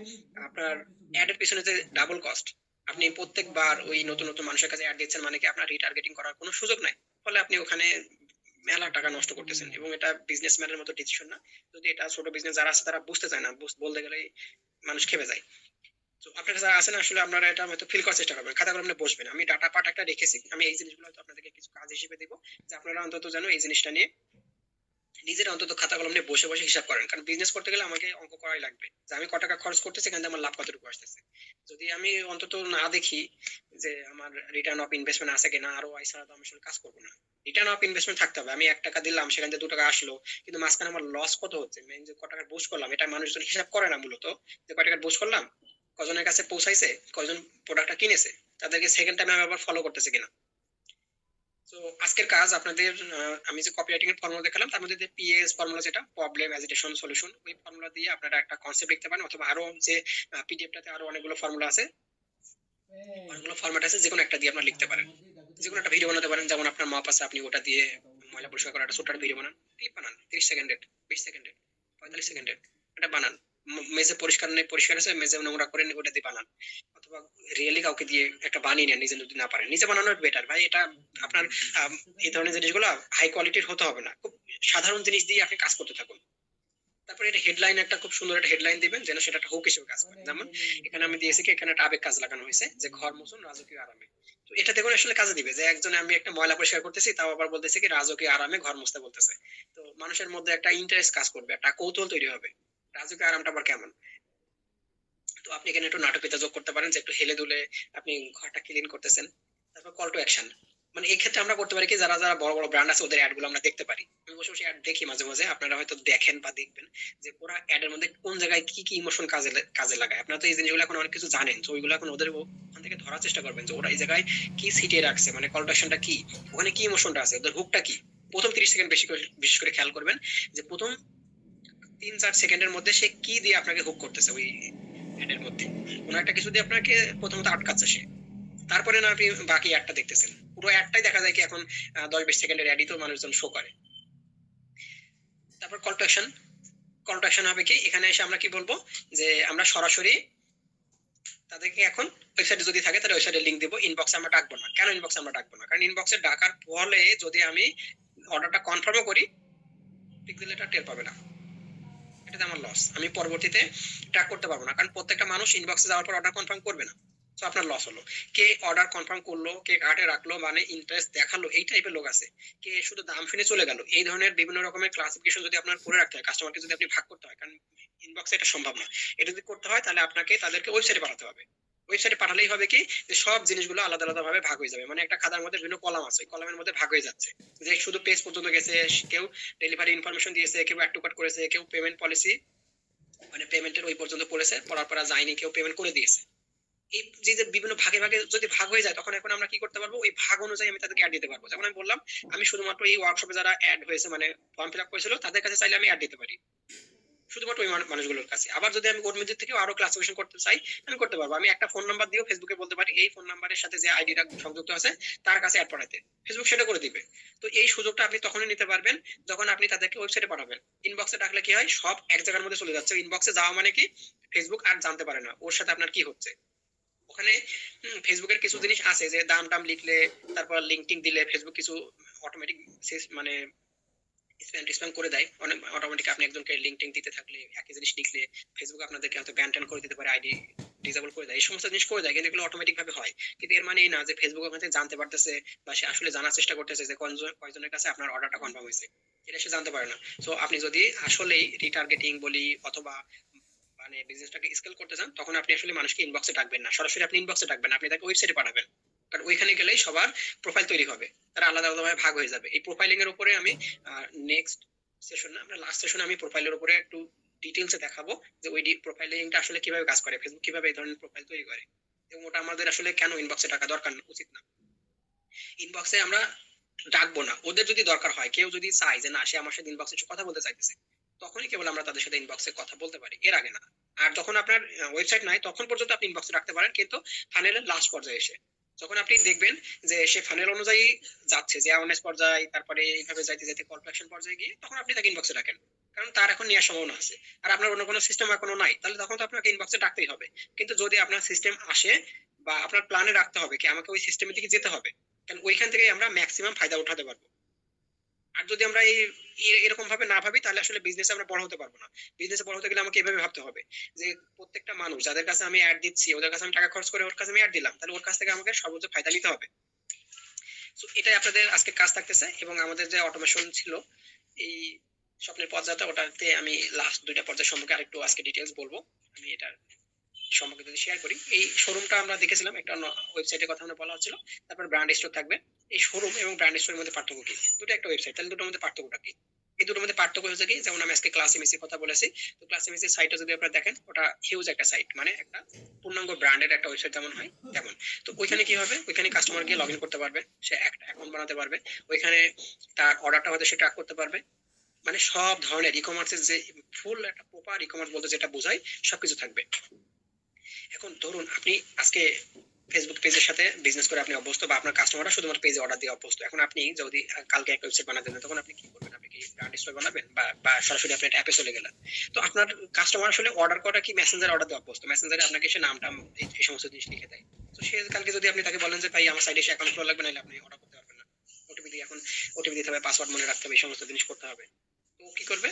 আপনার অ্যাডের পিছনে যে ডাবল কস্ট, আপনি প্রত্যেকবার ওই নতুন নতুন মানুষের কাছে অ্যাড দিচ্ছেন, মানে কি আপনার রিটার্গেটিং করার কোনো সুযোগ নাই, ফলে আপনি ওখানে মেলা টাকা নষ্ট করতেছেন, এবং এটা বিজনেসম্যানের মতো ডিসিশন না। যদি এটা ছোট বিজনেস যারা আছে তারা বুঝতে চায় না, বলতে গেলে মানুষ খেপে যায়। তো আপনারা যারা আছেন আসলে আপনারা এটা হয়তো ফিল করার চেষ্টা করবেন, খাতা কলমে বসবেন। আমি ডাটা পার্ট একটা রেখেছি, আমি এই জিনিসগুলো হয়তো আপনাদেরকে কিছু কাজ হিসেবে দিব, যে আপনারা অন্তত জানো এই জিনিসটা নিয়ে নিজের অন্তত খাতা কলম নিয়ে বসে বসে হিসাব করেন। কারণ বিজনেস করতে গেলে আমাকে অঙ্ক করাই লাগবে, যে আমি ক টাকা খরচ করতেছি, এখান থেকে আমার লাভ কতটুকু আসতেছে। যদি আমি অন্তত না দেখি যে আমার রিটার্ন অফ ইনভেস্টমেন্ট আছে কিনা, আরো আই ছাড়া তো আমি আসলে কাজ করবো না। রিটার্ন অফ ইনভেস্টমেন্ট থাকতে হবে। আমি 1 টাকা দিলাম, সেখান থেকে 2 টাকা আসলো, কিন্তু মাঝখানে আমার লস কত হচ্ছে, মেন যে ক টাকার বুস্ট করলাম, এটা মানুষজন হিসাব করে না মূলত। যে কয় টাকার বুস্ট করলাম, কজনের কাছে পৌঁছাইছে, কজন প্রোডাক্টটা কিনেছে, তাদেরকে সেকেন্ড টাইম আমি আবার ফলো করতেছে কিনা। তো আজকের কাজ আপনাদের, আমি যে কপিরাইটিং এর ফর্মুলা দেখালাম তার মধ্যে যে পিএস ফর্মুলা, যেটা প্রবলেম এজিটেশন সলিউশন, ওই ফর্মুলা দিয়ে আপনারা একটা কনসেপ্ট লিখতে পারেন, অথবা আরো যে পিডিএফটাতে আরো অনেকগুলো ফর্মুলা আছে, অনেকগুলো ফরম্যাট আছে, যে কোনো একটা দিয়ে আপনারা লিখতে পারেন। যে কোনো একটা ভিডিও বানাতে পারেন, যেমন আপনার মাপ আছে, আপনি ওটা দিয়ে ময়লা পরিষ্কার করার একটা ছোট ভিডিও বানান, ক্লিপ বানান 30 সেকেন্ডের, 20 সেকেন্ডের, 45 সেকেন্ডের, এটা বানান। মেজে পরিষ্কার নেই, পরিষ্কার আছে, মেজে নোংরা করে ওটা দিয়ে বানান। অথবা রিয়েলি কাউকে দিয়ে একটা বানিয়ে নেন, নিজে যদি না পারেন, নিজে বানানোর বেটার ভাই। এটা আপনার এই ধরনের জিনিসগুলো হাই কোয়ালিটির হতে হবে না, খুব সাধারণ জিনিস দিয়ে আপনি কাজ করতে থাকুন। তারপরে এটা হেডলাইন, একটা খুব সুন্দর একটা হেডলাইন দিবেন, যেন সেটা একটা হুক হিসেবে কাজ করে। যেমন এখানে আমি দিয়েছি কি, এখানে একটা আবেগ কাজ লাগানো হয়েছে, যে ঘর মুছুন রাজকীয় আরামে। তো এটা দেখুন আসলে কাজে দিবে, যে একজনে আমি একটা ময়লা পরিষ্কার করতেছি, তাও আবার বলতেছে কি রাজকীয় আরামে ঘর মুছতে বলতেছে। তো মানুষের মধ্যে একটা ইন্টারেস্ট কাজ করবে, একটা কৌতূহল তৈরি হবে, রাজকীয় আরামটা আবার কেমন। তো আপনি এখানে একটু নাটকীয়তা যোগ করতে পারেন, যে একটু হেলে দুলে আপনি ঘরটা ক্লিন করতেছেন। তারপর কল টু অ্যাকশন, মানে এই ক্ষেত্রে আমরা করতে পারি কি, যারা যারা বড় বড় ব্র্যান্ড আছে ওদের অ্যাড গুলো আমরা দেখতে পারি। আমি বসে বসে অ্যাড দেখি মাঝে মাঝে, আপনারা হয়তো দেখেন বা দেখবেন, যে ওরা অ্যাড এর মধ্যে কোন জায়গায় কি কি ইমোশন কাজে কাজে লাগায়। আপনারা তো এই জিনিসগুলো এখন অনেক কিছু জানেন, তো ওইগুলো এখন ওদের ওখান থেকে ধরার চেষ্টা করবেন, যে ওরা এই জায়গায় কি সিটিয়ে রাখছে, মানে কল টু অ্যাকশনটা কি, ওখানে কি ইমোশনটা আছে, ওদের হুকটা কি। প্রথম 30 সেকেন্ড বেশি করে, বিশেষ করে খেয়াল করবেন, যে প্রথম 3-4 সেকেন্ডের মধ্যে সে কি দিয়ে আপনাকে হুক করতেছে ওই অ্যাডের মধ্যে। কোনো একটা কিছু দিয়ে আপনাকে প্রথমত আটকাচ্ছে সে, তারপরে না আপনি বাকি অ্যাডটা দেখতেছেন। পুরো অ্যাডটাই দেখা যায় কি এখন 10-20 সেকেন্ডের অ্যাডই তো মানুষজন শো করে। তারপর call to action, call to action হবে কি, এখানে এসে আমরা কি বলবো, যে আমরা সরাসরি তাদেরকে এখন ওয়েবসাইটে যদি থাকে তাহলে ওয়েবসাইটে লিংক দিব, ইনবক্সে আমরা ডাকবো না। কেন ইনবক্সে আমরা ডাকবো না, কারণ ইনবক্সে ডাকার ফলে যদি আমি অর্ডারটা কনফার্মও করি, পিক্সেল এটা টের পাবে না, এটাতে আমার লস। আমি পরবর্তীতে ট্র্যাক করতে পারবো না, কারণ প্রত্যেকটা মানুষ ইনবক্সে যাওয়ার পর অর্ডার কনফার্ম করবে না। তো আপনার লস হলো। কে অর্ডার কনফার্ম করলো, কে কার্টে রাখলো, মানে ইন্টারেস্ট দেখালো, এই টাইপের লোক আছে। কে শুধু দাম শুনে চলে গেল, এই ধরনের বিভিন্ন রকমের ক্লাসিফিকেশন যদি আপনার করে রাখতে হয়, কাস্টমারকে যদি আপনি ভাগ করতে হয়, কারণ ইনবক্সে এটা সম্ভব না। এটা যদি করতে হয় তাহলে আপনাকে তাদেরকে ওয়েবসাইটে পাঠাতে হবে। ওয়েবসাইটে পাঠালেই হবে কি, যে সব জিনিসগুলো আলাদা আলাদা ভাবে ভাগ হয়ে যাবে, মানে একটা খাতার মধ্যে বিভিন্ন কলাম আছে, কলামের মধ্যে ভাগ হয়ে যাচ্ছে, যে শুধু পেজ পর্যন্ত গেছে, কেউ ডেলিভারি ইনফরমেশন দিয়েছে, কেউ অ্যাড টু কার্ট করেছে, কেউ পেমেন্ট পলিসি মানে পেমেন্টের ওই পর্যন্ত পড়েছে, পড়ার পর যায়নি, কেউ পেমেন্ট করে দিয়েছে। এই যে বিভিন্ন ভাগে ভাগে যদি ভাগ হয়ে যায়, তখন এখন আমরা কি করতে পারবো, ওই ভাগ অনুযায়ী আমি তাদেরকে অ্যাড দিতে পারবো। যেমন আমি বললাম, আমি শুধুমাত্র এই ওয়ার্কশপে যারা অ্যাড হয়েছে, মানে ফর্ম ফিল আপ করেছিল, তাদের কাছে চাইলে আমি অ্যাড দিতে পারি, শুধুমাত্র ওই মানুষগুলোর কাছে। আবার যদি আমি ওর মধ্যে থেকেও আরো ক্লাসিফিকেশন করতে চাই, আমি করতে পারবো। আমি একটা ফোন নাম্বার দিয়েও ফেসবুকে বলতে পারি, এই ফোন নাম্বারের সাথে যে আইডিটা সংযুক্ত আছে তার কাছে অ্যাড পাঠাতে, ফেসবুক সেটা করে দিবে। তো এই সুযোগটা আপনি তখনই নিতে পারবেন যখন আপনি তাদেরকে ওয়েবসাইটে পাঠাবেন। ইনবক্সে ডাকলে কি হয়, সব এক জায়গার মধ্যে চলে যাচ্ছে। ইনবক্সে যাওয়া মানে কি, ফেসবুক আর জানতে পারে না ওর সাথে আপনার কি হচ্ছে। ওখানে ফেসবুকের কিছু জিনিস আছে, যে দাম টাম লিখলে, তারপর লিঙ্কটিং দিলে ফেসবুক কিছু অটোমেটিক মানে স্প্যাম করে দেয় অনেক অটোমেটিক। আপনি একজনকে লিঙ্কটিং দিতে থাকলে, একই জিনিস লিখলে, ফেসবুক আপনাদেরকে হয়তো ব্যান ট্যান করে দিতে পারে, আইডি ডিসেবল করে দেয়, এই সমস্ত জিনিস করে দেয়। কিন্তু এগুলো অটোমেটিক ভাবে হয়, কিন্তু এর মানে এই না যে ফেসবুক ওখান থেকে জানতে পারতেছে, বা সে আসলে জানার চেষ্টা করতেছে যে কয়জনের কাছে আপনার অর্ডারটা কনফার্ম হয়েছে, এটা সে জানতে পারে না। সো আপনি যদি আসলেই রিটার্গেটিং বলি, অথবা মানে বিজনেসটাকে স্কেল করতে চান, তখন আপনি আসলে মানুষকে ইনবক্সে ডাকবেন না, সরাসরি আপনি ইনবক্সে ডাকবেন, আপনি তাকে ওয়েবসাইটে পাঠাবেন। কারণ ওইখানে গেলেই সবার প্রোফাইল তৈরি হবে, তারা আলাদা আলাদা ভাবে ভাগ হয়ে যাবে। এই প্রোফাইলিং এর উপরে আমি নেক্সট সেশন না, আমরা লাস্ট সেশনে আমি প্রোফাইলের উপরে একটু ডিটেলসে দেখাবো যে ওই প্রোফাইল লিঙ্কটা আসলে কিভাবে কাজ করে, ফেসবুক কিভাবে এই ধরনের প্রোফাইল তৈরি করে, এবং ওটা আমাদের আসলে কেন ইনবক্সে টাকা দরকার উচিত না। ইনবক্সে আমরা ডাকবো না, ওদের যদি দরকার হয়, কেউ যদি চায় যে না সে আমার সাথে ইনবক্সে কথা বলতে চাইতেছে, তখনই কেবল আমরা তাদের সাথে ইনবক্সে কথা বলতে পারি, এর আগে না। আর যখন আপনার ওয়েবসাইট নাই তখন পর্যন্ত আপনি ইনবক্সে রাখতে পারেন, কিন্তু ফানেলের লাস্ট পর্যায়ে এসে যখন আপনি দেখবেন যে সে ফানেল অনুযায়ী যাচ্ছে, যে অ্যাওয়ারনেস পর্যায়ে, তারপরে এইভাবে যাইতে যাইতে কল টু অ্যাকশন পর্যায়ে গিয়ে, তখন আপনি তাকে ইনবক্সে রাখেন, কারণ তার এখন নেওয়ার সম্ভাবনা আছে। আর আপনার অন্য কোনো সিস্টেম এখনো নাই, তাহলে তখন তো আপনাকে ইনবক্সে ডাকতেই হবে। কিন্তু যদি আপনার সিস্টেম আসে, বা আপনার প্ল্যানে রাখতে হবে কি আমাকে ওই সিস্টেমের দিকে যেতে হবে, কারণ ওইখান থেকে আমরা ম্যাক্সিমাম ফায়দা উঠাতে পারবো। আর যদি আমরা এই এরকম ভাবে না ভাবি, তাহলে আসলে বিজনেসে আমরা বড় হতে পারবো না। বিজনেসে বড় হতে গেলে আমাকে এভাবে ভাবতে হবে যে প্রত্যেকটা মানুষ যাদের কাছে আমি অ্যাড দিচ্ছি, ওদের কাছে আমি টাকা খরচ করে ওর কাছে আমি অ্যাড দিলাম, তাহলে ওর কাছ থেকে আমাকে সর্বোচ্চ ফায়দা নিতে হবে। তো এটাই আপনাদের আজকে কাজ থাকতেছে। এবং আমাদের যে অটোমেশন ছিল এই স্বপ্নের পর্যায়টা, ওটাতে আমি লাস্ট দুইটা পর্যায় সম্পর্কে আরেকটু আজকে ডিটেলস বলবো। আমি এটার সম্পর্কে যদি শেয়ার করি, এই শোরুমটা আমরা দেখেছিলাম, একটা ওয়েবসাইটের কথা আমরা বলা হচ্ছিল, তারপর ব্র্যান্ড স্টোর থাকবে। এই শোরুম এবং ব্র্যান্ড স্টোরের মধ্যে পার্থক্য কি? দুটো একটা ওয়েবসাইট, তাহলে দুটোর মধ্যে পার্থক্যটা কি? এই দুটোর মধ্যে পার্থক্য হচ্ছে কি, যেমন আমি আজকে ক্লাস এমএসি কথা বলেছি, তো ক্লাস এমএসি সাইটটা যদি আপনারা দেখেন, ওটা হিউজ একটা সাইট, মানে একটা পূর্ণাঙ্গ ব্র্যান্ডের একটা ওয়েবসাইট যেমন হয় তেমন। তো ওইখানে কি হবে, ওইখানে কাস্টমার গিয়ে লগ ইন করতে পারবে, সে একটা অ্যাকাউন্ট বানাতে পারবে, ওইখানে তার অর্ডারটা হয়তো সে ট্র্যাক করতে পারবে, মানে সব ধরনের ই কমার্সের যে ফুল একটা প্রপার ই কমার্স বলতে যেটা বোঝায় সবকিছু থাকবে। এখন ধরুন আপনি আজকে ফেসবুক পেজের সাথে বিজনেস করে আপনি অভ্যস্ত, বা আপনার কাস্টমাররা শুধুমাত্র পেজে অর্ডার দিয়ে অভ্যস্ত। এখন আপনি যদি কালকে একটা ওয়েবসাইট বানাতে দেন, তখন আপনি কি করবেন? আপনি কি ব্র্যান্ড স্টোর বানাবেন, বা সরাসরি আপনি একটা অ্যাপে চলে গেলেন? তো আপনার কাস্টমার আসলে অর্ডার করা কি মেসেঞ্জারে অর্ডার দিয়ে অভ্যস্ত, মেসেঞ্জারে আপনাকে সে নামটা এই সমস্ত জিনিস লিখে দেয়। তো সে কালকে যদি আপনি তাকে বলেন যে ভাই আমার সাইডে এসে অ্যাকাউন্ট খোলা লাগবে, নাহলে আপনি অর্ডার করতে পারবেন না, ওটিপি দিয়ে, এখন ওটিপি দিতে হবে, পাসওয়ার্ড মনে রাখতে হবে, এই সমস্ত জিনিস করতে হবে, তো কি করবে?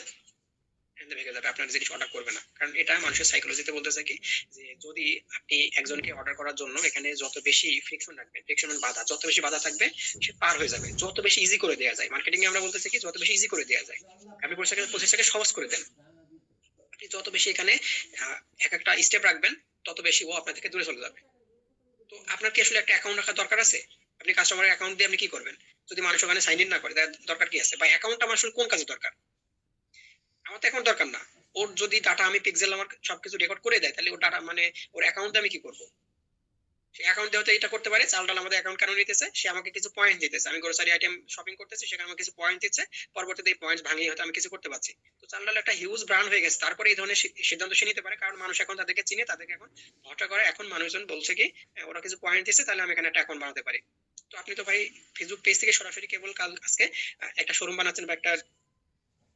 ভেঙে যাবে, আপনার জিনিস অর্ডার করবে না। কারণ এটা মানুষের সাইকোলজিতে বলতেছে কি, যে যদি আপনি একজনকে অর্ডার করার জন্য এখানে যত বেশি ফ্রিকশন রাখবেন, ফ্রিকশন বাধা, যত বেশি বাধা থাকবে সে পার হয়ে যাবে। যত বেশি ইজি করে দেওয়া যায়, মার্কেটিং এ আমরা বলতেছি কি যত বেশি ইজি করে দেওয়া যায়, আপনি প্রসেসটাকে সহজ করে দেন। আপনি যত বেশি এখানে এক একটা স্টেপ রাখবেন, তত বেশি ও আপনার থেকে দূরে চলে যাবে। তো আপনার কি আসলে একটা অ্যাকাউন্ট রাখার দরকার আছে? আপনি কাস্টমারের অ্যাকাউন্ট দিয়ে আপনি কি করবেন যদি মানুষ ওখানে সাইন ইন না করে? দরকার কি আছে? বা অ্যাকাউন্ট আমার আসলে কোন কাজে দরকার? আমার তো এখন দরকার না। ওর যদি ডাটা আমি পিক্সেল আমার সবকিছু রেকর্ড করে দেয়, তাহলে ওর ডাটা মানে ওর অ্যাকাউন্টে আমি কি করবো? সে অ্যাকাউন্ট হয়তো এটা করতে পারে, চাল ডাল আমাদের অ্যাকাউন্ট কেন নিতেছে, সে আমাকে কিছু পয়েন্ট দিতেছে, আমি গ্রোসারি আইটেম শপিং করতেছি, সেখানে আমাকে কিছু পয়েন্ট দিচ্ছে, পরবর্তীতে এই পয়েন্টস ভাঙিয়ে হয়তো আমি কিছু করতে পারছি। তো চাল ডাল একটা হিউজ ব্র্যান্ড হয়ে গেছে, তারপরে এই ধরনের সিদ্ধান্ত সে নিতে পারে, কারণ মানুষ এখন তাদেরকে চিনে, তাদেরকে এখন ভরসা করে। এখন মানুষজন বলছে কি ওরা কিছু পয়েন্ট দিচ্ছে, তাহলে আমি এখানে একটা অ্যাকাউন্ট বানাতে পারি। তো আপনি তো ভাই ফেসবুক পেজ থেকে সরাসরি কেবল কাল আজকে একটা শোরুম বানাচ্ছেন বা একটা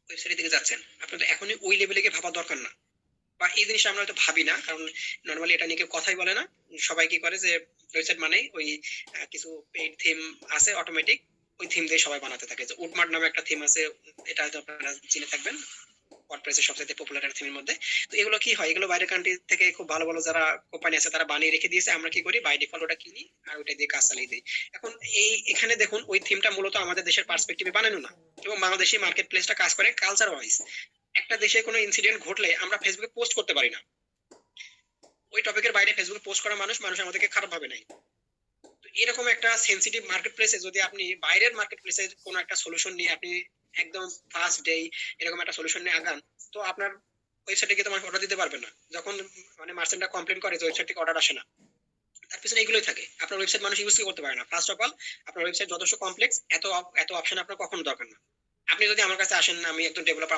ওয়েবসাইটের দিকে যাচ্ছেন, আপনার তো এখনই ওই লেভেলে গিয়ে ভাবার দরকার না। বা এই জিনিসটা আমরা হয়তো ভাবি না, কারণ নর্মালি এটা নিয়ে কেউ কথাই বলে না। সবাই কি করে যে ওয়েবসাইট মানে ওই কিছু পেইড থিম আছে অটোমেটিক, ওই থিম দিয়ে সবাই বানাতে থাকে। যে উডমার্ট নামে একটা থিম আছে, এটা হয়তো আপনারা চিনে থাকবেন, ওয়ার্ডপ্রেসের সবচেয়ে পপুলার একটা থিমের মধ্যে। তো এগুলো কি হয়, এগুলো বাইরের কান্ট্রি থেকে খুব ভালো ভালো যারা কোম্পানি আছে তারা বানিয়ে রেখে দিয়েছে, আমরা কি করি বাই ডিফল্ট ওটা কিনি আর ওটা দিয়ে কাজ চালিয়ে দিই। এখন এখানে দেখুন ওই থিমটা মূলত আমাদের দেশের পার্সপেক্টিভে বানানো না, এবং বাংলাদেশি মার্কেট প্লেসটা কাজ করে কালচার ওয়াইজ। একটা দেশে কোনো ইনসিডেন্ট ঘটলে আমরা ফেসবুকে পোস্ট করতে পারি না, ওই টপিকের বাইরে ফেসবুকে পোস্ট করা মানুষ আমাদেরকে খারাপ ভাবে নাই। তো এরকম একটা সেন্সিটিভ মার্কেট প্লেসে যদি আপনি বাইরের মার্কেট প্লেসে কোনো একটা সলিউশন নিয়ে আপনি একদম ফার্স্ট ডে এরকম একটা সলিউশন নিয়ে আগান, তো আপনার ওয়েবসাইটে গিয়ে তোমাকে অর্ডার দিতে পারবে না। যখন মানে মার্চেন্টটা কমপ্লেন করে যে ওয়েবসাইট থেকে অর্ডার আসে না, তার পিছনে এগুলোই থাকে। আপনার ওয়েবসাইট মানুষ ইউজ করতে পারে না। ফার্স্ট অফ অল আপনার ওয়েবসাইট যথেষ্ট কমপ্লেক্স, এত এত অপশন আপনার কখনো দরকার না। আপনি যদি আমার কাছে আসেন, আমি একজন ডেভেলপার,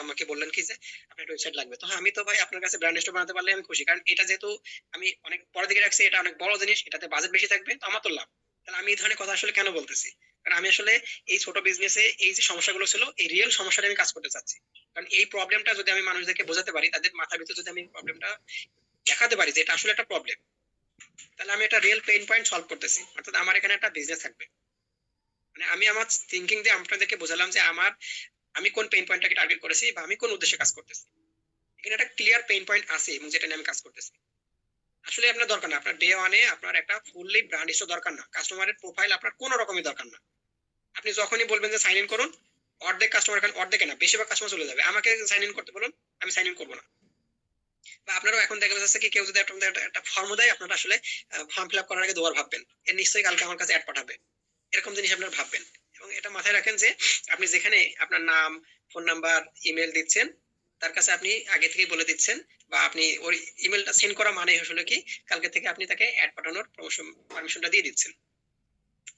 আমাকে বললেন কি যে আপনার একটা ওয়েবসাইট লাগবে, তো হ্যাঁ আমি তো ভাই আপনার কাছে ব্র্যান্ড স্টোর বানাতে পারলে আমি খুশি, কারণ এটা যেহেতু আমি অনেক পরের দিকে রাখছি, এটা অনেক বড় জিনিস, এটাতে বাজেট বেশি থাকবে, তো আমার তো লাভ। তাহলে আমি এই ধরনের কথা আসলে কেন বলতেছি? কারণ আমি আসলে এই ছোট বিজনেসে এই যে সমস্যাগুলো ছিল, এই রিয়েল সমস্যাটা আমি কাজ করতে চাচ্ছি। কারণ এই প্রবলেমটা যদি আমি মানুষদেরকে বোঝাতে পারি, তাদের মাথার ভিতরে যদি আমি প্রবলেমটা দেখাতে পারি যে এটা আসলে একটা প্রবলেম, তাহলে আমি একটা রিয়েল পেইন পয়েন্ট সলভ করতেছি, অর্থাৎ আমার এখানে একটা বিজনেস থাকবে। মানে আমি আমার থিঙ্কিং দিয়ে আপনাদেরকে বোঝালাম যে আমি কোন পেইন পয়েন্টটাকে টার্গেট করেছি, বা আমি কোন উদ্দেশ্যে কাজ করতেছি। এখানে একটা ক্লিয়ার পেইন পয়েন্ট আছে, এবং যেটা নিয়ে আমি কাজ করতেছি। আসলে আপনার দরকার না, আপনার ডে ওয়ানে আপনার একটা ফুললি ব্র্যান্ড স্টোর দরকার না, কাস্টমারের প্রোফাইল আপনার কোনো রকমই দরকার না। আপনি যখনই বলবেন যে সাইন ইন করুন, অর্ধেক কাস্টমার, এখানে অর্ধেক না বেশিরভাগ কাস্টমার চলে যাবে, আমাকে সাইন ইন করতে বলুন, আমি সাইন ইন করবো না। বা আপনারাও এখন দেখা যাচ্ছে কি কেউ যদি একটা ফর্ম দেয়, আপনারা আসলে ফর্ম ফিল আপ করার আগে দুবার ভাববেন, এর নিশ্চয়ই কালকে আমার কাছে অ্যাড পাঠাবে, এরকম জিনিস আপনারা ভাববেন। এবং এটা মাথায় রাখেন যে আপনি যেখানে আপনার নাম, ফোন নাম্বার, ইমেল দিচ্ছেন, তার কাছে আপনি আগে থেকেই বলে দিচ্ছেন, বা আপনি ওর ইমেলটা সেন্ড করা মানে আসলে কি কালকে থেকে আপনি তাকে অ্যাড পাঠানোর পারমিশনটা দিয়ে দিচ্ছেন।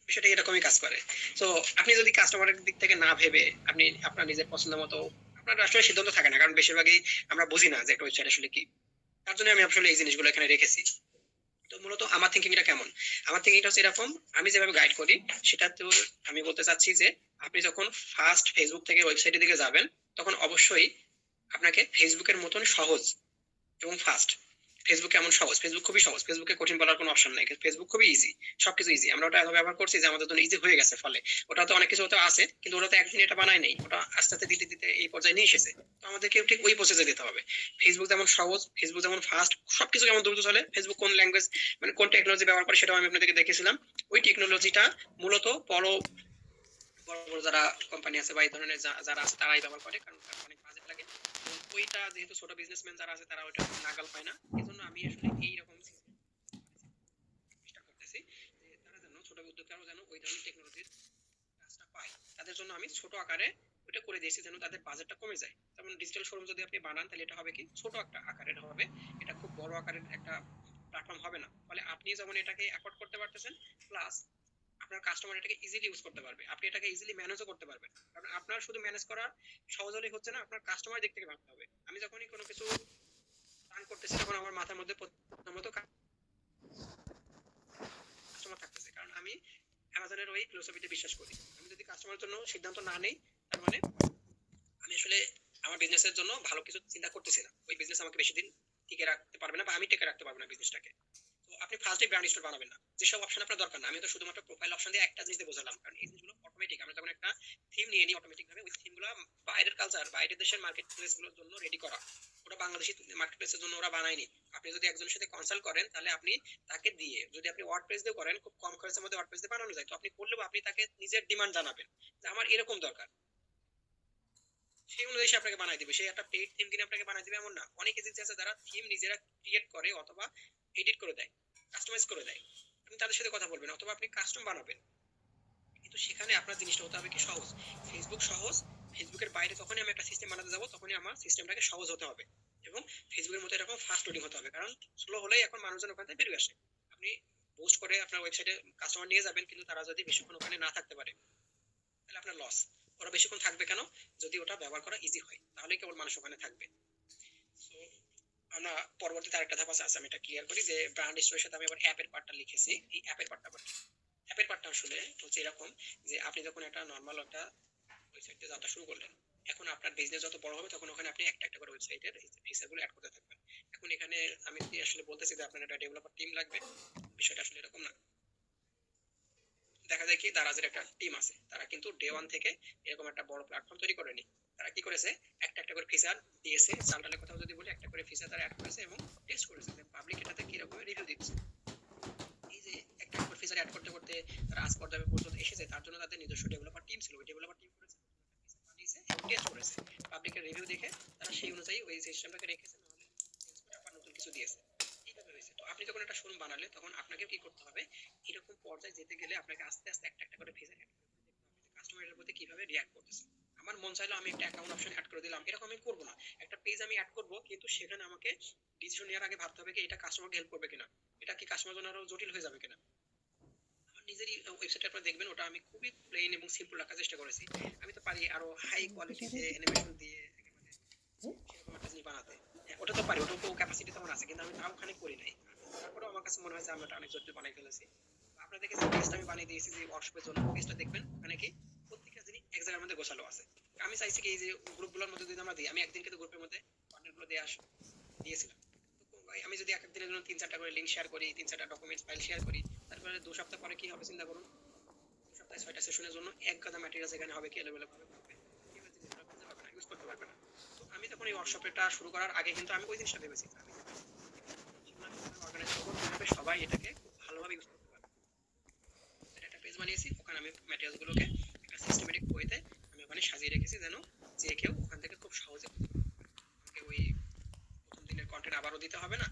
বিষয়টা এরকমই কাজ করে। তো আপনি যদি কাস্টমারের দিক থেকে না ভেবে আপনি আপনার নিজের পছন্দ মতো, আপনার আসলে সিদ্ধান্ত থাকে না, কারণ বেশিরভাগই আমরা বুঝি না যে একটা ওয়েবসাইট আসলে কি। তার জন্য আমি আসলে এই জিনিসগুলো এখানে রেখেছি। তো মূলত আমার থিঙ্কিংটা কেমন, আমার থিঙ্কিংটা হচ্ছে এরকম, আমি যেভাবে গাইড করি সেটা তো আমি বলতে চাচ্ছি যে আপনি যখন ফার্স্ট ফেসবুক থেকে ওয়েবসাইটের দিকে যাবেন, তখন অবশ্যই আপনাকে ফেসবুকের মতন সহজ এবং ফাস্ট, ফেসবুক কেমন সহজ, ফেসবুক খুবই সহজ, ফেসবুকে কঠিন বলার কোনো অপশন নাই, ফেসবুক খুবই ইজি, সবকিছু ইজি, আমরা ওটা এত ব্যবহার করছি যে আমাদের জন্য ইজি হয়ে গেছে। ফলে ওটা তো অনেক কিছু হতে আছে, কিন্তু ওটা তো একদিন এটা বানায় নেই, ওটা আস্তে আস্তে দিতে দিতে এই পর্যায়ে নিয়ে এসেছে। তো আমাদেরকে ঠিক ওই প্রসেসে দিতে হবে। ফেসবুক যেমন সহজ, ফেসবুক যেমন ফাস্ট, সবকিছু যেমন দ্রুত চলে, ফেসবুক কোন ল্যাঙ্গুয়েজ মানে কোন টেকনোলজি ব্যবহার করে সেটাও আমি আপনাদেরকে দেখেছিলাম। ওই টেকনোলজিটা মূলত বড় বড় বড় যারা কোম্পানি আছে বা এই ধরনের যারা আছে তারাই ব্যবহার করে, কারণ তার অনেক বাজেট লাগে। এবং ওইটা যেহেতু ছোট বিজনেসম্যান যারা আছে তারা ওইটা নাগাল পায় না, এই জন্য আমি আসলে এইরকম চেষ্টা করতেছি যে তারা যেন ছোট উদ্যোক্তারাও যেন ওই ধরনের টেকনোলজির কাজটা পায়। তাদের জন্য আমি ছোট আকারে ওটা করে দিয়েছি যেন তাদের বাজেটটা কমে যায়। যেমন ডিজিটাল শোরুম যদি আপনি বানান তাহলে এটা হবে কি ছোট একটা আকারের হবে, এটা খুব বড় আকারের একটা প্ল্যাটফর্ম হবে না। ফলে আপনি যেমন এটাকে অ্যাফোর্ড করতে পারতেছেন, প্লাস আপনার কাস্টমার এটাকে ইজিলি ইউজ করতে পারবে, আপনি এটাকে ইজিলি ম্যানেজও করতে পারবেন। কারণ আপনার শুধু ম্যানেজ করা সহজ হলেই হচ্ছে না, আপনার কাস্টমার দিক থেকে ভাবতে হবে। আমি যখনই কোনো কিছু রান করতেছি তখন আমার মাথার মধ্যে প্রথমত কাস্টমার থাকতেছে, কারণ আমি অ্যামাজনের ওই ফিলোসফিতে বিশ্বাস করি। আমি যদি কাস্টমারের জন্য সিদ্ধান্ত না নেই, তার মানে আমি আসলে আমার বিজনেসের জন্য ভালো কিছু চিন্তা করতেছি না, ওই বিজনেস আমাকে বেশি দিন টিকে রাখতে পারবে না, বা আমি টিকে রাখতে পারবো না বিজনেসটাকে। তো আপনি ফার্স্ট ডে ব্র্যান্ড স্টোর বানাবেন না, যেসব অপশন আপনার দরকার না। আমি তো শুধুমাত্র প্রোফাইল অপশন দিয়ে একটা জিনিস দিয়ে বোঝালাম, কারণ এই জিনিসগুলো অটোমেটিক, আমরা যখন একটা থিম নিয়ে নিই অটোমেটিক ভাবে ওই থিমগুলো বাইরের কালচার, বাইরের দেশের মার্কেট প্লেস গুলোর জন্য রেডি করা, ওটা বাংলাদেশি মার্কেট প্লেসের জন্য ওরা বানায়নি। আপনি যদি একজনের সাথে কনসাল্ট করেন তাহলে আপনি তাকে দিয়ে, যদি আপনি ওয়ার্ডপ্রেস দিয়ে করেন, খুব কম খরচের মধ্যে ওয়ার্ডপ্রেস দিয়ে বানানো যায়, তো আপনি করলেও আপনি তাকে নিজের ডিমান্ড জানাবেন যে আমার এরকম দরকার, সেই অনুযায়ী সে আপনাকে বানাই দিবে। সেই একটা পেইড থিম কিনে আপনাকে বানাই দিবে এমন না। অনেক এজেন্সি আছে যারা থিম নিজেরা ক্রিয়েট করে অথবা এডিট করে দেয়, কাস্টমাইজ করে দেয়। আপনি তাদের সাথে কথা বলবেন অথবা আপনি কাস্টম বানাবেন, কিন্তু সেখানে আপনার জিনিসটা হতে হবে কি সহজ। ফেসবুক সহজ, ফেসবুকের বাইরে যখনই আমি একটা সিস্টেম বানাতে যাবো তখনই আমার সিস্টেমটাকে সহজ হতে হবে, এবং ফেসবুকের মতো এরকম ফাস্ট লোডিং হতে হবে, কারণ স্লো হলেই এখন মানুষজন ওখান থেকে বেরিয়ে আসে। আপনি পোস্ট করে আপনার ওয়েবসাইটে কাস্টমার নিয়ে যাবেন, কিন্তু তারা যদি বেশিক্ষণ ওখানে না থাকতে পারে তাহলে আপনার লস। ওরা বেশিক্ষণ থাকবে কেন, যদি ওটা ব্যবহার করা ইজি হয় তাহলেই কেবল মানুষ ওখানে থাকবে। সো আমরা পরবর্তীতে আরেকটা ধাপ আছে, আমি এটা ক্লিয়ার করি যে ব্র্যান্ড স্টোরের সাথে আমি আবার অ্যাপের পার্টটা লিখেছি। এই অ্যাপের পার্টটা আবার অ্যাপের পার্টটা আসলে হচ্ছে এরকম যে আপনি যখন একটা নর্মাল একটা ওয়েবসাইটে যাত্রা শুরু করলেন, এখন আপনার বিজনেস যত বড় হবে তখন ওখানে আপনি একটা একটা করে ওয়েবসাইটের ফিচারগুলো অ্যাড করতে থাকবেন। এখন এখানে আমি যদি আসলে বলতেছি যে আপনার একটা ডেভেলপার টিম লাগবে, বিষয়টা আসলে এরকম না। দেখা যায় কি দারাজের একটা টিম আছে, তারা কিন্তু ডে ওয়ান থেকে এরকম একটা বড় প্ল্যাটফর্ম তৈরি করেনি। তারা কি করেছে, একটা একটা করে ফিচার দিয়েছে, সান্টালের কথা যদি বলি, একটা করে ফিচার তারা অ্যাড করেছে এবং টেস্ট করেছে যে পাবলিক এটাতে কি রকম রিভিউ দিচ্ছে। এই যে একটা একটা করে ফিচার অ্যাড করতে করতে তারা আজ পর্যন্ত পর্যন্ত এসেছে, তার জন্য তাদের নিজস্ব ডেভেলপার টিম ছিল। ওই ডেভেলপার টিম করেছে, বানিয়েছে এবং টেস্ট করেছে, পাবলিকের রিভিউ দেখে তারা সেই অনুযায়ী ওই সিস্টেমটাকে রেখেছে, নাহলে আবার নতুন কিছু দিয়েছে। এইভাবে হয়েছে। তো আপনি যখন একটা শোরুম বানালে তখন আপনাকে কি করতে হবে, এরকম পর্যায়ে যেতে গেলে আপনাকে আস্তে আস্তে একটা একটা করে ফেজে কাস্টমারের প্রতি কিভাবে রিয়াক্ট করতেছে। আমার মন চাইলো আমি একটা অ্যাকাউন্ট অপশন অ্যাড করে দিলাম, এরকম আমি করবো না। একটা পেজ আমি অ্যাড করবো, কিন্তু সেখানে আমাকে ডিসিশন নেওয়ার আগে ভাবতে হবে কি এটা কাস্টমারকে হেল্প করবে কিনা, এটা কি কাস্টমার জন্য আরো জটিল হয়ে যাবে কিনা। আমার নিজেরই ওয়েবসাইট আপনারা দেখবেন, ওটা আমি খুবই প্লেন এবং সিম্পল রাখার চেষ্টা করেছি। আমি তো পারি আরো হাই কোয়ালিটিতে অ্যানিমেশন দিয়ে সেরকম একটা জিনিস বানাতে, ওটা তো পারি, ওটা তো ক্যাপাসিটি তেমন আছে, কিন্তু আমি তাও ওখানে করি নাই। তারপরেও আমার কাছে মনে হয় যে আমি ওটা অনেক জটিল বানাই ফেলেছি। আপনাদেরকে যে পেজটা আমি বানিয়ে দিয়েছি যে ওয়ার্কশপের জন্য, পেজটা দেখবেন ওখানে কি প্রত্যেকটা জিনিস এক জায়গার মধ্যে গোছালো আছে। আমি চাইছি কি এই যে গ্রুপগুলোর মধ্যে যদি আমরা দিই, আমি একদিন কিন্তু গ্রুপের মধ্যে কন্টেন্টগুলো দিয়েছিলাম। তো আমি যদি এক দিনের জন্য 3-4টা করে লিঙ্ক শেয়ার করি, 3-4টা ডকুমেন্টস ফাইল শেয়ার করি, তারপরে 2 সপ্তাহ পরে কি হবে চিন্তা করুন। 2 সপ্তাহে 6টা সেশনের জন্য এক গাদা ম্যাটেরিয়ালস এখানে হবে, কি এলোমেলো ভাবে থাকবে, কিভাবে জিনিসগুলো বুঝতে পারবে না, ইউজ করতে পারবে না। তো আমি তখন এই ওয়ার্কশপটা শুরু করার আগে কিন্তু আমি ওই জিনিসটা ভেবেছি, আমি অর্গানাইজ করবো কিভাবে সবাই এটাকে খুব ভালোভাবে ইউজ করতে পারবে। একটা পেজ বানিয়েছি, ওখানে আমি ম্যাটেরিয়ালস গুলোকে একটা সিস্টেমেটিক ওয়েতে আমি ওখানে সাজিয়ে রেখেছি, যেন যে কেউ ওখান থেকে খুব সহজে আমাকে ওই প্রথম দিনের কন্টেন্ট আবারও দিতে হবে না।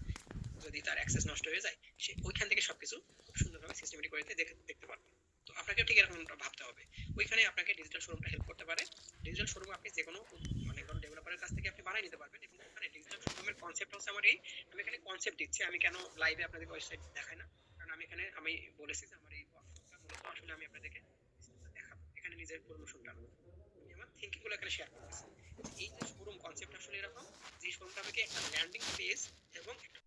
যদি তার অ্যাক্সেস নষ্ট হয়ে যায়, সে ওইখান থেকে সবকিছু খুব সুন্দরভাবে সিস্টেমেটিক ওয়েতে দেখতে পারবে। তো আপনাকে ঠিক এরকম ভাবতে হবে। ওইখানে আপনাকে ডিজিটাল শোরুমটা হেল্প করতে পারে। ডিজিটাল শোরুমে আপনি যে কোনো মানে ডেভেলপারের কাছ থেকে আপনি বানিয়ে নিতে পারবেন। এবং ওখানে ডিজিটাল শোরুমের কনসেপ্ট হচ্ছে আমার এই, আমি এখানে কনসেপ্ট দিচ্ছি, আমি কেন লাইভে আপনাদের ওয়েবসাইট দেখাই না, কারণ আমি এখানে আমি বলেছি যে আমার এই ওয়ার্কশপটা মূলত আসলে আমি আপনাদেরকে দেখাবো, এখানে নিজের প্রমোশনটা না, আমি আমার থিঙ্কিং গুলো এখানে শেয়ার করতেছি। এই যে শোরুম কনসেপ্ট আসলে এরকম, যে শোরুমটা আমাকে একটা ল্যান্ডিং পেজ এবং একটা